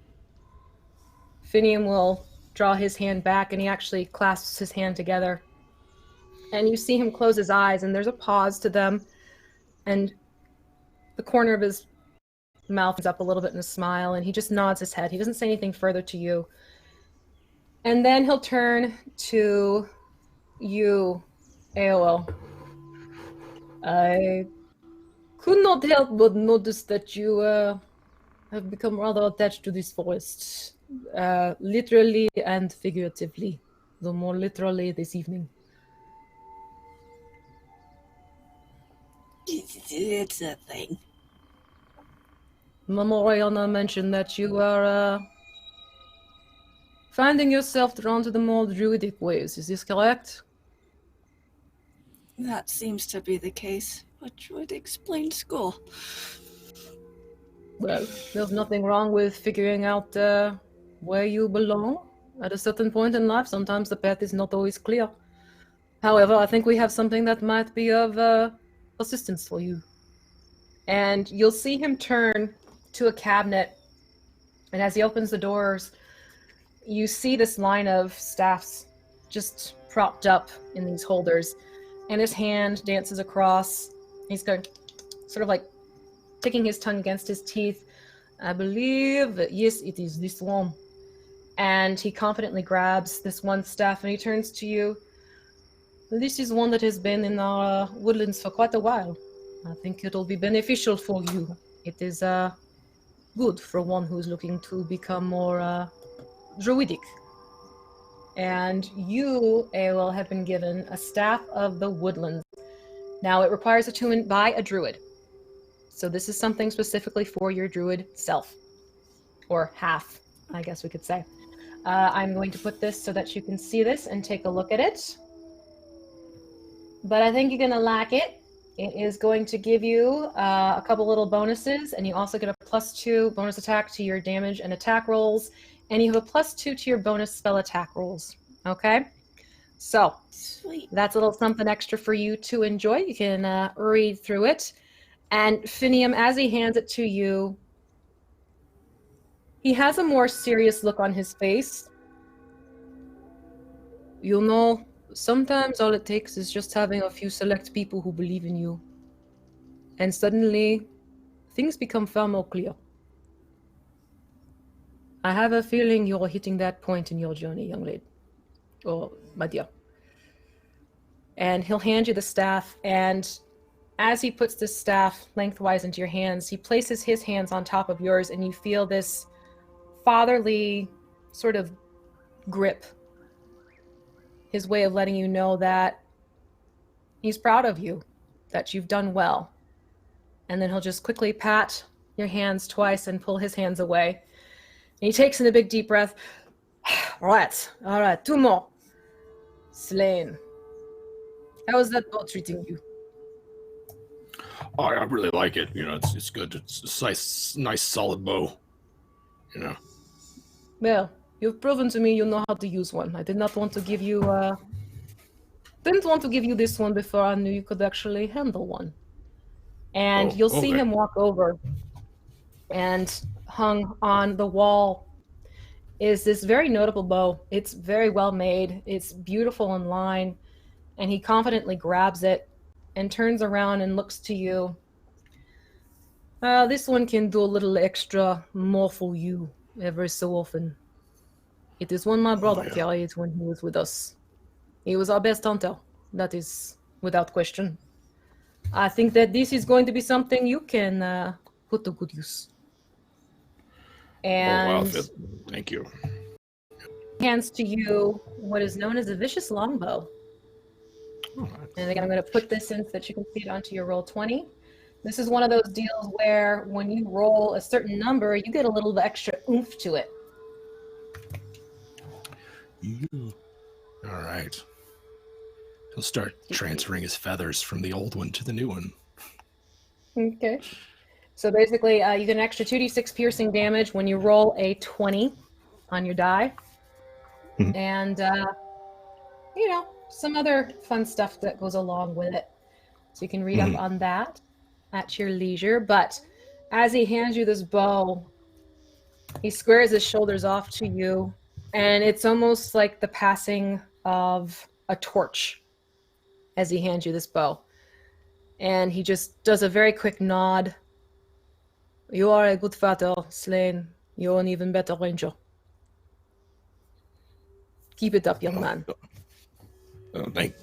Finium will draw his hand back, and he actually clasps his hand together. And you see him close his eyes, and there's a pause to them. And the corner of his mouth is up a little bit in a smile, and he just nods his head. He doesn't say anything further to you. And then he'll turn to you, AOL. I could not help but notice that you have become rather attached to this forest, literally and figuratively, though more literally this evening. It's a thing. Mama Oriana mentioned that you are finding yourself drawn to the more druidic ways. Is this correct? That seems to be the case, which would explain school. Well, there's nothing wrong with figuring out where you belong at a certain point in life. Sometimes the path is not always clear. However, I think we have something that might be of assistance for you. And you'll see him turn to a cabinet, and as he opens the doors, you see this line of staffs just propped up in these holders. and his hand dances across. He's going, sort of like ticking his tongue against his teeth. I believe, yes, it is this one. And he confidently grabs this one staff and he turns to you. This is one that has been in our woodlands for quite a while. I think it'll be beneficial for you. It is good for one who's looking to become more druidic. And you, Ael, have been given a staff of the woodlands. Now, it requires attunement by a druid. So this is something specifically for your druid self. Or half, I guess we could say. I'm going to put this so that you can see this and take a look at it. But I think you're going to lack it. It is going to give you a couple little bonuses, and you also get a +2 bonus attack to your damage and attack rolls, and you have a +2 to your bonus spell attack rolls. Okay? So, Sweet. that's a little something extra for you to enjoy. You can read through it. And Finium, as he hands it to you, he has a more serious look on his face. You know, sometimes all it takes is just having a few select people who believe in you. And suddenly, things become far more clear. I have a feeling you're hitting that point in your journey, young lady. Or, my dear. And he'll hand you the staff, and as he puts the staff lengthwise into your hands, he places his hands on top of yours, and you feel this fatherly sort of grip. His way of letting you know that he's proud of you, that you've done well. And then he'll just quickly pat your hands twice and pull his hands away. And he takes in a big deep breath. All right, 2 more. Slain. How is that boat treating you? Oh, I really like it. You know, it's good. It's a nice solid bow. You know. Well, you've proven to me you know how to use one. I did not want to give you didn't want to give you this one before I knew you could actually handle one. And you'll see him walk over, and hung on the wall is this very notable bow. It's very well made. It's beautiful in line, and he confidently grabs it and turns around and looks to you. This one can do a little extra more for you every so often. It is one my brother carried when he was with us. He was our best hunter. That is without question. I think that this is going to be something you can put to good use. And thank you. Hands to you what is known as a vicious longbow. And again, I'm going to put this in so that you can see it onto your roll 20. This is one of those deals where when you roll a certain number, you get a little extra oomph to it. All right. He'll start transferring his feathers from the old one to the new one. Okay. So basically, you get an extra 2d6 piercing damage when you roll a 20 on your die. Mhm. And, you know, some other fun stuff that goes along with it. So you can read up on that at your leisure. But as he hands you this bow, he squares his shoulders off to you, and it's almost like the passing of a torch as he hands you this bow. And he just does a very quick nod. You are a good fighter, Slain. You're an even better ranger. Keep it up, young man.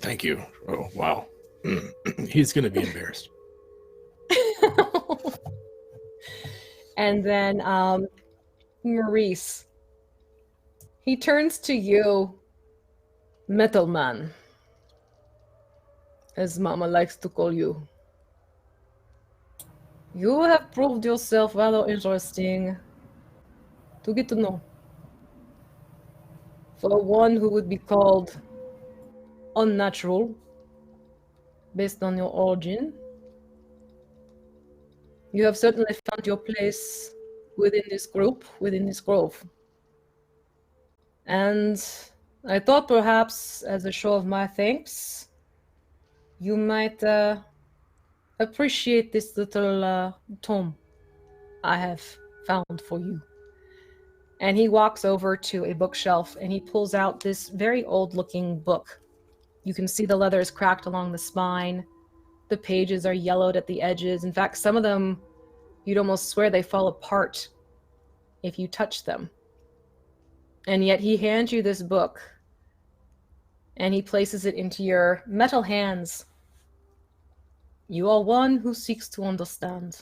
Thank you. Oh, wow. He's going to be embarrassed. And then Maurice. He turns to you, Metal Man, as Mama likes to call you. You have proved yourself rather interesting to get to know. For one who would be called unnatural, based on your origin, you have certainly found your place within this group, within this grove. And I thought perhaps, as a show of my thanks, you might appreciate this little tome I have found for you. And he walks over to a bookshelf and he pulls out this very old-looking book. You can see the leather is cracked along the spine. The pages are yellowed at the edges. In fact, some of them, you'd almost swear they fall apart if you touch them. And yet he hands you this book, and he places it into your metal hands. You are one who seeks to understand.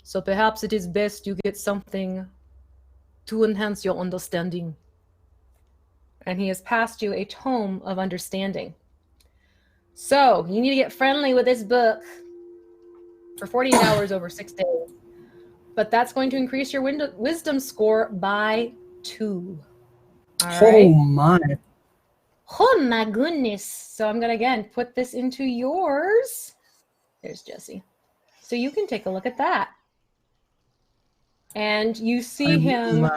So perhaps it is best you get something to enhance your understanding. And he has passed you a tome of understanding. So, you need to get friendly with this book for 48 hours over 6 days. But that's going to increase your wisdom score by 2. All right? Oh my. Oh my goodness. So I'm going to, again, put this into yours. There's Jesse. So you can take a look at that. And you see him...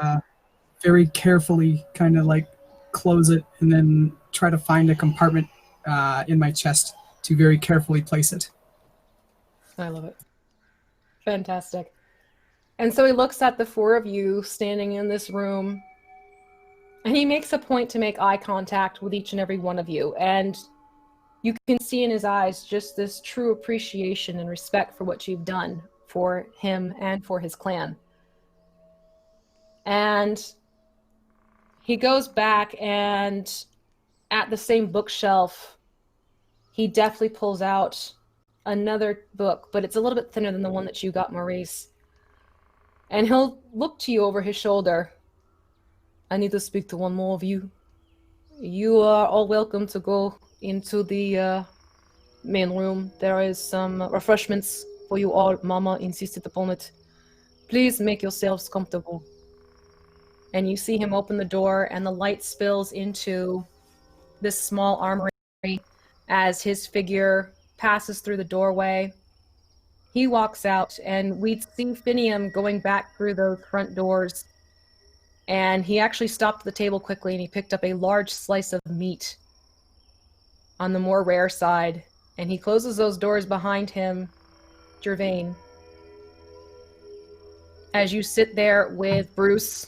very carefully kind of like close it and then try to find a compartment in my chest to very carefully place it. I love it. Fantastic. And so he looks at the 4 of you standing in this room, and he makes a point to make eye contact with each and every one of you. And you can see in his eyes just this true appreciation and respect for what you've done for him and for his clan. And he goes back, and at the same bookshelf, he deftly pulls out another book, but it's a little bit thinner than the one that you got, Maurice. And he'll look to you over his shoulder. I need to speak to one more of you. You are all welcome to go into the main room. There is some refreshments for you all. Mama insisted upon it. Please make yourselves comfortable. And you see him open the door, and the light spills into this small armory as his figure passes through the doorway. He walks out, and we see Finium going back through those front doors. And he actually stopped at the table quickly, and he picked up a large slice of meat on the more rare side. And he closes those doors behind him, Gervain. As you sit there with Bruce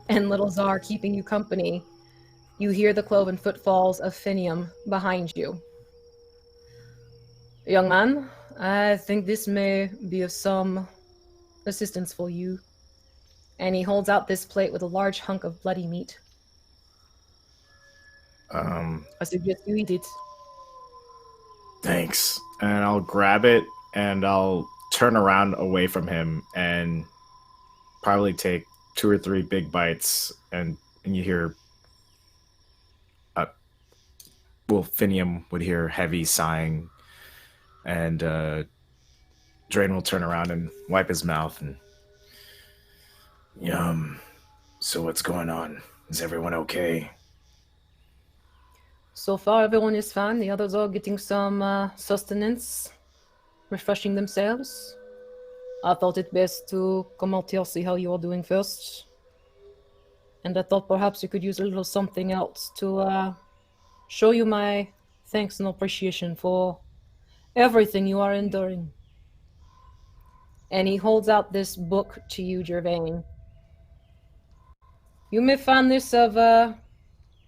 and Little Czar keeping you company, you hear the cloven footfalls of Finium behind you. Young man, I think this may be of some assistance for you. And he holds out this plate with a large hunk of bloody meat. I suggest you eat it. Thanks. And I'll grab it, and I'll turn around away from him and probably take 2 or 3 big bites, and you hear Finium would hear heavy sighing, and Drain will turn around and wipe his mouth and yum. So what's going on? Is everyone okay? So far, everyone is fine. The others are getting some sustenance, refreshing themselves. I thought it best to come out here, see how you are doing first. And I thought perhaps you could use a little something else to show you my thanks and appreciation for everything you are enduring. And he holds out this book to you, Gervain. You may find this of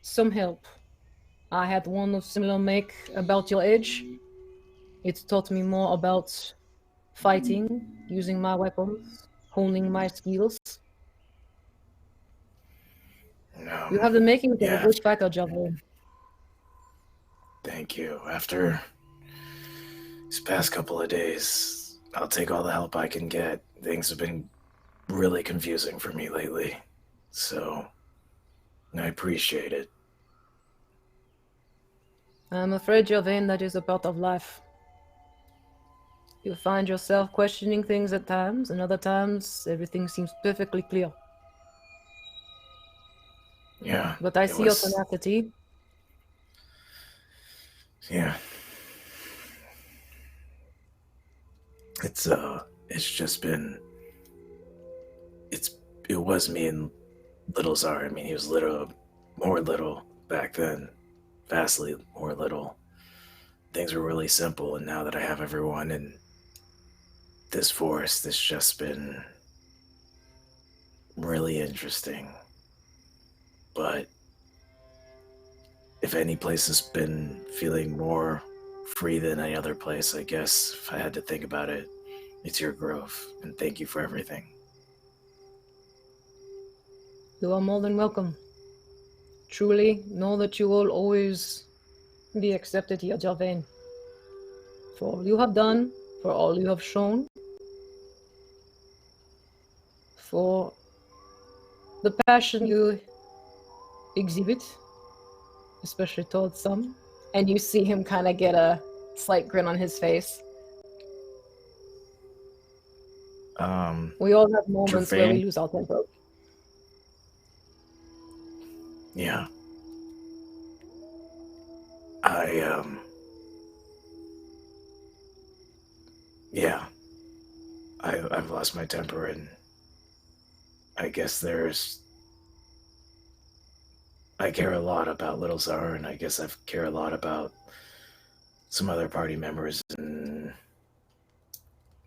some help. I had one of similar make about your age. It taught me more about fighting, using my weapons, honing my skills. No. You have the makings of a good fighter, Gervain. Thank you. After these past couple of days, I'll take all the help I can get. Things have been really confusing for me lately, so I appreciate it. I'm afraid, Gervain, that is a part of life. You find yourself questioning things at times, and other times everything seems perfectly clear. Yeah. But I see your tenacity. Yeah. It's just been it was me and Little Czar. I mean, he was more little back then, vastly more little. Things were really simple, and now that I have everyone in this forest, it's just been really interesting. But if any place has been feeling more free than any other place, I guess, if I had to think about it, it's your grove. And thank you for everything. You are more than welcome. Truly, know that you will always be accepted here, Gervin. For all you have done, for all you have shown, for the passion you exhibit, especially towards some. And you see him kind of get a slight grin on his face. We all have moments where we Gervin? lose our temper. Yeah. I've lost my temper, and I guess I care a lot about Little Czar, and I guess I care a lot about some other party members, and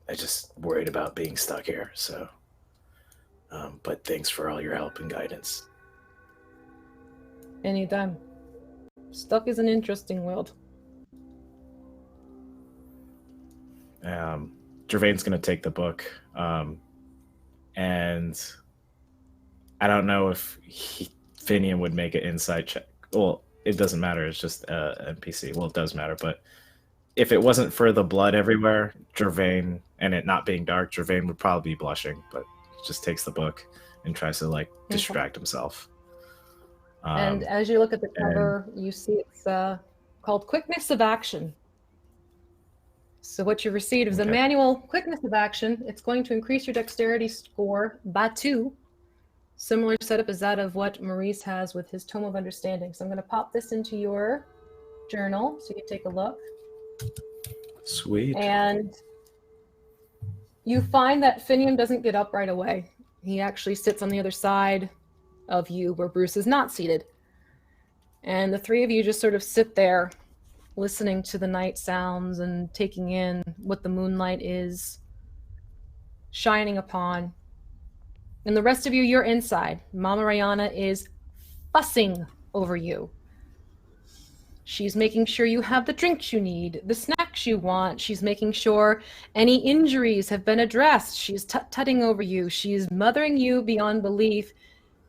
I just worried about being stuck here, so. But thanks for all your help and guidance. Anytime. Stuck is an interesting world. Gervain's gonna take the book, and I don't know if Finian would make an insight check. Well, it doesn't matter. It's just NPC. Well, it does matter, but if it wasn't for the blood everywhere, Gervain, and it not being dark, Gervain would probably be blushing, but he just takes the book and tries to distract himself. And as you look at the cover, you see it's called Quickness of Action. So what you received is a manual Quickness of Action. It's going to increase your dexterity score by 2. Similar setup as that of what Maurice has with his Tome of Understanding. So I'm going to pop this into your journal so you can take a look. Sweet. And you find that Finian doesn't get up right away. He actually sits on the other side of you where Bruce is not seated. And the three of you just sort of sit there listening to the night sounds and taking in what the moonlight is shining upon. And the rest of you, you're inside. Mama Rayana is fussing over you. She's making sure you have the drinks you need, the snacks you want. She's making sure any injuries have been addressed. She's tut-tutting over you. She's mothering you beyond belief.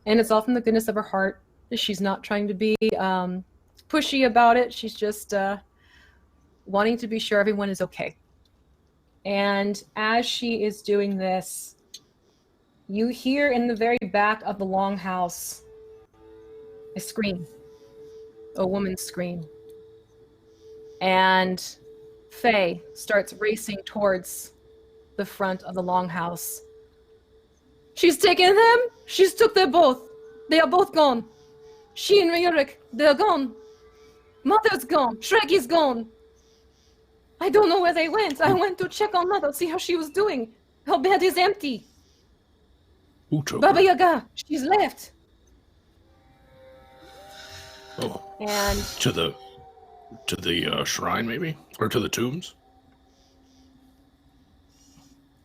And it's all from the goodness of her heart. She's not trying to be pushy about it. She's just wanting to be sure everyone is okay. And as she is doing this, you hear in the very back of the longhouse a scream. A woman's scream. And Faye starts racing towards the front of the longhouse. She's taken them. She's took them both. They are both gone. She and Ryurik, they're gone. Mother's gone. Shrek is gone. I don't know where they went. I went to check on Mother, see how she was doing. Her bed is empty. Who took Baba her? Yaga, she's left. Oh, And to the shrine, maybe, or to the tombs.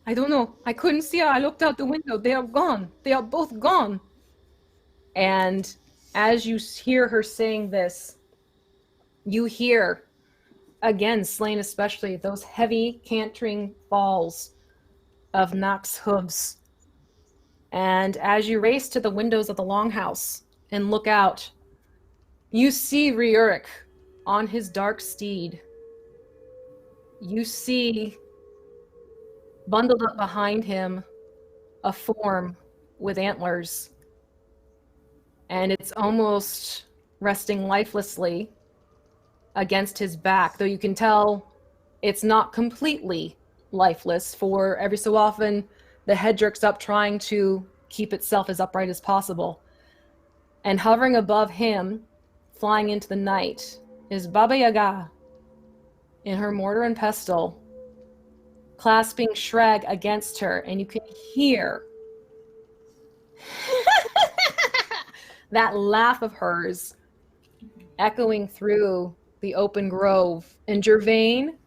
I don't know. I couldn't see her. I looked out the window. They are gone. They are both gone. And as you hear her saying this, you hear, again, Slain especially, those heavy cantering falls of Nock's hooves. And as you race to the windows of the longhouse and look out, you see Ryurik on his dark steed. You see, bundled up behind him, a form with antlers. And it's almost resting lifelessly against his back, though you can tell it's not completely lifeless, for every so often the head jerks up trying to keep itself as upright as possible. And hovering above him, flying into the night, is Baba Yaga in her mortar and pestle, clasping Shrek against her, and you can hear that laugh of hers echoing through the open grove. And Gervain,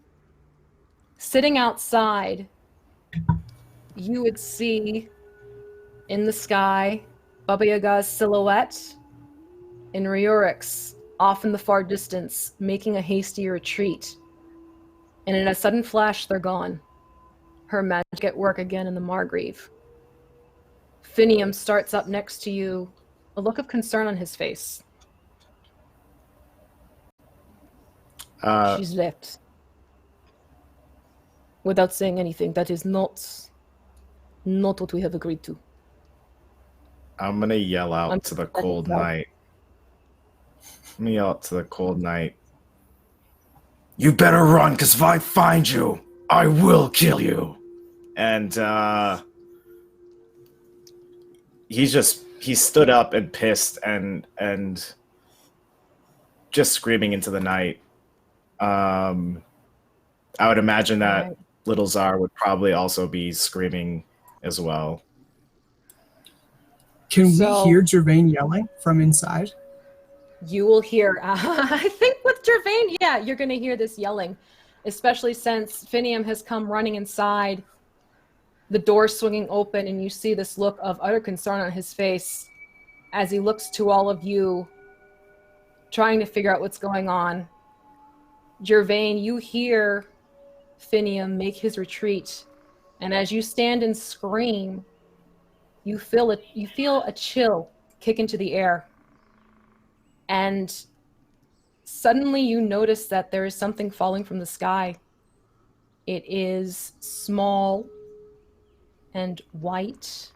sitting outside, you would see in the sky Baba Yaga's silhouette and Ryurik's off in the far distance, making a hasty retreat. And in a sudden flash, they're gone. Her magic at work again in the Margreave. Finium starts up next to you, a look of concern on his face. She's left. Without saying anything, that is not what we have agreed to. I'm gonna yell out to the cold night. I'm gonna yell out to the cold night. You better run, because if I find you, I will kill you. And he stood up and pissed and just screaming into the night. I would imagine that little Czar would probably also be screaming as well. Can we hear Gervain yelling from inside? You will hear, I think with Gervain, yeah, you're going to hear this yelling, especially since Finium has come running inside, the door swinging open, and you see this look of utter concern on his face as he looks to all of you, trying to figure out what's going on. Gervain, you hear Finium make his retreat, and as you stand and scream, you feel a chill kick into the air. And suddenly you notice that there is something falling from the sky. It is small and white,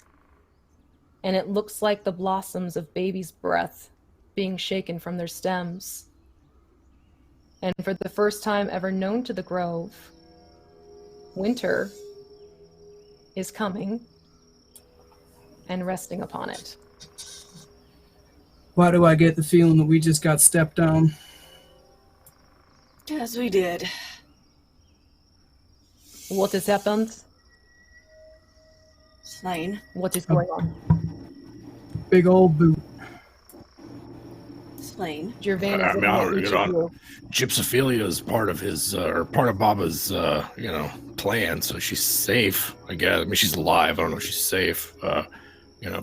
and it looks like the blossoms of baby's breath being shaken from their stems. And for the first time ever known to the grove, winter is coming and resting upon it. Why do I get the feeling that we just got stepped on? Yes, we did. What has happened? Slain. What is going on? Big old boot. Slain. Gervain is looking at each of you. Gypsophilia is part of his, or part of Baba's, plan, so she's safe, I guess. I mean, she's alive. I don't know if she's safe, but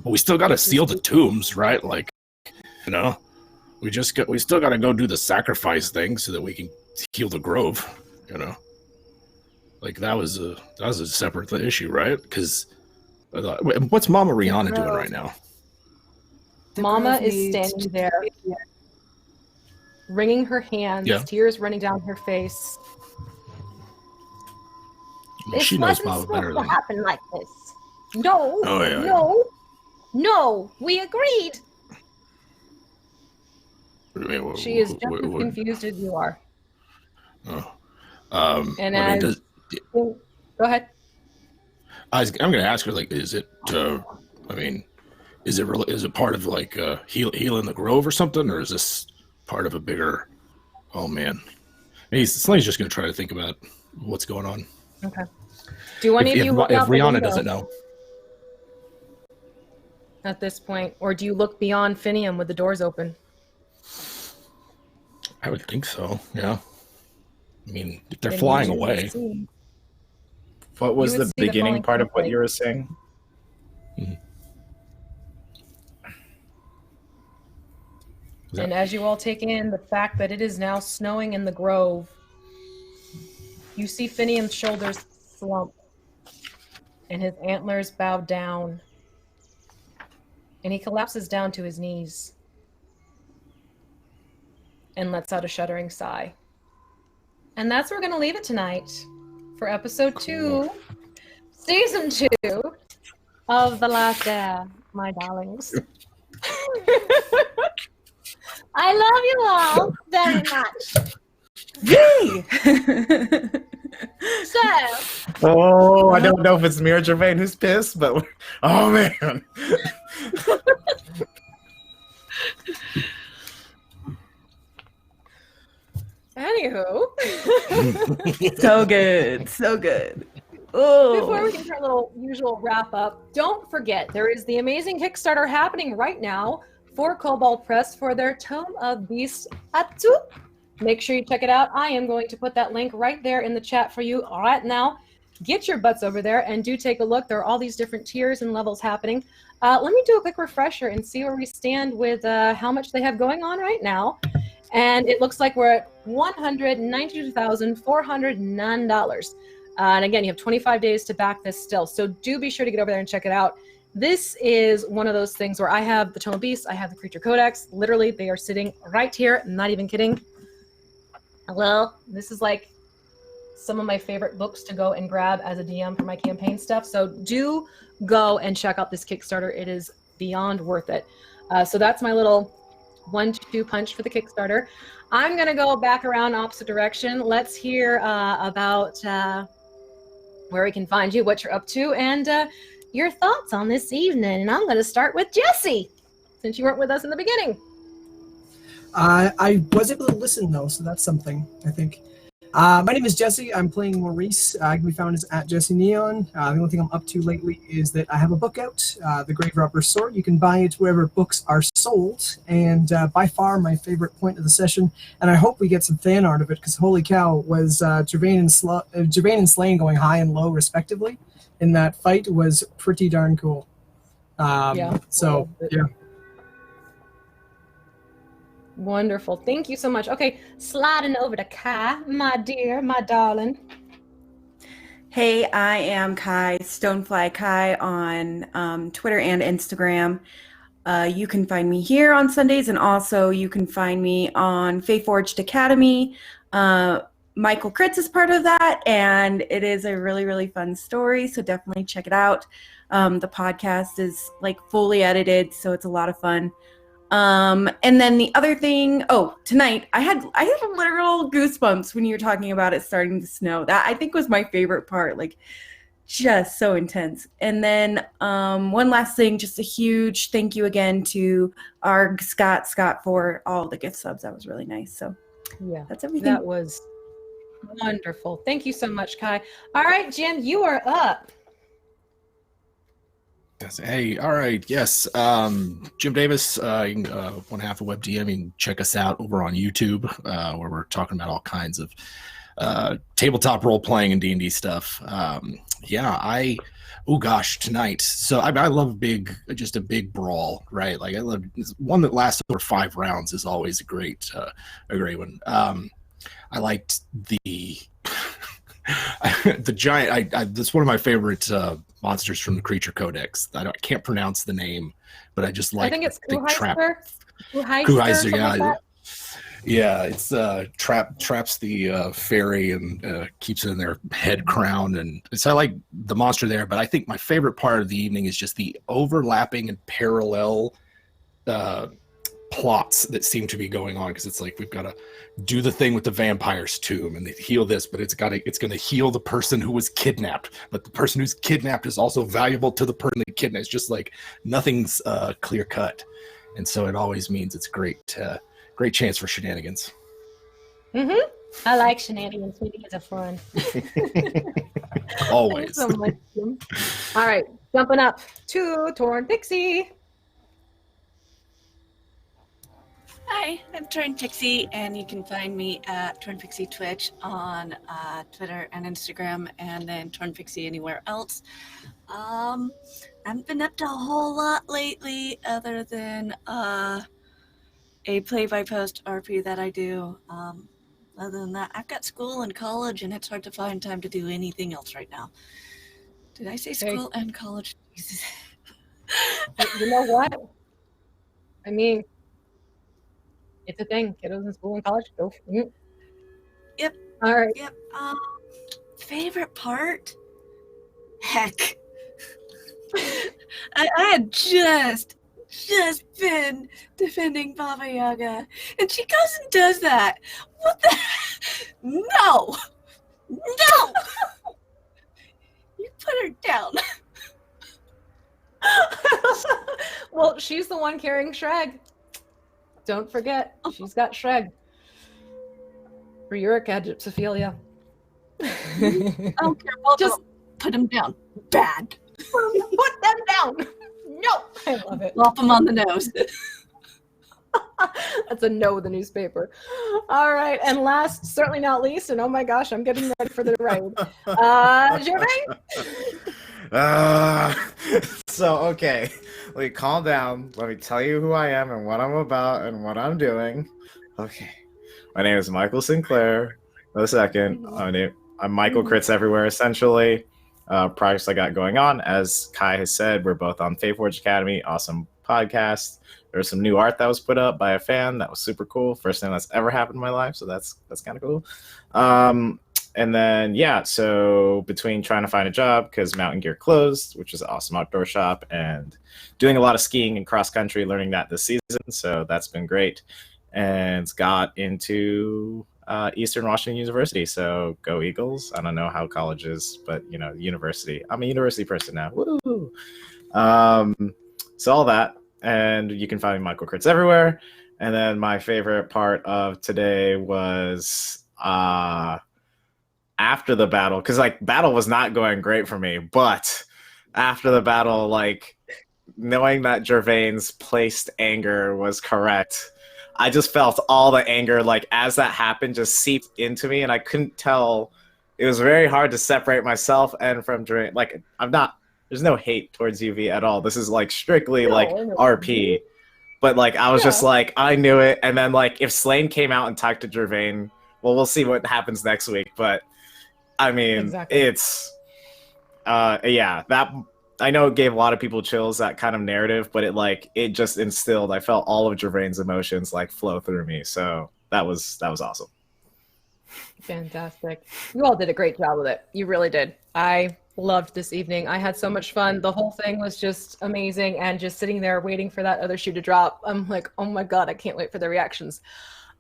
we still got to seal the tombs, right? Like, we still got to go do the sacrifice thing so that we can heal the grove, Like, that was a separate issue, right? Because, what's Mama Rihanna doing right now? Mama is standing there, wringing her hands, tears running down her face. Well, she knows Mama better than happen like this. No, no, we agreed. She is just as confused as you are. And go ahead. I'm going to ask her, like, is it? Is it part of like healing the grove or something, or is this part of a bigger? Oh man, maybe Slane's just going to try to think about what's going on. Okay. Do any of you look out the Rihanna window doesn't know at this point, or do you look beyond Finium with the doors open? I would think so. Yeah. I mean, if they're flying away. What was the beginning part of what you were saying? Mm-hmm. And as you all take in the fact that it is now snowing in the grove, you see Finium's shoulders slump and his antlers bow down, and he collapses down to his knees and lets out a shuddering sigh. And that's where we're going to leave it tonight for episode 2, season 2 of The Last Heir, my darlings. I love you all very much. Yay! So, I don't know if it's me or Gervain who's pissed, but oh man. anywho. So good. Oh. Before we can do our little usual wrap up, don't forget there is the amazing Kickstarter happening right now for Kobold Press for their Tome of Beasts Atu. Make sure you check it out. I am going to put that link right there in the chat for you right now. Get your butts over there and do take a look. There are all these different tiers and levels happening. Let me do a quick refresher and see where we stand with how much they have going on right now. And it looks like we're at $192,409. And again, you have 25 days to back this still. So do be sure to get over there and check it out. This is one of those things where I have the Tome of Beasts, I have the Creature Codex. Literally, they are sitting right here. I'm not even kidding. Hello. This is like some of my favorite books to go and grab as a DM for my campaign stuff. So do go and check out this Kickstarter. It is beyond worth it. So that's my little 1-2 punch for the Kickstarter. I'm going to go back around opposite direction. Let's hear about where we can find you, what you're up to, and your thoughts on this evening. And I'm going to start with Jesse, since you weren't with us in the beginning. I was able to listen, though, so that's something, I think. My name is Jesse. I'm playing Maurice. I can be found as @JesseNeon. The only thing I'm up to lately is that I have a book out, The Grave Robber's Sword. You can buy it wherever books are sold, and by far my favorite point of the session, and I hope we get some fan art of it, because holy cow, was Gervin and Slain going high and low, respectively, in that fight was pretty darn cool. So, yeah. Wonderful. Thank you so much. Okay, sliding over to Kai, my dear, my darling. Hey, I am Kai, Stonefly Kai on Twitter and Instagram. You can find me here on Sundays, and also you can find me on Faithforged Academy. Michael Kritz is part of that, and it is a really, really fun story, so definitely check it out. The podcast is like fully edited, so it's a lot of fun. And then the other thing, tonight I had literal goosebumps when you were talking about it starting to snow. That I think was my favorite part, like just so intense. And then one last thing, just a huge thank you again to our Scott for all the gift subs. That was really nice. So yeah, that's everything. That was wonderful. Thank you so much, Kai. All right, Jim, you are up. Yes. Hey, all right. Yes. Jim Davis, one half of WebDM. You can check us out over on YouTube, where we're talking about all kinds of tabletop role playing and D&D stuff. Tonight. So I love a big brawl, right? Like I love one that lasts over 5 rounds is always a great one. I liked the the giant. That's one of my favorite monsters from the Creature Codex. I can't pronounce the name, but I just like. I think it's big trap. Kuheister, yeah. Yeah, it's traps the fairy and keeps it in their head crown, and so I like the monster there. But I think my favorite part of the evening is just the overlapping and parallel plots that seem to be going on, because it's like we've got to do the thing with the vampire's tomb and they heal this, but it's going to heal the person who was kidnapped, but the person who's kidnapped is also valuable to the person that kidnapped. It's just like nothing's clear cut, and so it always means it's great chance for shenanigans. I like shenanigans. We think it's fun. Always. Thanks so much, Jim. All right, jumping up to Torn Pixie. Hi, I'm Torn Pixie, and you can find me at Torn Pixie Twitch on Twitter and Instagram, and then Torn Pixie anywhere else. I haven't been up to a whole lot lately, other than a play-by-post RP that I do. Other than that, I've got school and college, and it's hard to find time to do anything else right now. Did I say school and college? Jesus. You know what? I mean, it's a thing. Kiddos in school and college. Go. Yep. All right. Yep. Favorite part? Heck. I had just been defending Baba Yaga, and she goes and does that. What the? No. You put her down. Well, she's the one carrying Shreg. Don't forget, she's got Shreg. For your Ophelia. I don't care. Well, just put him down. Bad. Put them down. No. I love it. Lop him on the nose. That's a no with the newspaper. All right, and last, certainly not least, and oh my gosh, I'm getting ready for the raid. Jermaine? Okay. Calm down. Let me tell you who I am and what I'm about and what I'm doing. Okay. My name is Michael Sinclair. For the second, I'm Michael Crits everywhere, essentially. Projects I got going on, as Kai has said, we're both on Fateforge Academy. Awesome podcast. There was some new art that was put up by a fan that was super cool. First thing that's ever happened in my life, so that's kind of cool. And then so between trying to find a job because Mountain Gear closed, which is an awesome outdoor shop, and doing a lot of skiing and cross country, learning that this season, so that's been great. And got into Eastern Washington University, so go Eagles. I don't know how college is, but university. I'm a university person now. Woo! So all that, and you can find Michael Crits everywhere. And then my favorite part of today was after the battle, because battle was not going great for me, but after the battle, knowing that Gervain's placed anger was correct, I just felt all the anger, as that happened, just seeped into me, and I couldn't tell. It was very hard to separate myself and from Gervain. There's no hate towards UV at all. This is strictly RP. But I was just I knew it. And then if Slain came out and talked to Gervain, well, we'll see what happens next week. But I mean, it's that. I know it gave a lot of people chills, that kind of narrative, but it just instilled. I felt all of Gervain's emotions flow through me. So that was awesome. Fantastic. You all did a great job with it. You really did. I loved this evening. I had so much fun. The whole thing was just amazing, and just sitting there waiting for that other shoe to drop. I'm like, oh my God, I can't wait for the reactions.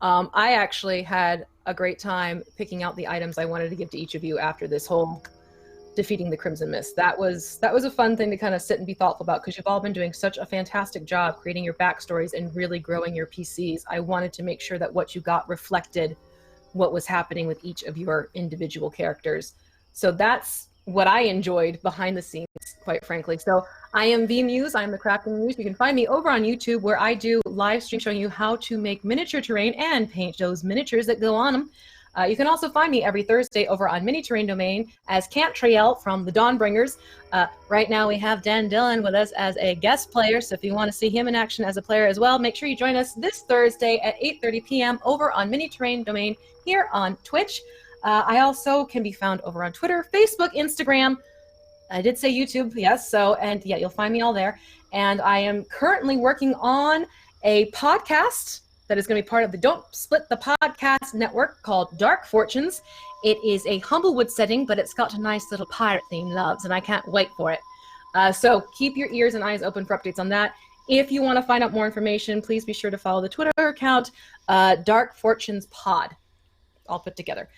I actually had a great time picking out the items I wanted to give to each of you after this whole defeating the Crimson Mist. That was a fun thing to kind of sit and be thoughtful about, because you've all been doing such a fantastic job creating your backstories and really growing your PCs. I wanted to make sure that what you got reflected what was happening with each of your individual characters. So that's what I enjoyed behind the scenes, quite frankly. So I am the Muse. I'm the Crafting Muse. You can find me over on YouTube, where I do live stream showing you how to make miniature terrain and paint those miniatures that go on them. You can also find me every Thursday over on Mini Terrain Domain as Cantriel from the Dawnbringers. Right now we have Dan Dillon with us as a guest player, so if you want to see him in action as a player as well, make sure you join us this Thursday at 8:30 p.m. over on Mini Terrain Domain here on Twitch. I also can be found over on Twitter, Facebook, Instagram. I did say YouTube, yes. You'll find me all there. And I am currently working on a podcast that is going to be part of the Don't Split the Podcast network called Dark Fortunes. It is a Humblewood setting, but it's got a nice little pirate theme, loves, and I can't wait for it. So keep your ears and eyes open for updates on that. If you want to find out more information, please be sure to follow the Twitter account, Dark Fortunes Pod, all put together.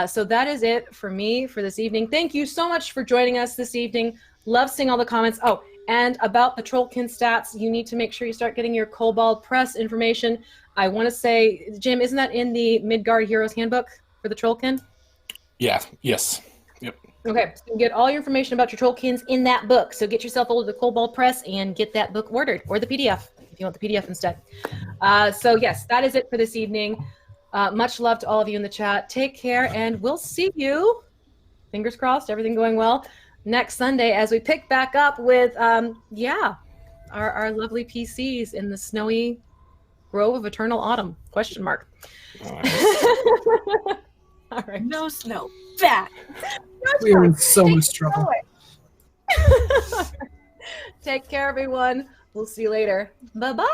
So that is it for me for this evening. Thank you so much for joining us this evening. Love seeing all the comments. Oh, and about the Trollkin stats, you need to make sure you start getting your Kobold press information. I want to say, Jim, isn't that in the Midgard Heroes Handbook for the Trollkin? Yeah, yes. Yep. Okay, so you get all your information about your Trollkins in that book. So get yourself over to the Kobold Press and get that book ordered, or the PDF, if you want the PDF instead. So yes, that is it for this evening. Much love to all of you in the chat. Take care, and we'll see you, fingers crossed, everything going well, next Sunday as we pick back up with, our lovely PCs in the snowy Grove of Eternal Autumn, ? All right. No snow. Back. We are in so much trouble. Take care, everyone. We'll see you later. Bye-bye.